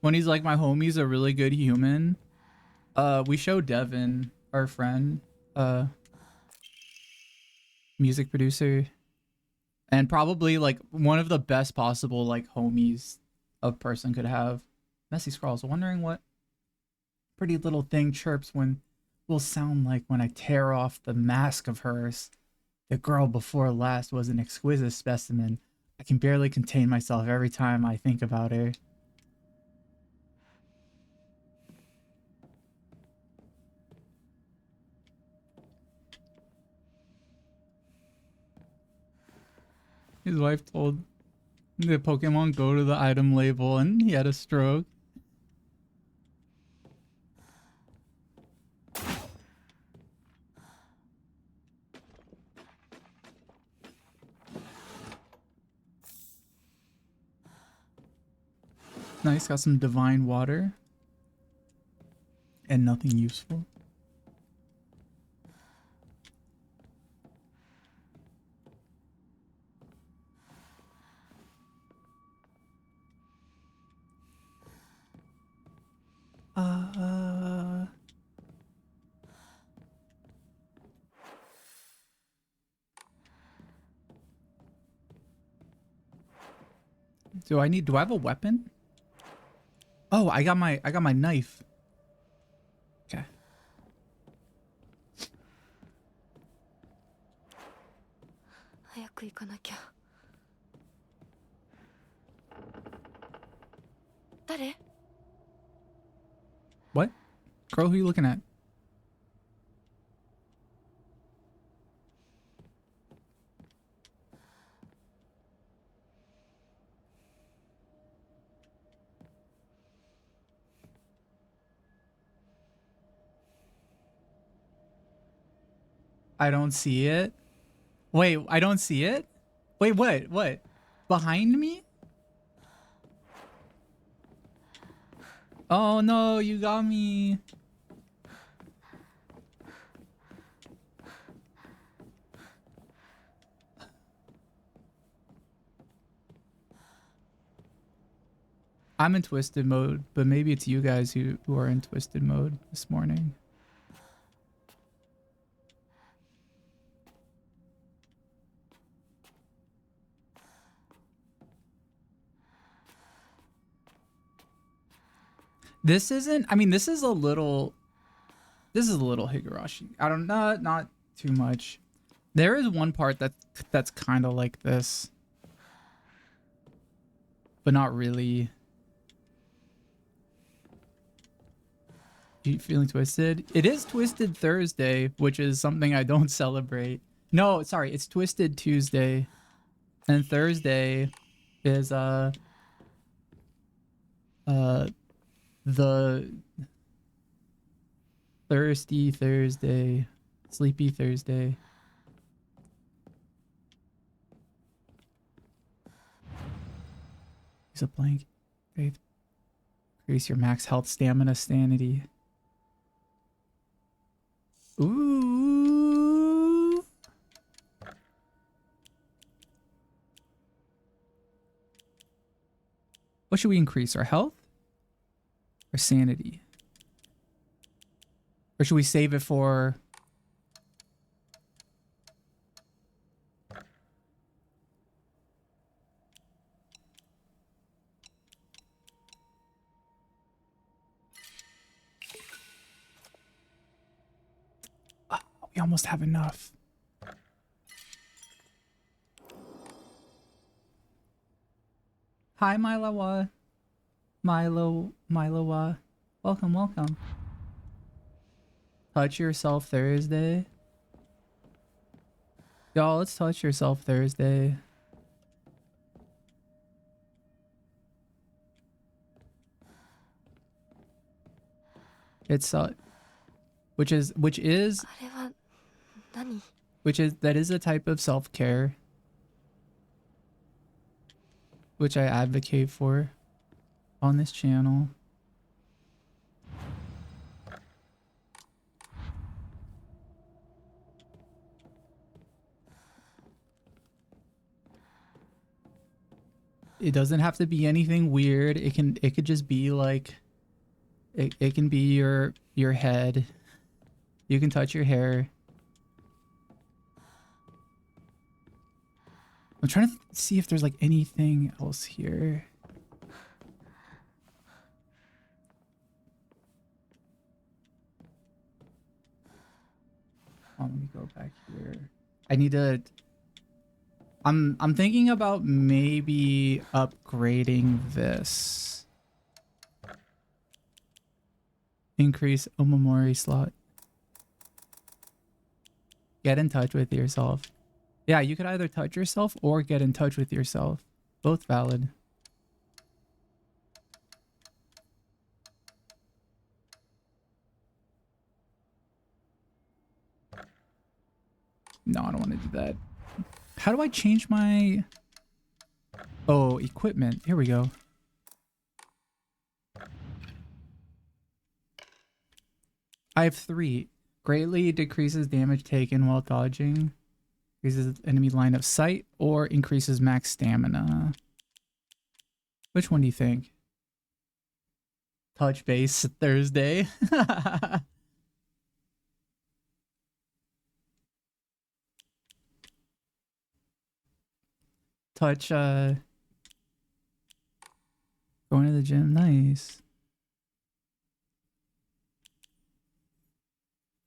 when he's like, my homie's a really good human. We show Devin, our friend, music producer, and probably like one of the best possible like homies a person could have. Messy Scrawls, wondering what pretty little thing chirps when will sound like when I tear off the mask of hers. The girl before last was an exquisite specimen. I can barely contain myself every time I think about her. His wife told the Pokemon go to the item label and he had a stroke. Nice, got some divine water. And nothing useful. Do I have a weapon? Oh, I got my knife. Okay. What? Girl, who you looking at? I don't see it. Wait, I don't see it? Wait, what? What? Behind me? Oh no, you got me. I'm in twisted mode, but maybe it's you guys who are in twisted mode this morning. This isn't, I mean, this is a little Higurashi. I don't know, not too much. There is one part that's kind of like this, but not really. You feeling twisted? It is Twisted Thursday, which is something I don't celebrate. No, sorry, it's Twisted Tuesday, and Thursday is the Thirsty Thursday, Sleepy Thursday. Use a blank. Faith. Increase your max health, stamina, sanity. Ooh. What should we increase? Our health? Or sanity? Or should we save it for... Oh, we almost have enough. Hi, Milowa. Milowa. Welcome, welcome. Touch Yourself Thursday. Y'all, let's Touch Yourself Thursday. It's which is あれは何？ that is a type of self-care, which I advocate for on this channel. It doesn't have to be anything weird. It could just be like it can be your head. You can touch your hair. I'm trying to see if there's like anything else here. Oh, let me go back here. I need to. I'm thinking about maybe upgrading this. Increase Omamori slot. Get in touch with yourself. Yeah, you could either touch yourself or get in touch with yourself. Both valid. No, I don't want to do that. How do I change my... Oh, equipment. Here we go. I have 3. Greatly decreases damage taken while dodging. Increases enemy line of sight or increases max stamina. Which one do you think? Touch base Thursday. Touch, going to the gym. Nice.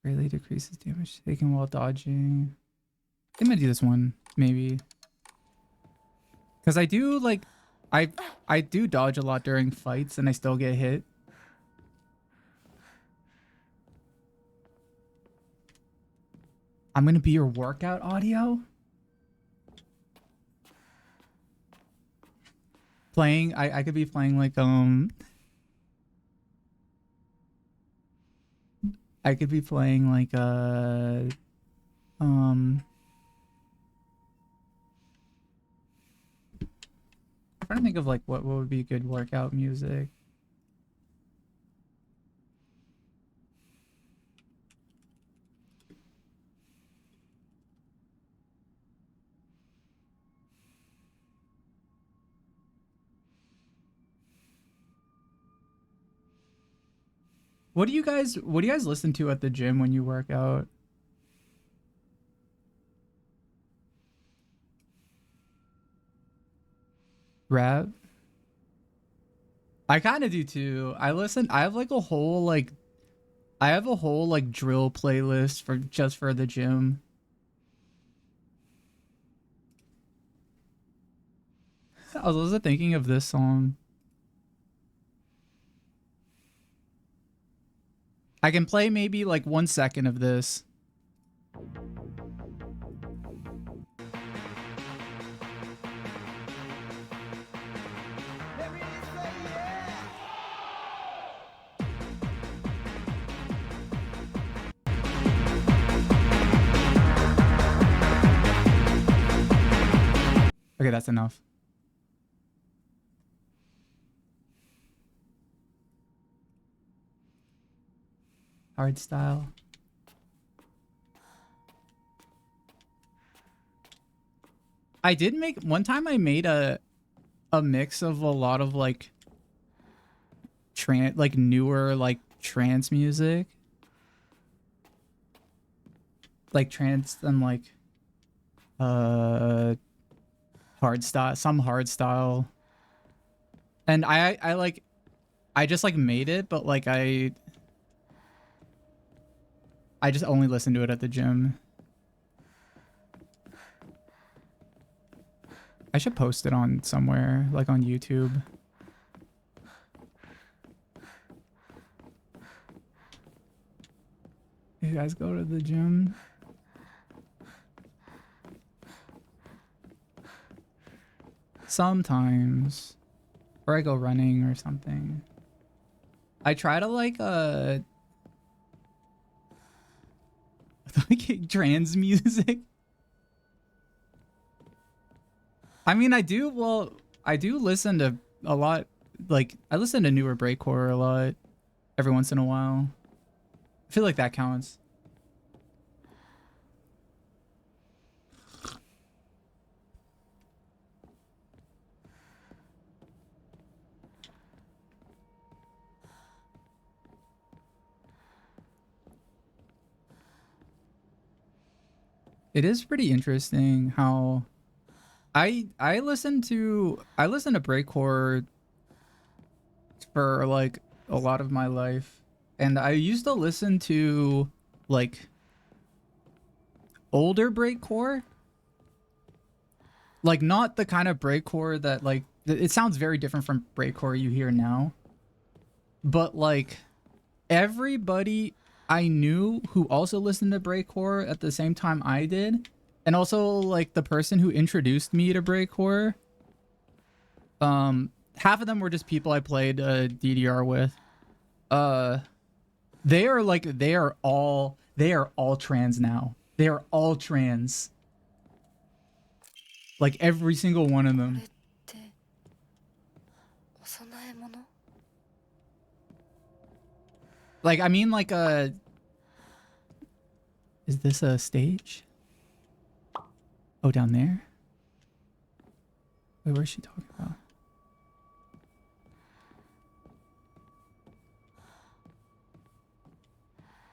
Greatly decreases damage taken while dodging. I'm gonna do this one, maybe. Because I do, like, I do dodge a lot during fights and I still get hit. I'm gonna be your workout audio? Playing, I could be playing like, I could be playing like, I'm trying to think of like what would be good workout music. What do you guys listen to at the gym when you work out? Rap? I kind of do too. I have like a whole like drill playlist for just for the gym. I was also thinking of this song. I can play maybe like 1 second of this. Okay, that's enough. Hard style. I did make one time I made a mix of a lot of like newer like trance music. Like trance and like hard style, some hard style. And I just like made it, but like I just only listen to it at the gym. I should post it on somewhere, like on YouTube. You guys go to the gym? Sometimes. Or I go running or something. I try to like Like trans music. I mean, I do listen to a lot. Like, I listen to newer breakcore a lot every once in a while. I feel like that counts. It is pretty interesting how I listen to breakcore for like a lot of my life, and I used to listen to like older breakcore, like not the kind of breakcore that like it sounds very different from breakcore you hear now, but like everybody I knew who also listened to breakcore at the same time I did, and also like the person who introduced me to breakcore, half of them were just people I played DDR with. They are all trans now. They are all trans. Like every single one of them. Like, I mean, like, is this a stage? Oh, down there? Wait, where's she talking about?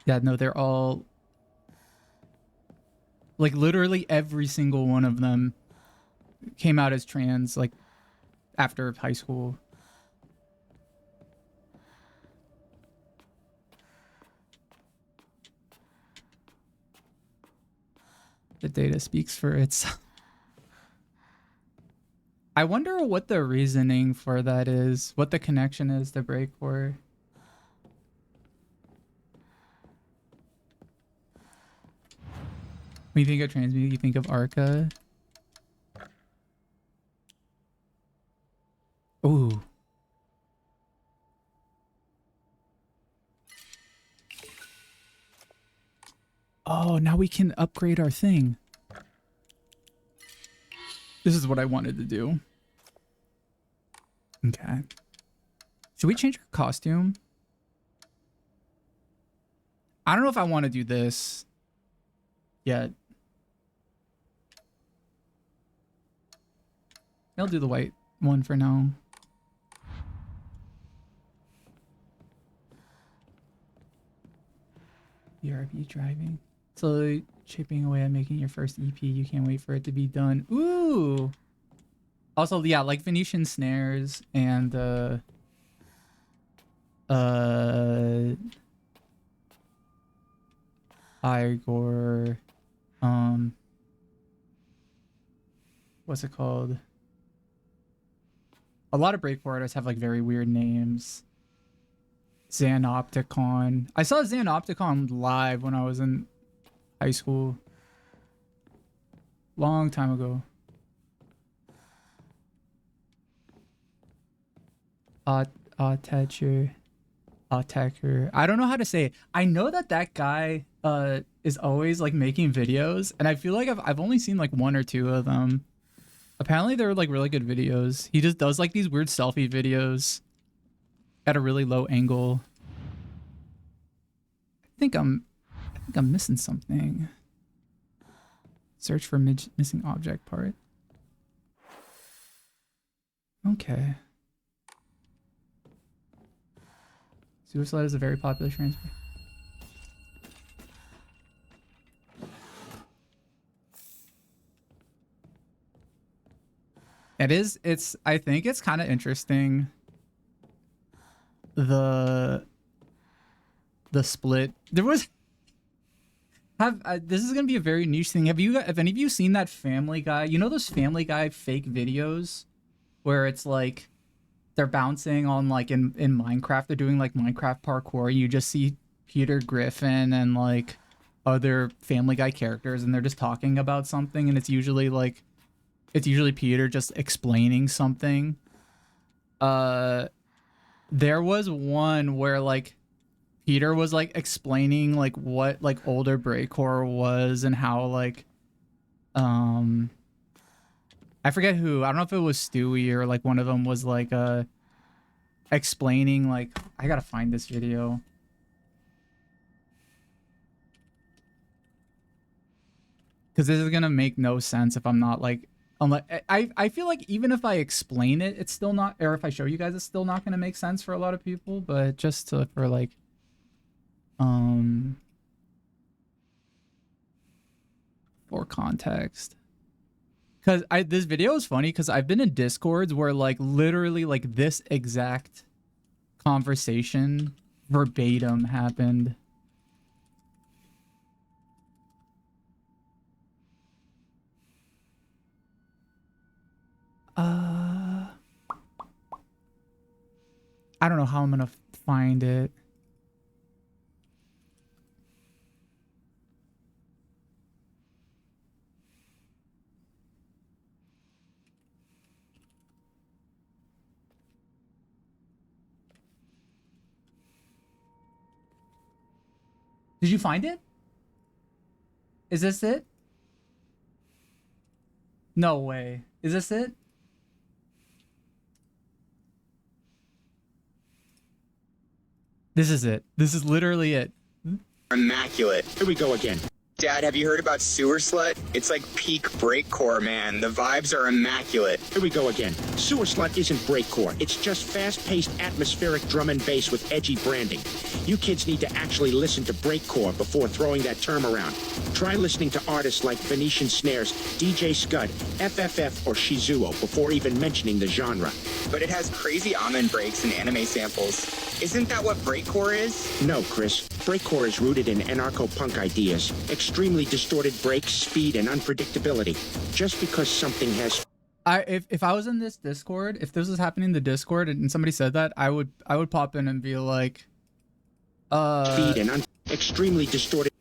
Yeah, no, they're all... Like, literally every single one of them came out as trans, like, after high school. The data speaks for itself. I wonder what the reasoning for that is, what the connection is to breakcore. When you think of trans music, you think of Arca. Ooh. Oh, now we can upgrade our thing. This is what I wanted to do. Okay. Should we change our costume? I don't know if I want to do this yet. I'll do the white one for now. BRB driving. Slowly chipping away at making your first EP. You can't wait for it to be done. Ooh. Also, yeah, like Venetian snares and Igor, what's it called? A lot of breakcore artists have like very weird names. Xanopticon. I saw Xanopticon live when I was in high school. Long time ago. Attacker. I don't know how to say it. I know that guy is always like making videos, and I feel like I've only seen like one or two of them. Apparently they're like really good videos. He just does like these weird selfie videos at a really low angle. I think I'm missing something. Search for missing object part. Okay. Suicide is a very popular transfer. I think it's kind of interesting. The split. There was this is gonna be a very niche thing. Have any of you seen that Family Guy? You know those Family Guy fake videos where it's like they're bouncing on like in Minecraft. They're doing like Minecraft parkour. You just see Peter Griffin and like other Family Guy characters, and they're just talking about something, and it's usually Peter just explaining something. There was one where like Peter was like explaining like what like older breakcore was and how like I forget who. I don't know if it was Stewie or like one of them was like explaining like I gotta find this video. Because this is gonna make no sense if I'm not like unless I feel like even if I explain it, it's still not, or if I show you guys, it's still not gonna make sense for a lot of people. But just to, for like for context, because this video is funny because I've been in Discords where like literally like this exact conversation verbatim happened. I don't know how I'm gonna find it. Did you find it? Is this it? No way. Is this it? This is it. This is literally it. Immaculate. Here we go again. Dad, have you heard about Sewer Slut? It's like peak breakcore, man. The vibes are immaculate. Here we go again. Sewer Slut isn't breakcore. It's just fast-paced, atmospheric drum and bass with edgy branding. You kids need to actually listen to breakcore before throwing that term around. Try listening to artists like Venetian Snares, DJ Scud, FFF, or Shizuo before even mentioning the genre. But it has crazy almond breaks and anime samples. Isn't that what breakcore is? No, Chris. Breakcore is rooted in anarcho-punk ideas. Extremely distorted breaks, speed, and unpredictability. Just because something has... If I was in this Discord, if this was happening in the Discord and somebody said that, I would pop in and be like, Speed and extremely distorted...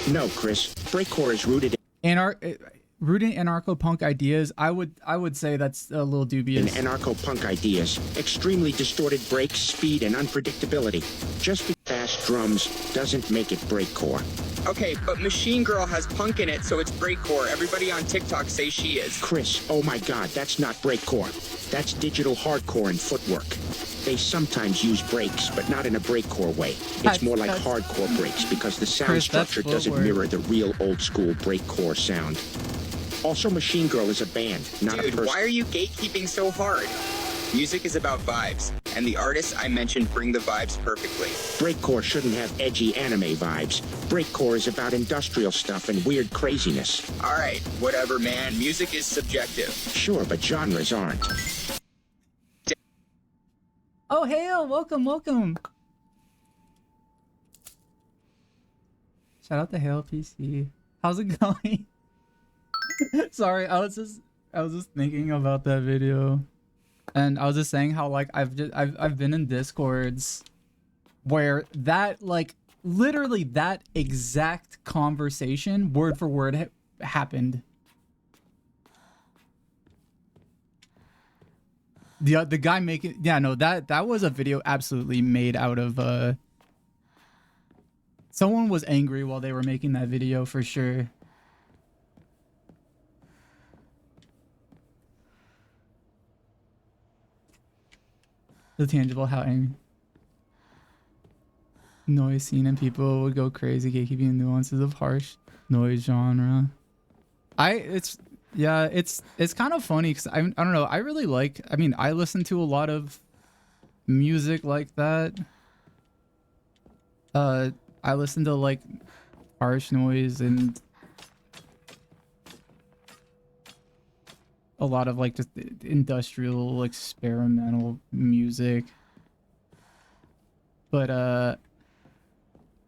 No, Chris. Breakcore is rooted in... Rooted in anarcho-punk ideas, I would say that's a little dubious. In anarcho-punk ideas, extremely distorted breaks, speed, and unpredictability. Just because fast drums doesn't make it breakcore. Okay, but Machine Girl has punk in it, so it's breakcore. Everybody on TikTok says she is. Chris, oh my god, that's not breakcore. That's digital hardcore and footwork. They sometimes use breaks, but not in a breakcore way. It's more like hardcore breaks because the sound structure doesn't mirror the real old-school breakcore sound. Also, Machine Girl is a band, not a person. Dude, why are you gatekeeping so hard? Music is about vibes, and the artists I mentioned bring the vibes perfectly. Breakcore shouldn't have edgy anime vibes. Breakcore is about industrial stuff and weird craziness. Alright, whatever, man. Music is subjective. Sure, but genres aren't. Oh, Hale! Welcome, welcome! Shout out to Hale PC. How's it going? Sorry, I was just thinking about that video, and I was just saying how like I've been in Discords where that like literally that exact conversation word for word happened. The guy making, yeah, no, that was a video absolutely made out of someone was angry while they were making that video for sure. The tangible, how angry. Noise scene and people would go crazy gatekeeping nuances of harsh noise genre. It's kind of funny because I don't know, I really like, I mean, I listen to a lot of music like that. I listen to like harsh noise and a lot of like just industrial experimental music, but I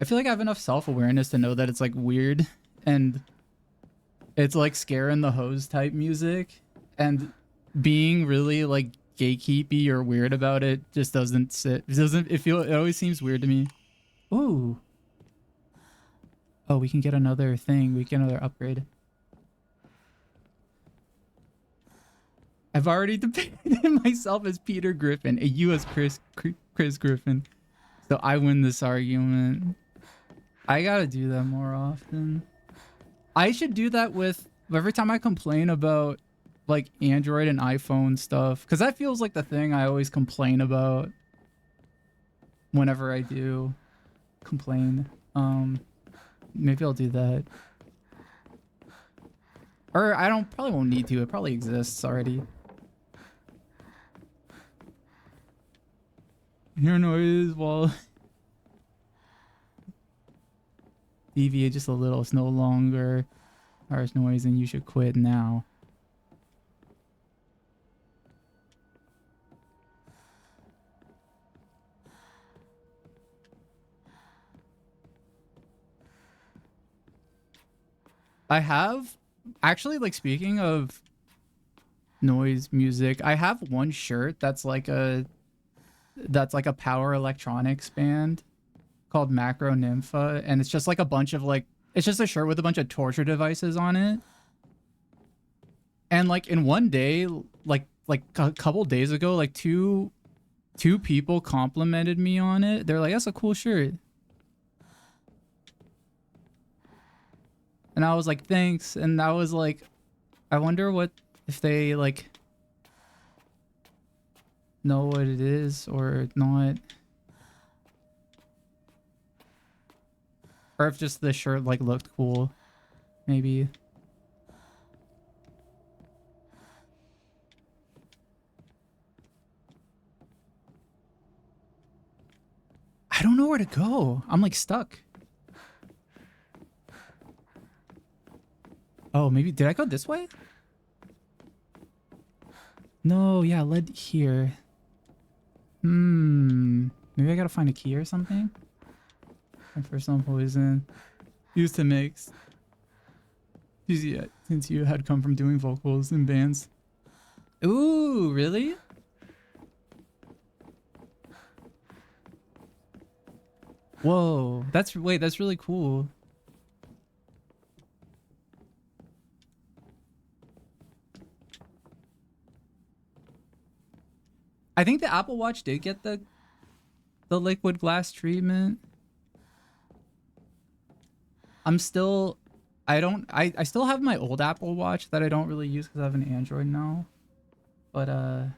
feel like I have enough self-awareness to know that it's like weird and it's like scaring the hose type music, and being really like gatekeepy or weird about it just doesn't sit. It always seems weird to me. Ooh. Oh, we can get another thing. We get another upgrade. I've already depicted myself as Peter Griffin, and you as Chris Griffin. So I win this argument. I gotta do that more often. I should do that with every time I complain about like Android and iPhone stuff, because that feels like the thing I always complain about whenever I do complain. Maybe I'll do that. Or I probably won't need to. It probably exists already. Hear noise while deviate just a little. It's no longer harsh noise and you should quit now. I have actually, like, speaking of noise music, I have one shirt that's like a power electronics band called Macro Nympha, and it's just like a bunch of like, it's just a shirt with a bunch of torture devices on it. And like in one day, like a couple days ago, like two people complimented me on it. They're like, that's a cool shirt. And I was like, thanks. And I was like, I wonder what if they like know what it is or not. Or if just the shirt like looked cool. Maybe. I don't know where to go. I'm like stuck. Oh, maybe did I go this way? No, yeah, led here. Maybe I gotta find a key or something. My personal poison used to mix. Easy, since you had come from doing vocals in bands. Ooh, really? Whoa, that's really cool. I think the Apple Watch did get the liquid glass treatment. I still have my old Apple Watch that I don't really use because I have an Android now. But I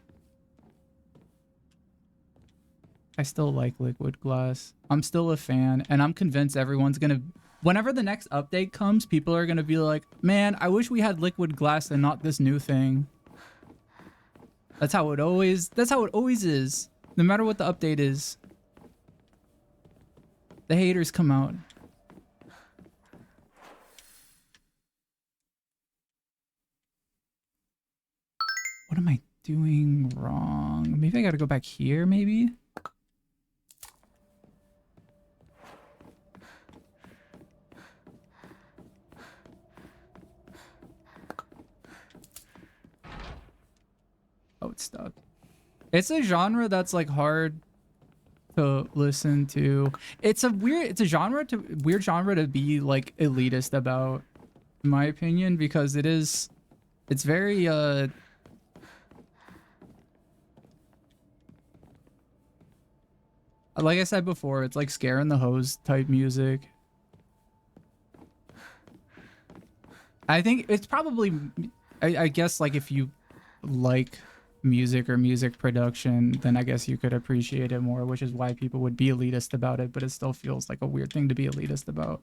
still like liquid glass. I'm still a fan, and I'm convinced everyone's gonna, whenever the next update comes, people are gonna be like, man, I wish we had liquid glass and not this new thing. That's how it always is. No matter what the update is. The haters come out. What am I doing wrong? Maybe I gotta go back here, maybe? Oh, it's stuck. It's a genre that's like hard to listen to. It's a weird genre to be like elitist about, in my opinion, because it's very like I said before, it's like Scare in the Hose type music. I think it's probably, I guess, like if you like music or music production, then I guess you could appreciate it more, which is why people would be elitist about it, but it still feels like a weird thing to be elitist about.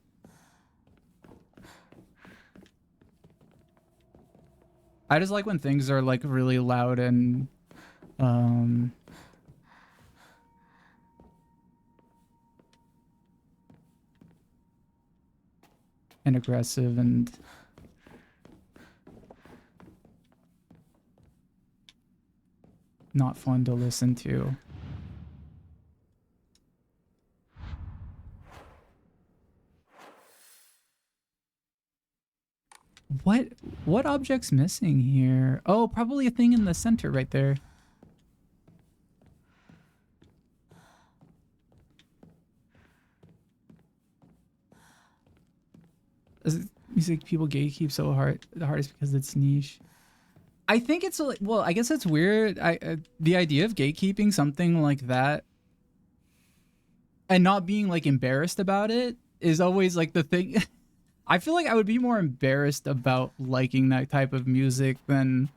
I just like when things are like really loud and aggressive and not fun to listen to. What object's missing here? Oh, probably a thing in the center right there. Music people gatekeep so hard. The hardest because it's niche. I think it's well, I guess it's weird. The idea of gatekeeping something like that and not being like embarrassed about it is always like the thing. I feel like I would be more embarrassed about liking that type of music than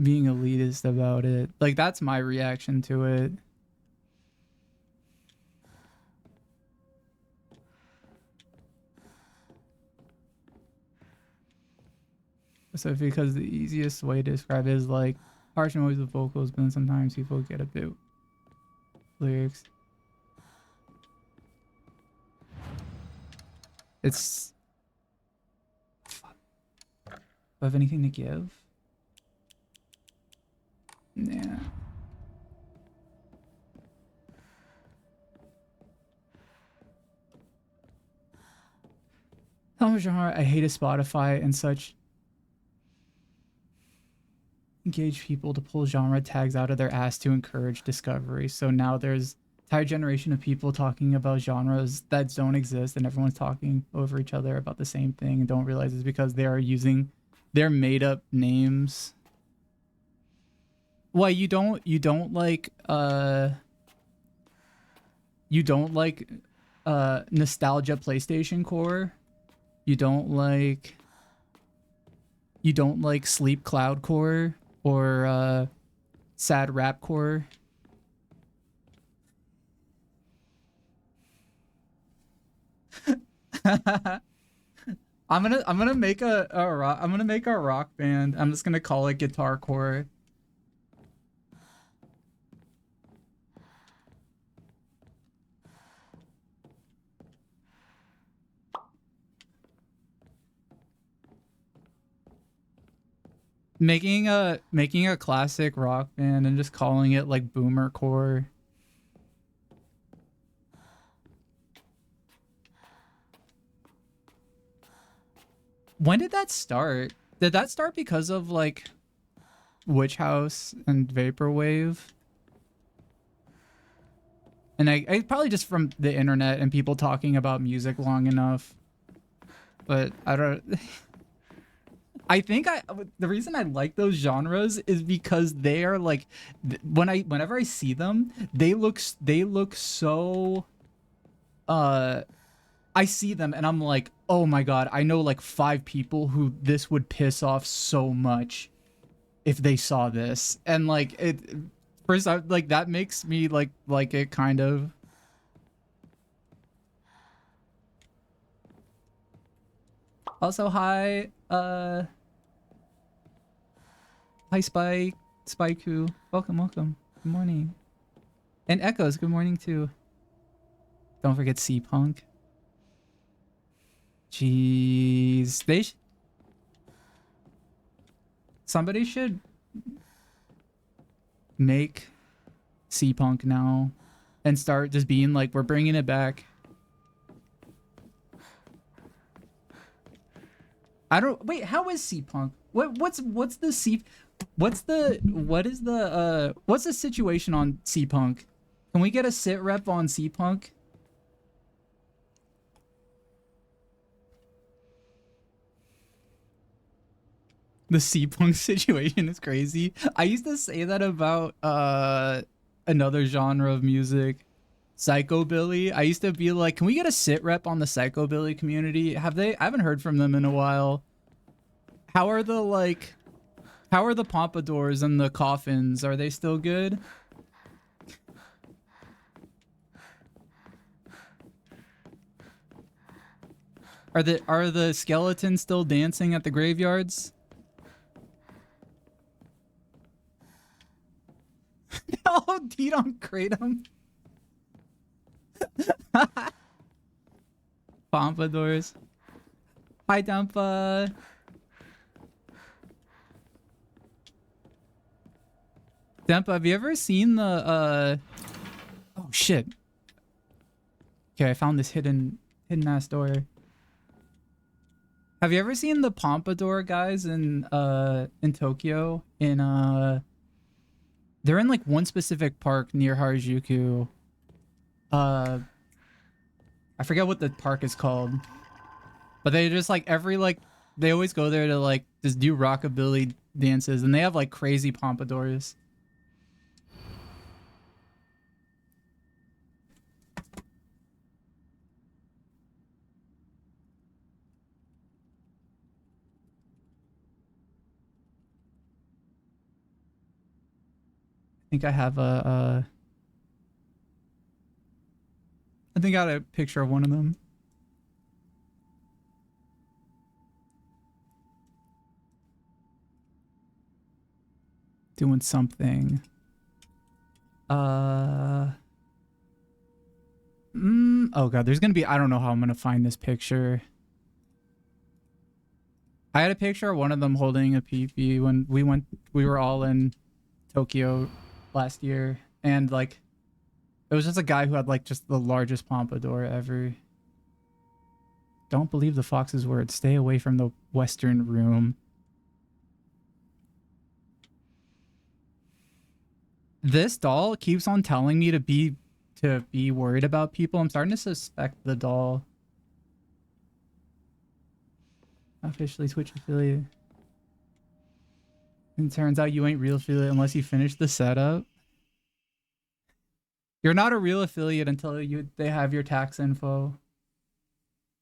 being elitist about it. Like, that's my reaction to it. So because the easiest way to describe it is like harsh noise with vocals, but then sometimes people get a bit lyrics. It's... Do I have anything to give? Nah. How much genre I hated Spotify and such engage people to pull genre tags out of their ass to encourage discovery. So now there's entire generation of people talking about genres that don't exist, and everyone's talking over each other about the same thing and don't realize it's because they are using their made up names. Why you don't like nostalgia PlayStation Core? You don't like sleep cloud core or sad rap core? I'm gonna make a rock band. I'm just gonna call it guitar core. Making a classic rock band and just calling it like boomer core. When did that start? Did that start because of like Witch House and Vaporwave? And I probably just from the internet and people talking about music long enough. But I don't I think the reason I like those genres is because they are like whenever I see them, they look so I see them and I'm like, oh my god, I know like 5 people who this would piss off so much if they saw this. And like it first like that makes me like it kind of. Also hi hi Spike, Spike-Ku. Welcome. Good morning. And Echoes, good morning too. Don't forget C-Punk. Jeez. Somebody should make C-Punk now and start just being like, we're bringing it back. Wait, how is C-Punk? What's the situation on C-Punk? Can we get a sit rep on C-Punk? The C-Punk situation is crazy. I used to say that about another genre of music, psychobilly. I used to be like, can we get a sit rep on the psychobilly community? I haven't heard from them in a while. How are the pompadours and the coffins? Are they still good? Are the skeletons still dancing at the graveyards? Oh, Didon Kratom. Pompadours. Hi, Dumpa. Dempa, have you ever seen the oh shit. Okay, I found this hidden ass door. Have you ever seen the Pompadour guys in Tokyo? They're in like one specific park near Harajuku. I forget what the park is called. But they just like they always go there to like just do rockabilly dances, and they have like crazy pompadours. think I have I think I got a picture of one of them. Doing something. Oh god, there's gonna be, I don't know how I'm gonna find this picture. I had a picture of one of them holding a PP when we were all in Tokyo last year, and like it was just a guy who had like just the largest pompadour ever. Don't believe the fox's words. Stay away from the western room. This doll keeps on telling me to be worried about people. I'm starting to suspect the doll. Officially Twitch affiliate. And turns out you ain't real affiliate unless you finish the setup. You're not a real affiliate until they have your tax info.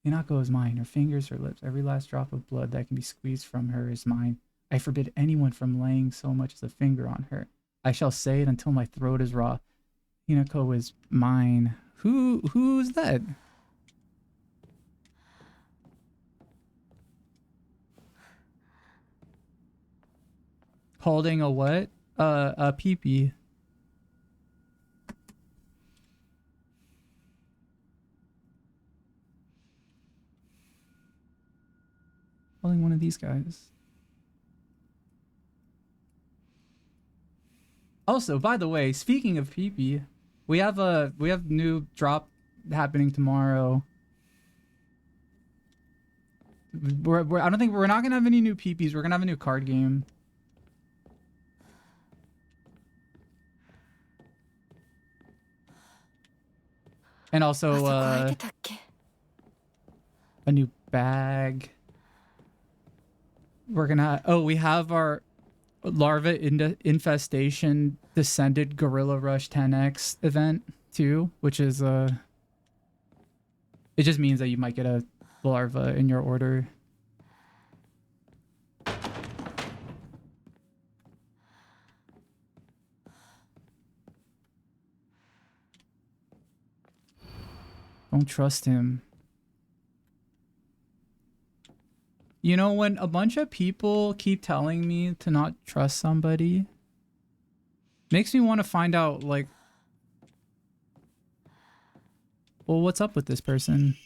Hinako is mine. Her fingers, her lips, every last drop of blood that can be squeezed from her is mine. I forbid anyone from laying so much as a finger on her. I shall say it until my throat is raw. Hinako is mine. Who's that? Holding a what? A peepee. Holding one of these guys. Also, by the way, speaking of peepee, we have new drop happening tomorrow. I don't think we're not gonna have any new peepees. We're gonna have a new card game. And also a new bag. We're gonna we have our larva infestation descended gorilla rush 10x event too, which is it just means that you might get a larva in your order. Don't trust him. You know, when a bunch of people keep telling me to not trust somebody, makes me want to find out, like, well, what's up with this person?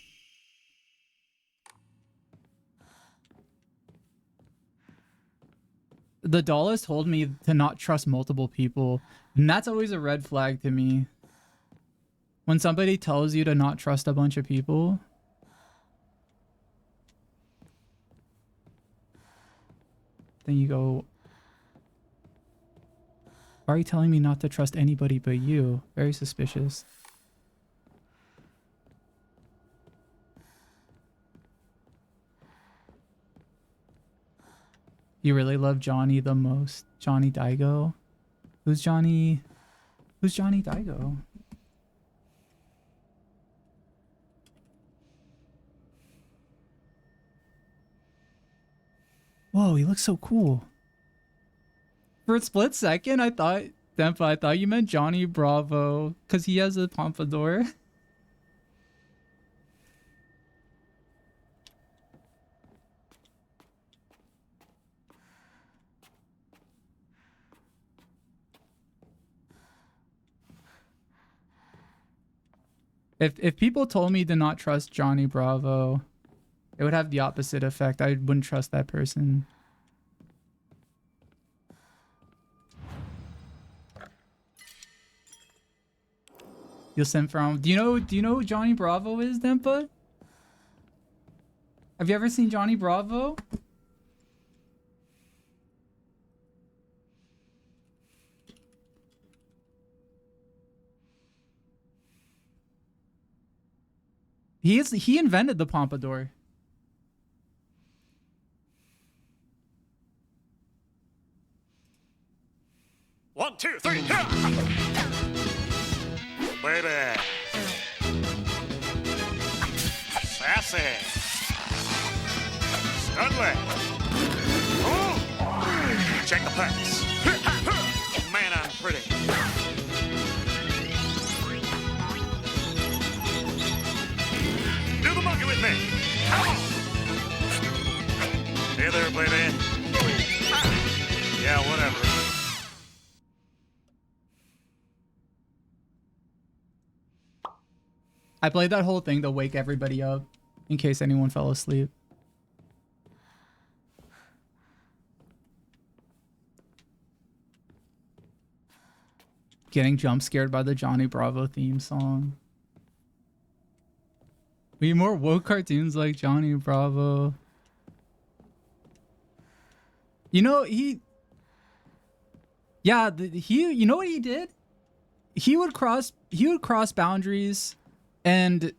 The doll has told me to not trust multiple people, and that's always a red flag to me. When somebody tells you to not trust a bunch of people, then you go, why are you telling me not to trust anybody but you? Very suspicious. You really love Johnny the most? Johnny Daigo? Who's Johnny? Who's Johnny Daigo? Whoa, he looks so cool. For a split second, I thought, Dempa, I thought you meant Johnny Bravo, because he has a pompadour. If people told me to not trust Johnny Bravo, it would have the opposite effect. I wouldn't trust that person. You'll send from. Do you know who Johnny Bravo is, Dempa? Have you ever seen Johnny Bravo? He invented the pompadour. One, two, three, yeah! Baby. Sassy. Studley. Oh. Check the packs. Man, I'm pretty. Hey there, baby. Yeah, whatever. I played that whole thing to wake everybody up in case anyone fell asleep. Getting jump scared by the Johnny Bravo theme song. We need more woke cartoons like Johnny Bravo. You know, you know what he did? He would cross boundaries and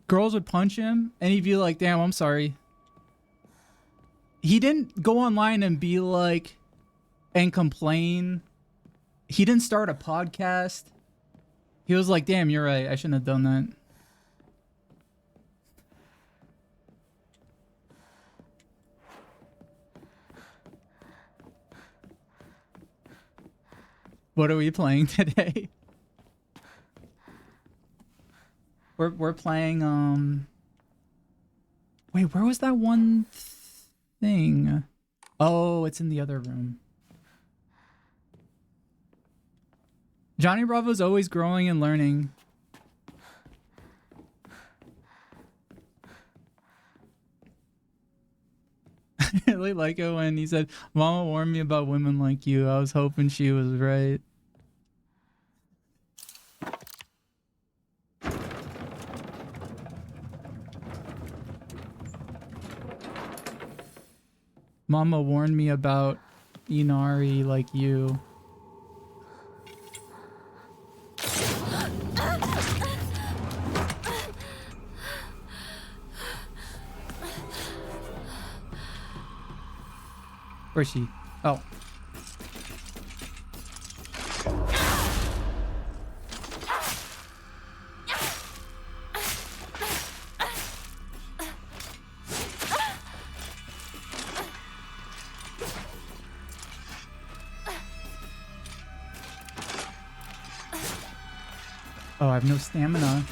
girls would punch him and he'd be like, damn, I'm sorry. He didn't go online and be like, and complain. He didn't start a podcast. He was like, damn, you're right. I shouldn't have done that. What are we playing today? We're playing wait, where was that one thing? Oh, it's in the other room. Johnny Bravo's always growing and learning. I really like it when he said, Mama warned me about women like you. I was hoping she was right. Mama warned me about Inari like you. Where's she? Oh. Oh, I have no stamina.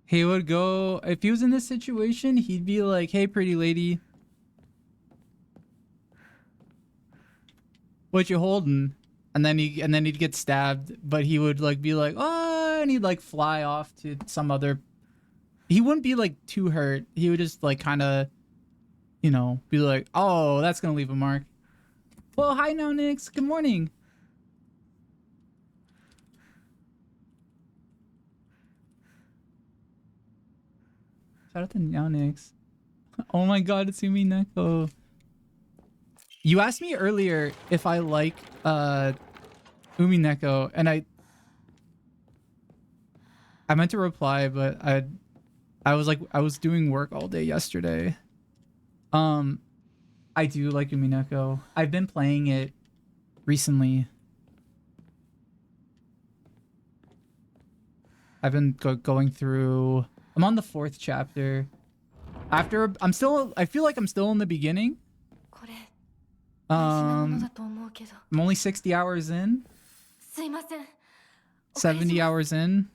He would go, if he was in this situation, he'd be like, hey, pretty lady. What you holding? And then he'd get stabbed, but he would like be like, oh, and he'd like fly off to some other. He wouldn't be like too hurt. He would just like kind of, you know, be like, oh, that's gonna leave a mark. Well, hi now, Nix. Good morning. Shout out to Neonix. Oh my god, it's Yumi Neko. You asked me earlier if I like Umineko, and I meant to reply, but I was doing work all day yesterday. I do like Umineko. I've been playing it recently. I've been going through. I'm on the 4th chapter. I feel like I'm still in the beginning. I'm only 60 hours in. 70 hours in.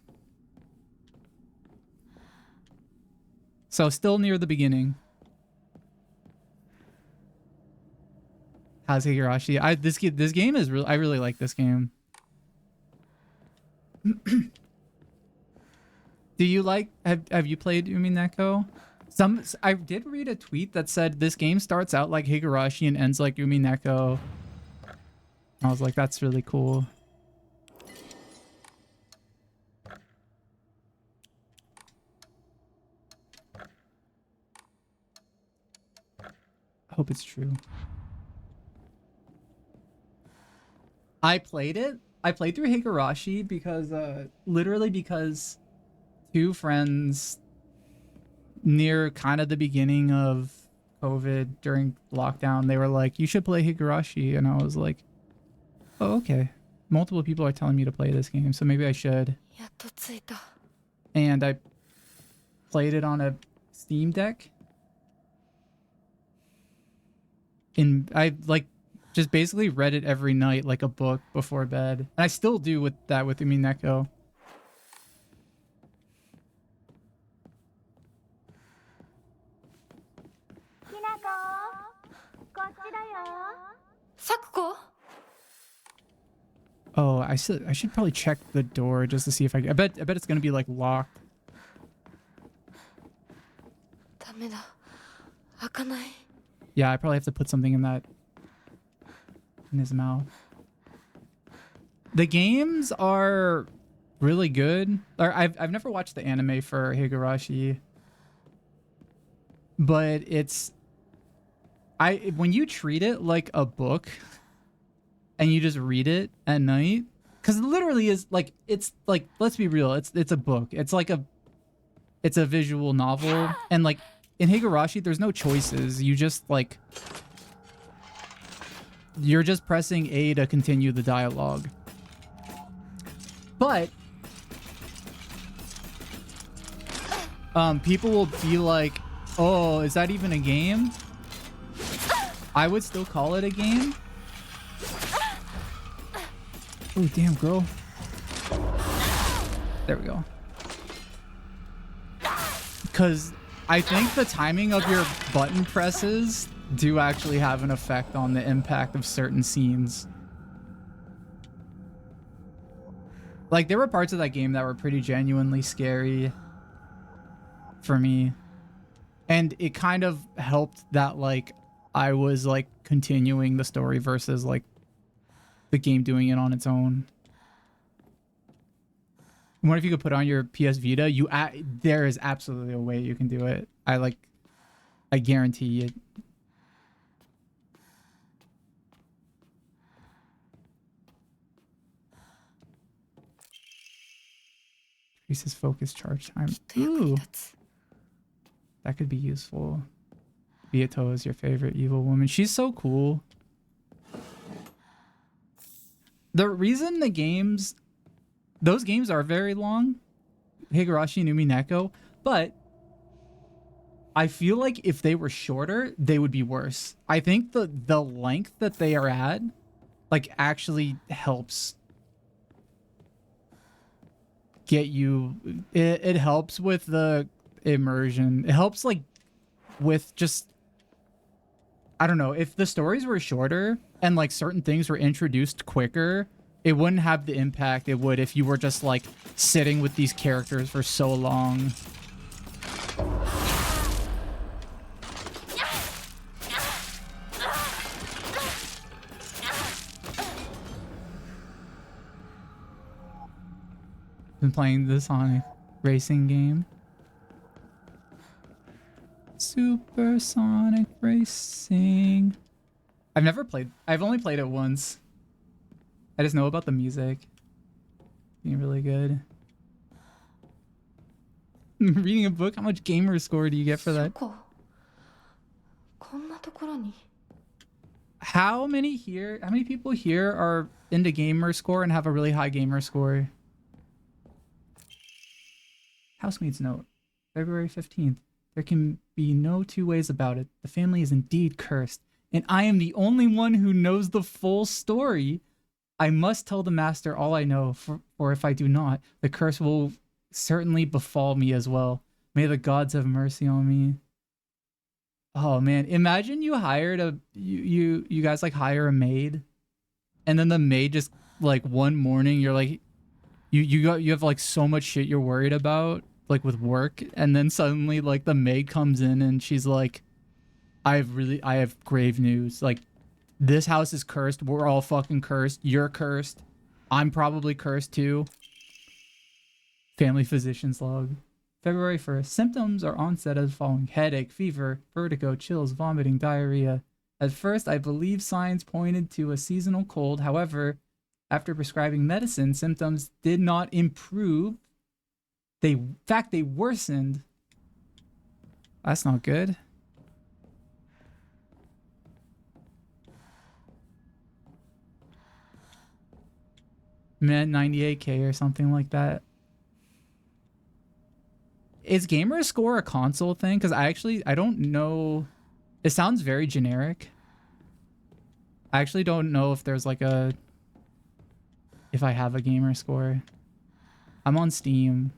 So still near the beginning. How's Higurashi? This game is I really like this game. Do you like have you played Umineko? I did read a tweet that said this game starts out like Higurashi and ends like Umineko. I was like, that's really cool. I hope it's true. I played it. I played through Higurashi because literally because two friends near kind of the beginning of COVID during lockdown, they were like, you should play Higurashi. And I was like, oh, okay. Multiple people are telling me to play this game, so maybe I should. And I played it on a Steam Deck. I like just basically read it every night like a book before bed. And I still do with that with Umineko. Sakuko? Oh, I should probably check the door just to see if I bet it's gonna be like locked. ダメだ。開かない。 Yeah, I probably have to put something in his mouth. The games are really good. Or I've never watched the anime for Higurashi, but when you treat it like a book and you just read it at night, because it literally is like, it's like, let's be real, it's a book. It's like it's a visual novel, and like in Higurashi there's no choices. You just like, you're just pressing A to continue the dialogue. But people will be like, oh, is that even a game? I would still call it a game. Oh, damn, girl. There we go. Because I think the timing of your button presses do actually have an effect on the impact of certain scenes. Like, there were parts of that game that were pretty genuinely scary for me. And it kind of helped that, like, I was, like, continuing the story versus, like, the game doing it on its own. I wonder if you could put on your PS Vita. There is absolutely a way you can do it. I guarantee it. Increases focus charge time. Ooh. That could be useful. Beato is your favorite evil woman. She's so cool. The reason those games are very long, Higurashi and Umineko, but I feel like if they were shorter, they would be worse. I think the length that they are at, like, actually helps get you, it helps with the immersion. It helps, like, with just, I don't know, if the stories were shorter and, like, certain things were introduced quicker, it wouldn't have the impact it would if you were just, like, sitting with these characters for so long. Been playing the Sonic racing game. Supersonic Racing. I've only played it once. I just know about the music being really good. Reading a book? How much gamer score do you get for that? How many people here are into gamer score and have a really high gamer score? Housemaid's note, February 15th. There can be no two ways about it. The family is indeed cursed, and I am the only one who knows the full story. I must tell the master all I know, for if I do not, the curse will certainly befall me as well. May the gods have mercy on me. Oh man, imagine you hired you guys like hire a maid, and then the maid just like one morning you're like you have like so much shit you're worried about, like with work, and then suddenly like the maid comes in and she's like, I have grave news. Like, this house is cursed. We're all fucking cursed. You're cursed. I'm probably cursed too. Family physician's log. February 1st. Symptoms are onset as following: headache, fever, vertigo, chills, vomiting, diarrhea. At first, I believe signs pointed to a seasonal cold. However, after prescribing medicine, symptoms did not improve. In fact, they worsened. That's not good. Meant 98k or something like that. Is gamer score a console thing? Because I don't know. It sounds very generic. I actually don't know if there's like a... if I have a gamer score. I'm on Steam.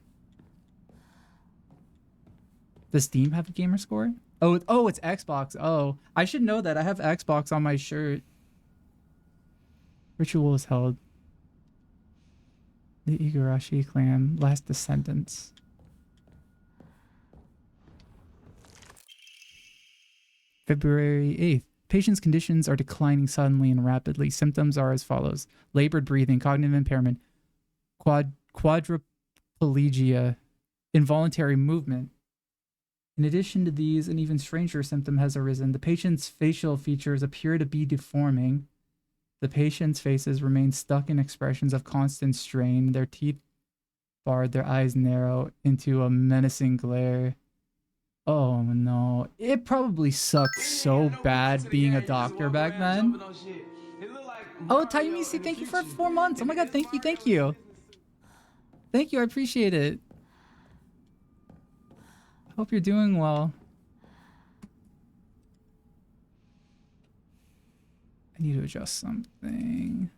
Does Steam have a gamer score? Oh, it's Xbox. Oh, I should know that. I have Xbox on my shirt. Ritual is held. The Igarashi clan, last descendants. February 8th. Patient's conditions are declining suddenly and rapidly. Symptoms are as follows: labored breathing, cognitive impairment, quadriplegia, involuntary movement. In addition to these, an even stranger symptom has arisen. The patient's facial features appear to be deforming. The patient's faces remain stuck in expressions of constant strain. Their teeth barred, their eyes narrow into a menacing glare. Oh no. It probably sucked so bad being a doctor back then. Oh, Taimisi, thank you for 4 months. Oh my god, thank you, thank you. Thank you, I appreciate it. Hope you're doing well. I need to adjust something.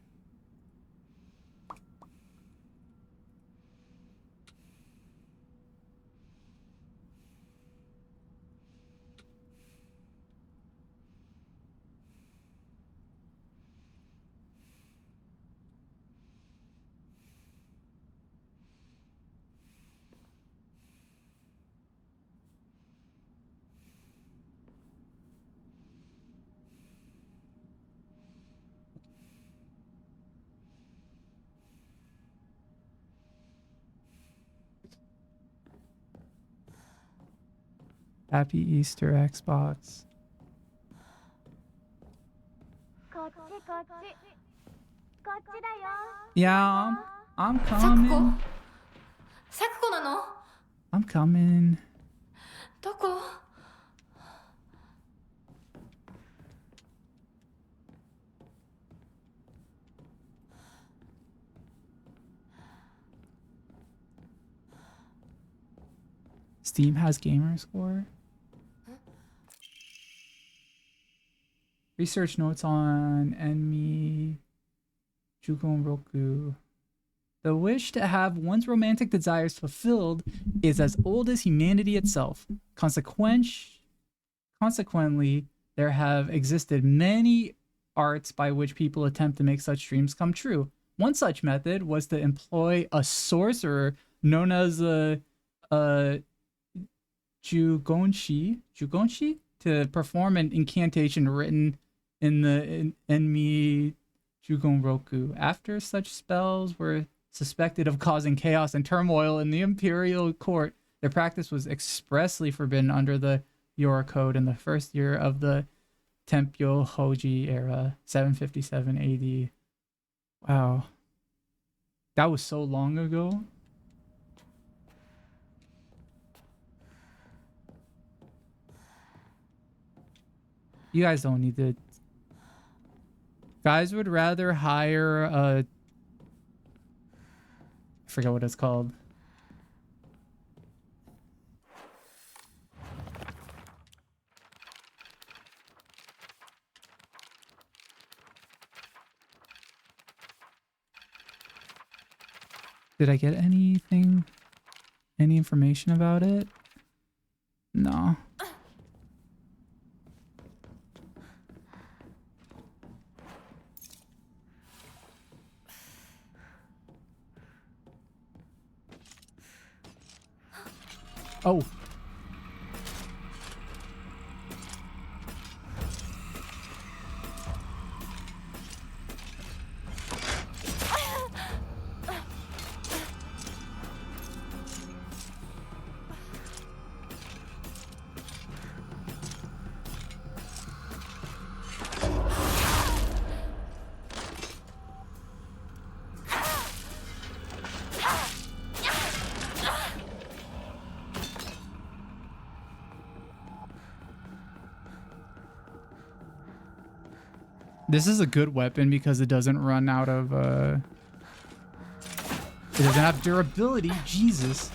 Happy Easter, Xbox. Yeah, I'm coming. I'm coming. Steam has gamer score. Research notes on enemy Jugon Roku. The wish to have one's romantic desires fulfilled is as old as humanity itself. Consequently, there have existed many arts by which people attempt to make such dreams come true. One such method was to employ a sorcerer known as a Jugonshi to perform an incantation written in the enemy Jugon Roku. After such spells were suspected of causing chaos and turmoil in the imperial court, their practice was expressly forbidden under the Yora Code in the first year of the Tempyo Hoji era, 757 AD. Wow. That was so long ago. You guys don't need to... Guys would rather hire a... I forget what it's called. Did I get anything? Any information about it? No. Oh. This is a good weapon because it doesn't run out of, it doesn't have durability. Jesus.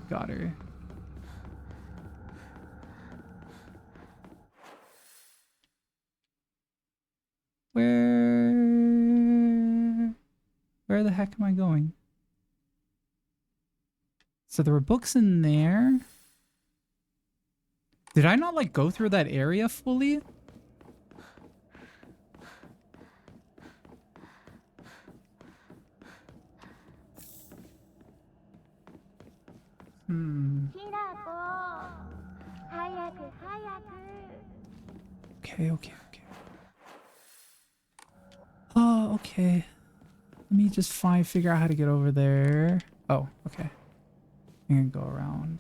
Got her. Where the heck am I going? So there were books in there. Did I not like go through that area fully? Okay. Oh, okay. Let me just figure out how to get over there. Oh, okay. I'm gonna go around.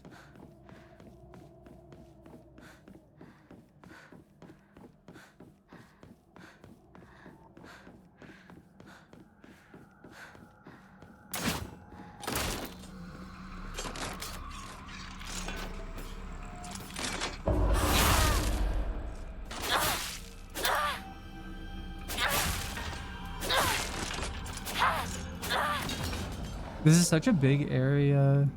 This is such a big area.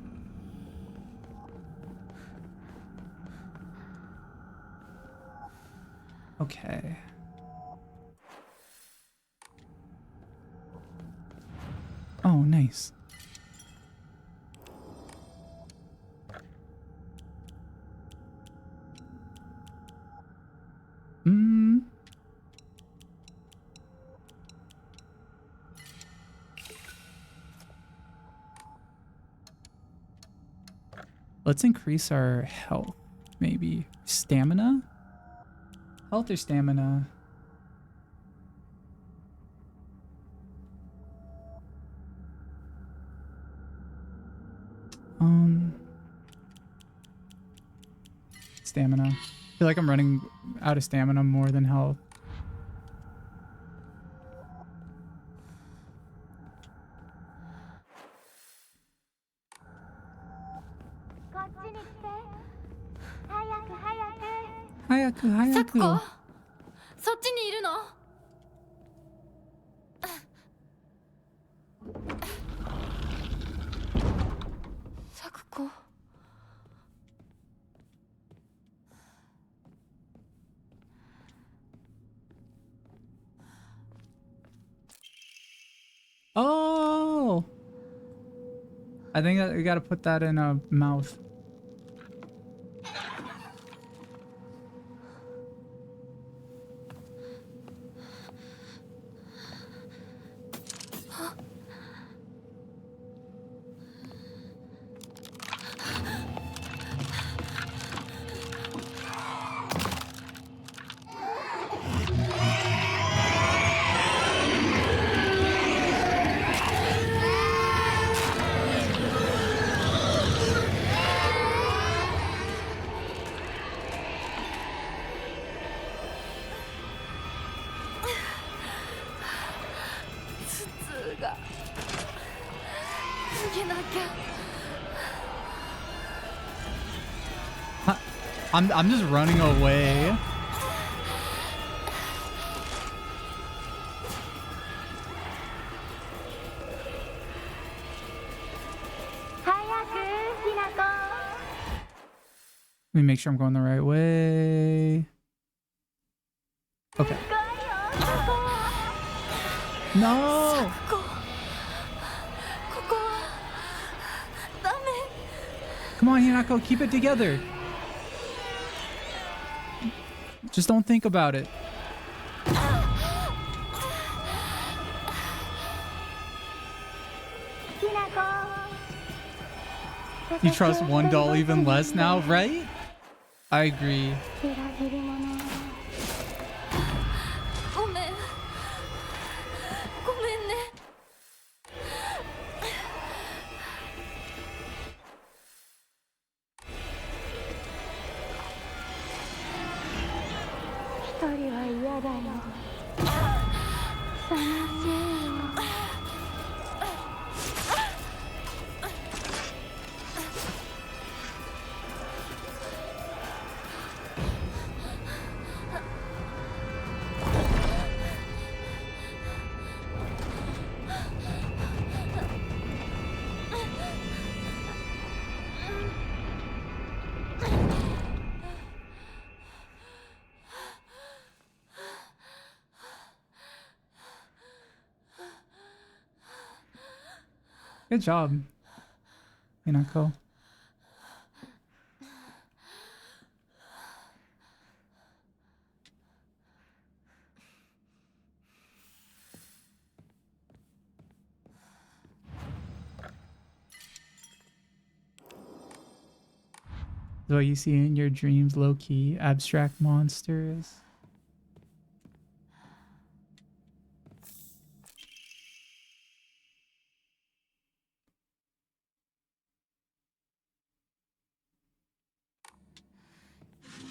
Okay. Oh, nice. Let's increase our health, maybe. Stamina? Health or stamina? Stamina. I feel like I'm running out of stamina more than health. Hayaku. そっちにいるの? Sakuko. Oh! I think we gotta put that in a mouth. I'm just running away. Let me make sure I'm going the right way. Okay. No! Come on, Hinako, keep it together. Just don't think about it. You trust one doll even less now, right? I agree. Good job, Hinako. What you see in your dreams, low-key abstract monsters.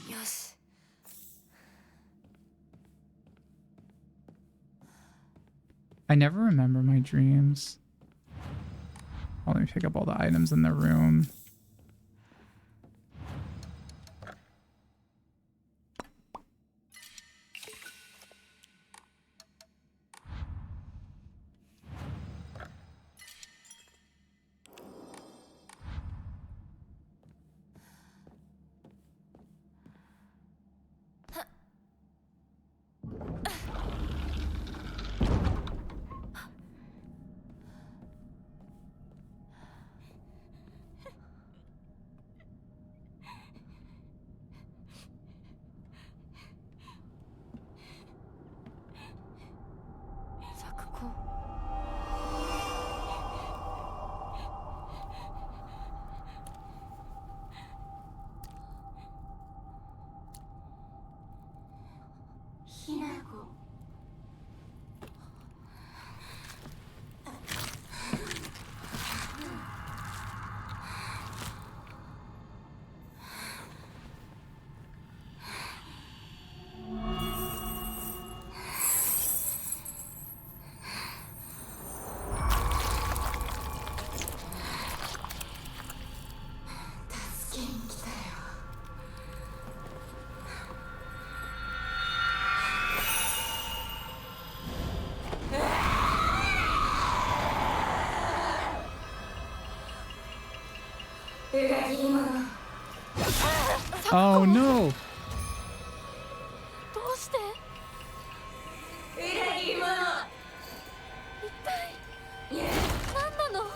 Yes. I never remember my dreams. Oh, let me pick up all the items in the room. Oh no! どうして裏切り者一体何なの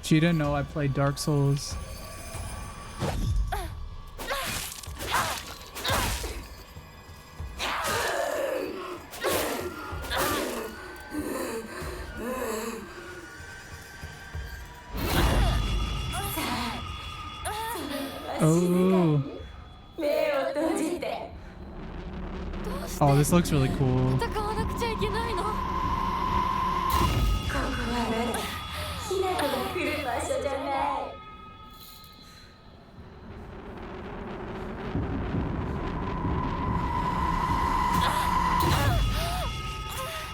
She didn't know I played Dark Souls. Oh. Oh, this looks really cool.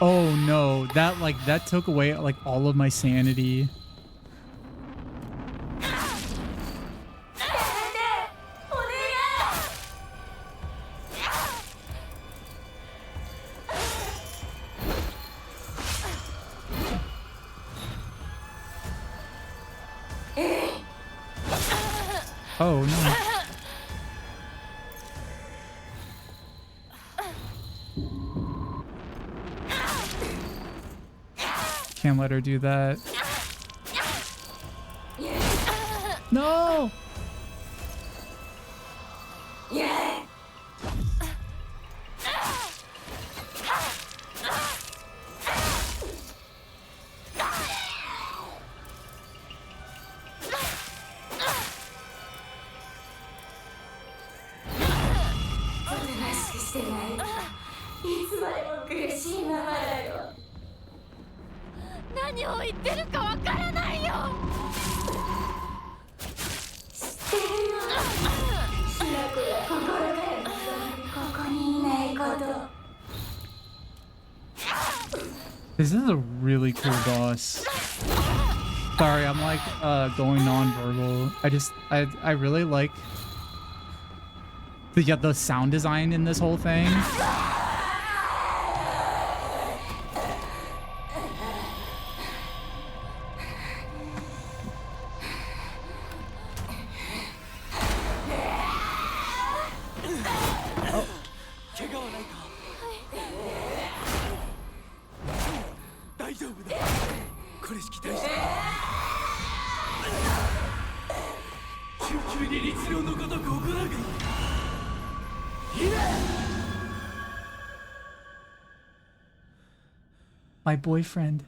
Oh no, that took away like all of my sanity. Oh no. Can't let her do that. No! This is a really cool boss. Sorry, I'm like going non-verbal. I really like the sound design in this whole thing. My boyfriend.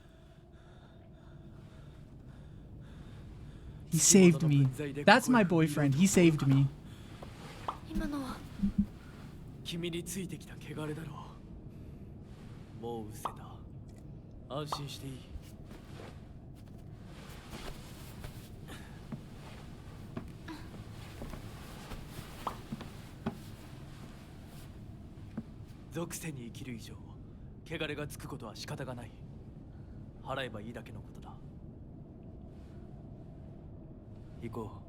He saved me. That's my boyfriend. He saved me. 今のは君についてきた汚れだろう。もう失せた。安心していい。属性に生きる以上、汚れがつくことは仕方がない。払えばいいだけのことだ。行こう。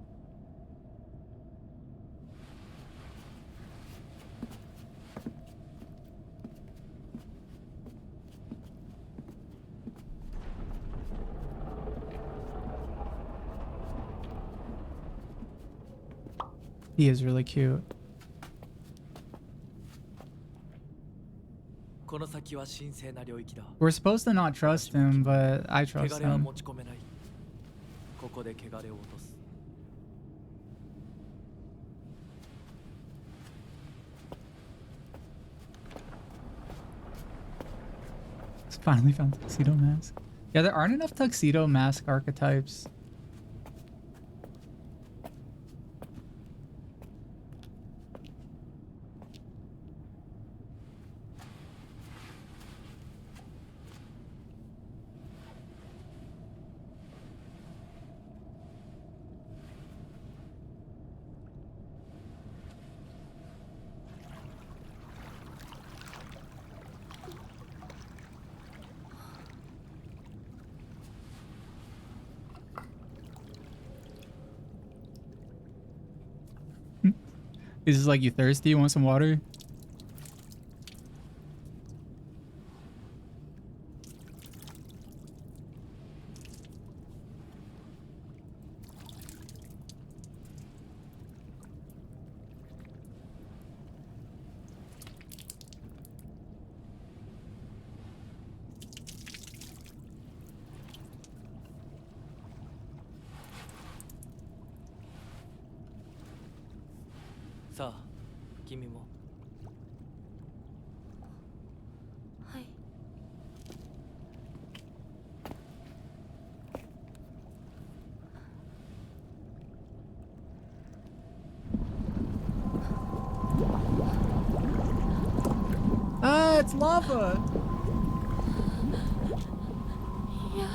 He is really cute. この先は神聖な領域だ。 We're supposed to not trust him, but I 汚 trust れは him. 持ち込めない。ここで汚れを落とす。Finally found tuxedo mask. Yeah, there aren't enough tuxedo mask archetypes. Is this like, you thirsty? You want some water?さあ、君も。はい。Ah, it's lava! いや。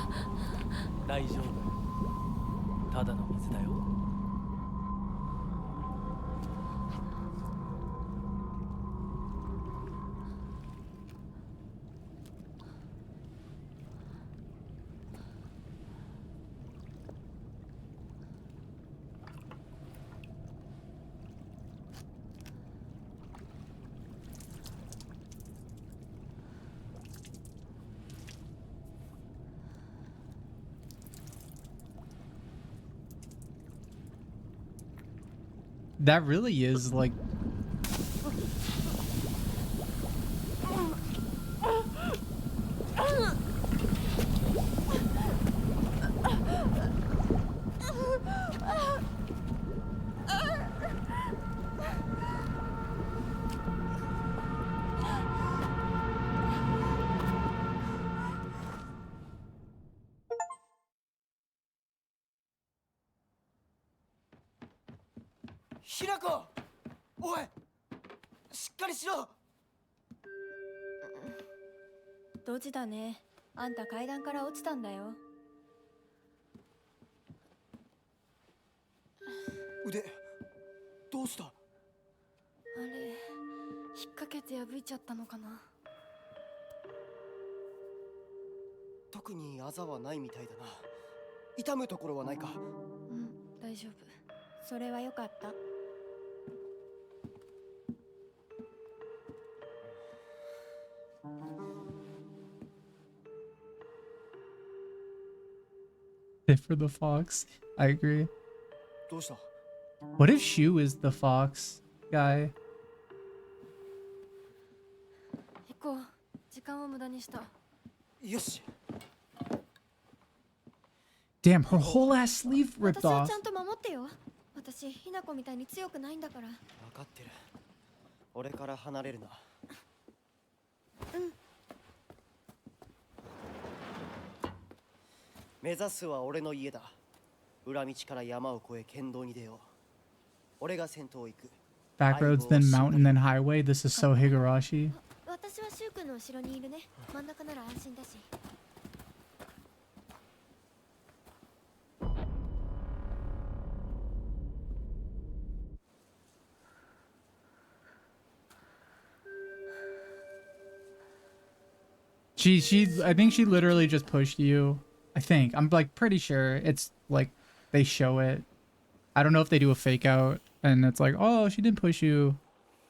大丈夫。ただの水だよ。That really is like...しろ。ドジだね。あんた階段から落ちたんだよ。腕どうした？あれ、引っ掛けて破いちゃったのかな。特にあざはないみたいだな。痛むところはないか？うん、大丈夫。それはよかった。If for the fox, I agree. どうした？ What if Shu is the fox guy? 行こう。時間を無駄にした。よし。Damn, her whole ass sleeve ripped 私は off. ちゃんと守ってよ。私、ひなこみたいに強くないんだから。分かってる。俺から離れるな。うん。目指すは俺の家だ。裏道から山を越え県道に出よう。俺が先頭を行く。 Back roads, then mountain, then highway. This is so Higurashi. 私はシュウ君の後ろにいるね。真ん中なら安心だし。I think she literally just pushed you. I think. I'm like pretty sure it's like they show it. I don't know if they do a fake out and it's like, oh, she didn't push you.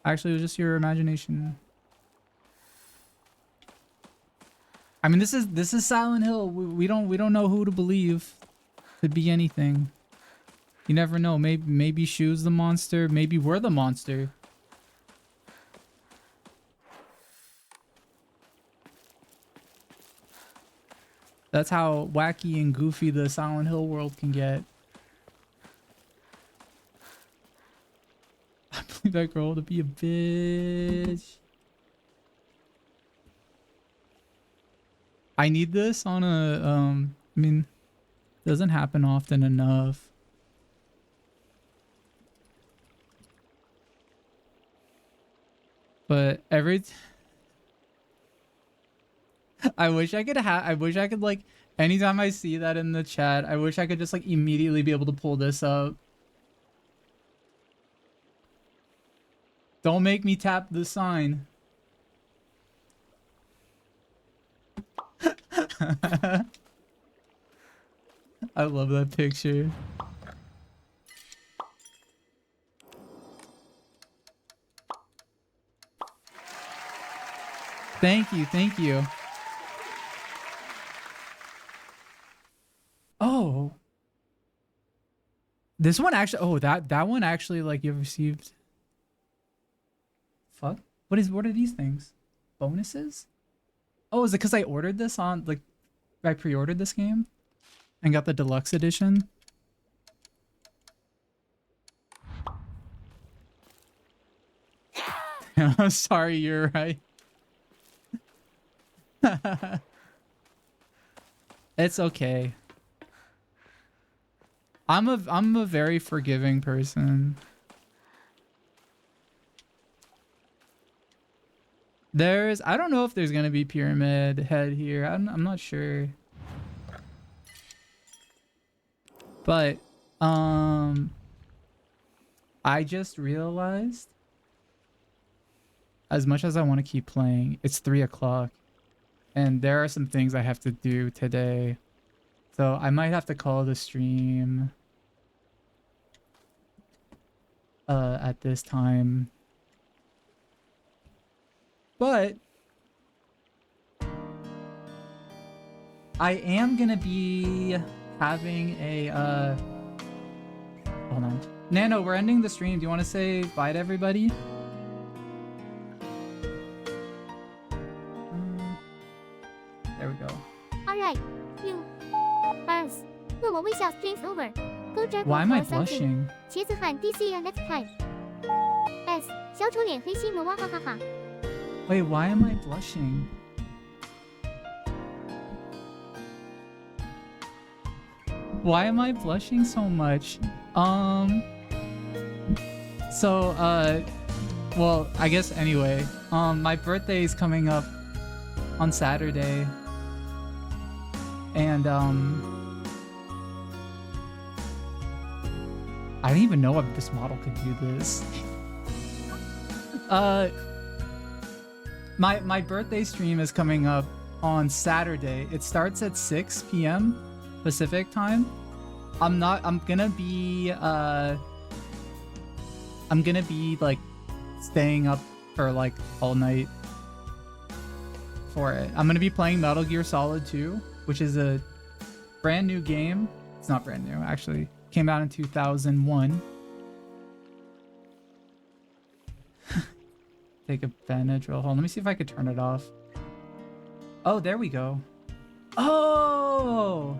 Actually, it was just your imagination. I mean, this is Silent Hill. We don't know who to believe. Could be anything. You never know. Maybe Shu's the monster. Maybe we're the monster. That's how wacky and goofy the Silent Hill world can get. I believe that girl to be a bitch. I need this on a I mean, doesn't happen often enough. But I wish I could like anytime I see that in the chat, I wish I could just like immediately be able to pull this up. Don't make me tap the sign. I love that picture. Thank you, thank you. Oh. This one actually, oh, that one actually, like, you've received. Fuck. What are these things? Bonuses? Oh, is it because I ordered this on, like, I pre-ordered this game and got the deluxe edition? I'm sorry, you're right. It's okay. I'm a very forgiving person. I don't know if there's gonna be Pyramid Head here. I'm not sure. But I just realized, as much as I want to keep playing, it's 3 o'clock. And there are some things I have to do today. So I might have to call the stream at this time. But I am gonna be having a hold on. Nano, we're ending the stream. Do you want to say bye to everybody? There we go. Alright, you. Buzz. 默默微笑 stream's over. Go drink Why am I or something. blushing? 茄子喊 DC and next time. S. 小丑脸黑心魔哇哈哈哈。 Wait, why am I blushing? Why am I blushing so much? Well, I guess anyway, my birthday is coming up on Saturday. And, I didn't even know if this model could do this. My birthday stream is coming up on Saturday. It starts at 6 p.m. Pacific time. I'm gonna be like staying up for like all night for it. I'm gonna be playing Metal Gear Solid 2, which is a brand new game. It's not brand new, actually. Came out in 2001. Take advantage. Well, hold on. Let me see if I could turn it off. Oh, there we go. Oh!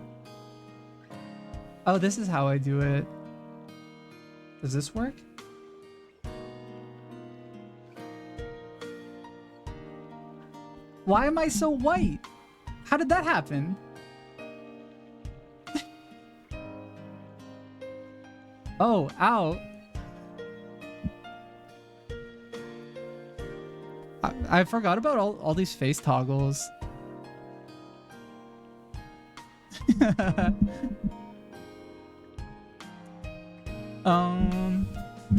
Oh, this is how I do it. Does this work? Why am I so white? How did that happen? Oh, ow. I forgot about all these face toggles.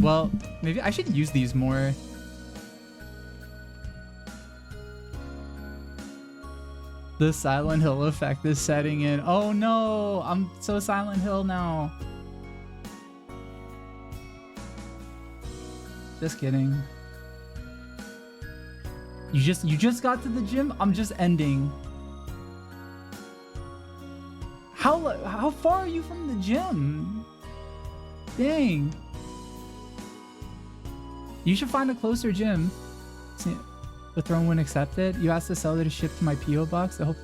Well, maybe I should use these more. The Silent Hill effect is setting in. Oh no, I'm so Silent Hill now. Just kidding. You just got to the gym? I'm just ending. How far are you from the gym? Dang. You should find a closer gym. See, the throne wouldn't accept it. You asked the seller to ship to my P.O. box. I hope.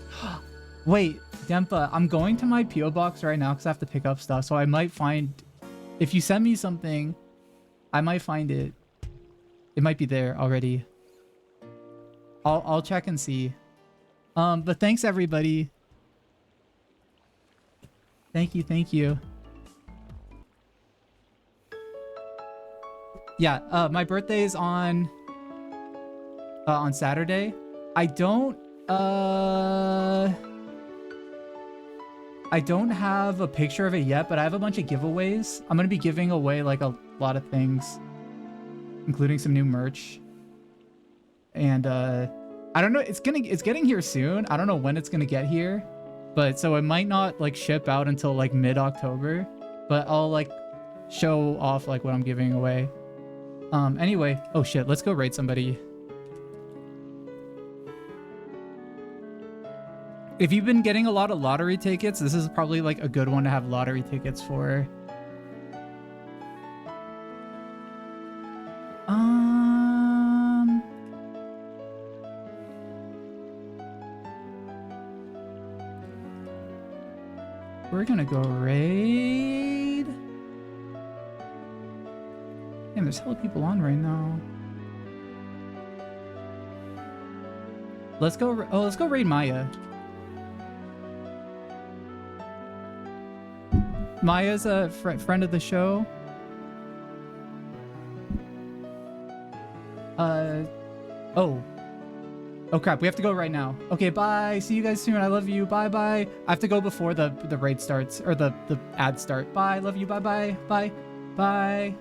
Wait, Dempa, I'm going to my P.O. box right now because I have to pick up stuff. So I might find, if you send me something, I might find it. It might be there already. I'll check and see. But thanks everybody. Thank you. Yeah, my birthday is on Saturday. I don't have a picture of it yet, but I have a bunch of giveaways. I'm gonna be giving away like a lot of things, including some new merch. And I don't know, it's getting here soon. I don't know when it's gonna get here, but so it might not like ship out until like mid-October, but I'll like show off like what I'm giving away. Anyway, oh shit, let's go raid somebody. If you've been getting a lot of lottery tickets, this is probably like a good one to have lottery tickets for. We're gonna go raid. Damn, there's hella people on right now. Let's go raid Maya. Maya's a friend of the show. Oh crap, we have to go right now. Okay, bye. See you guys soon. I love you. Bye bye. I have to go before the raid starts or the ad start. Bye. Love you. Bye bye. Bye. Bye.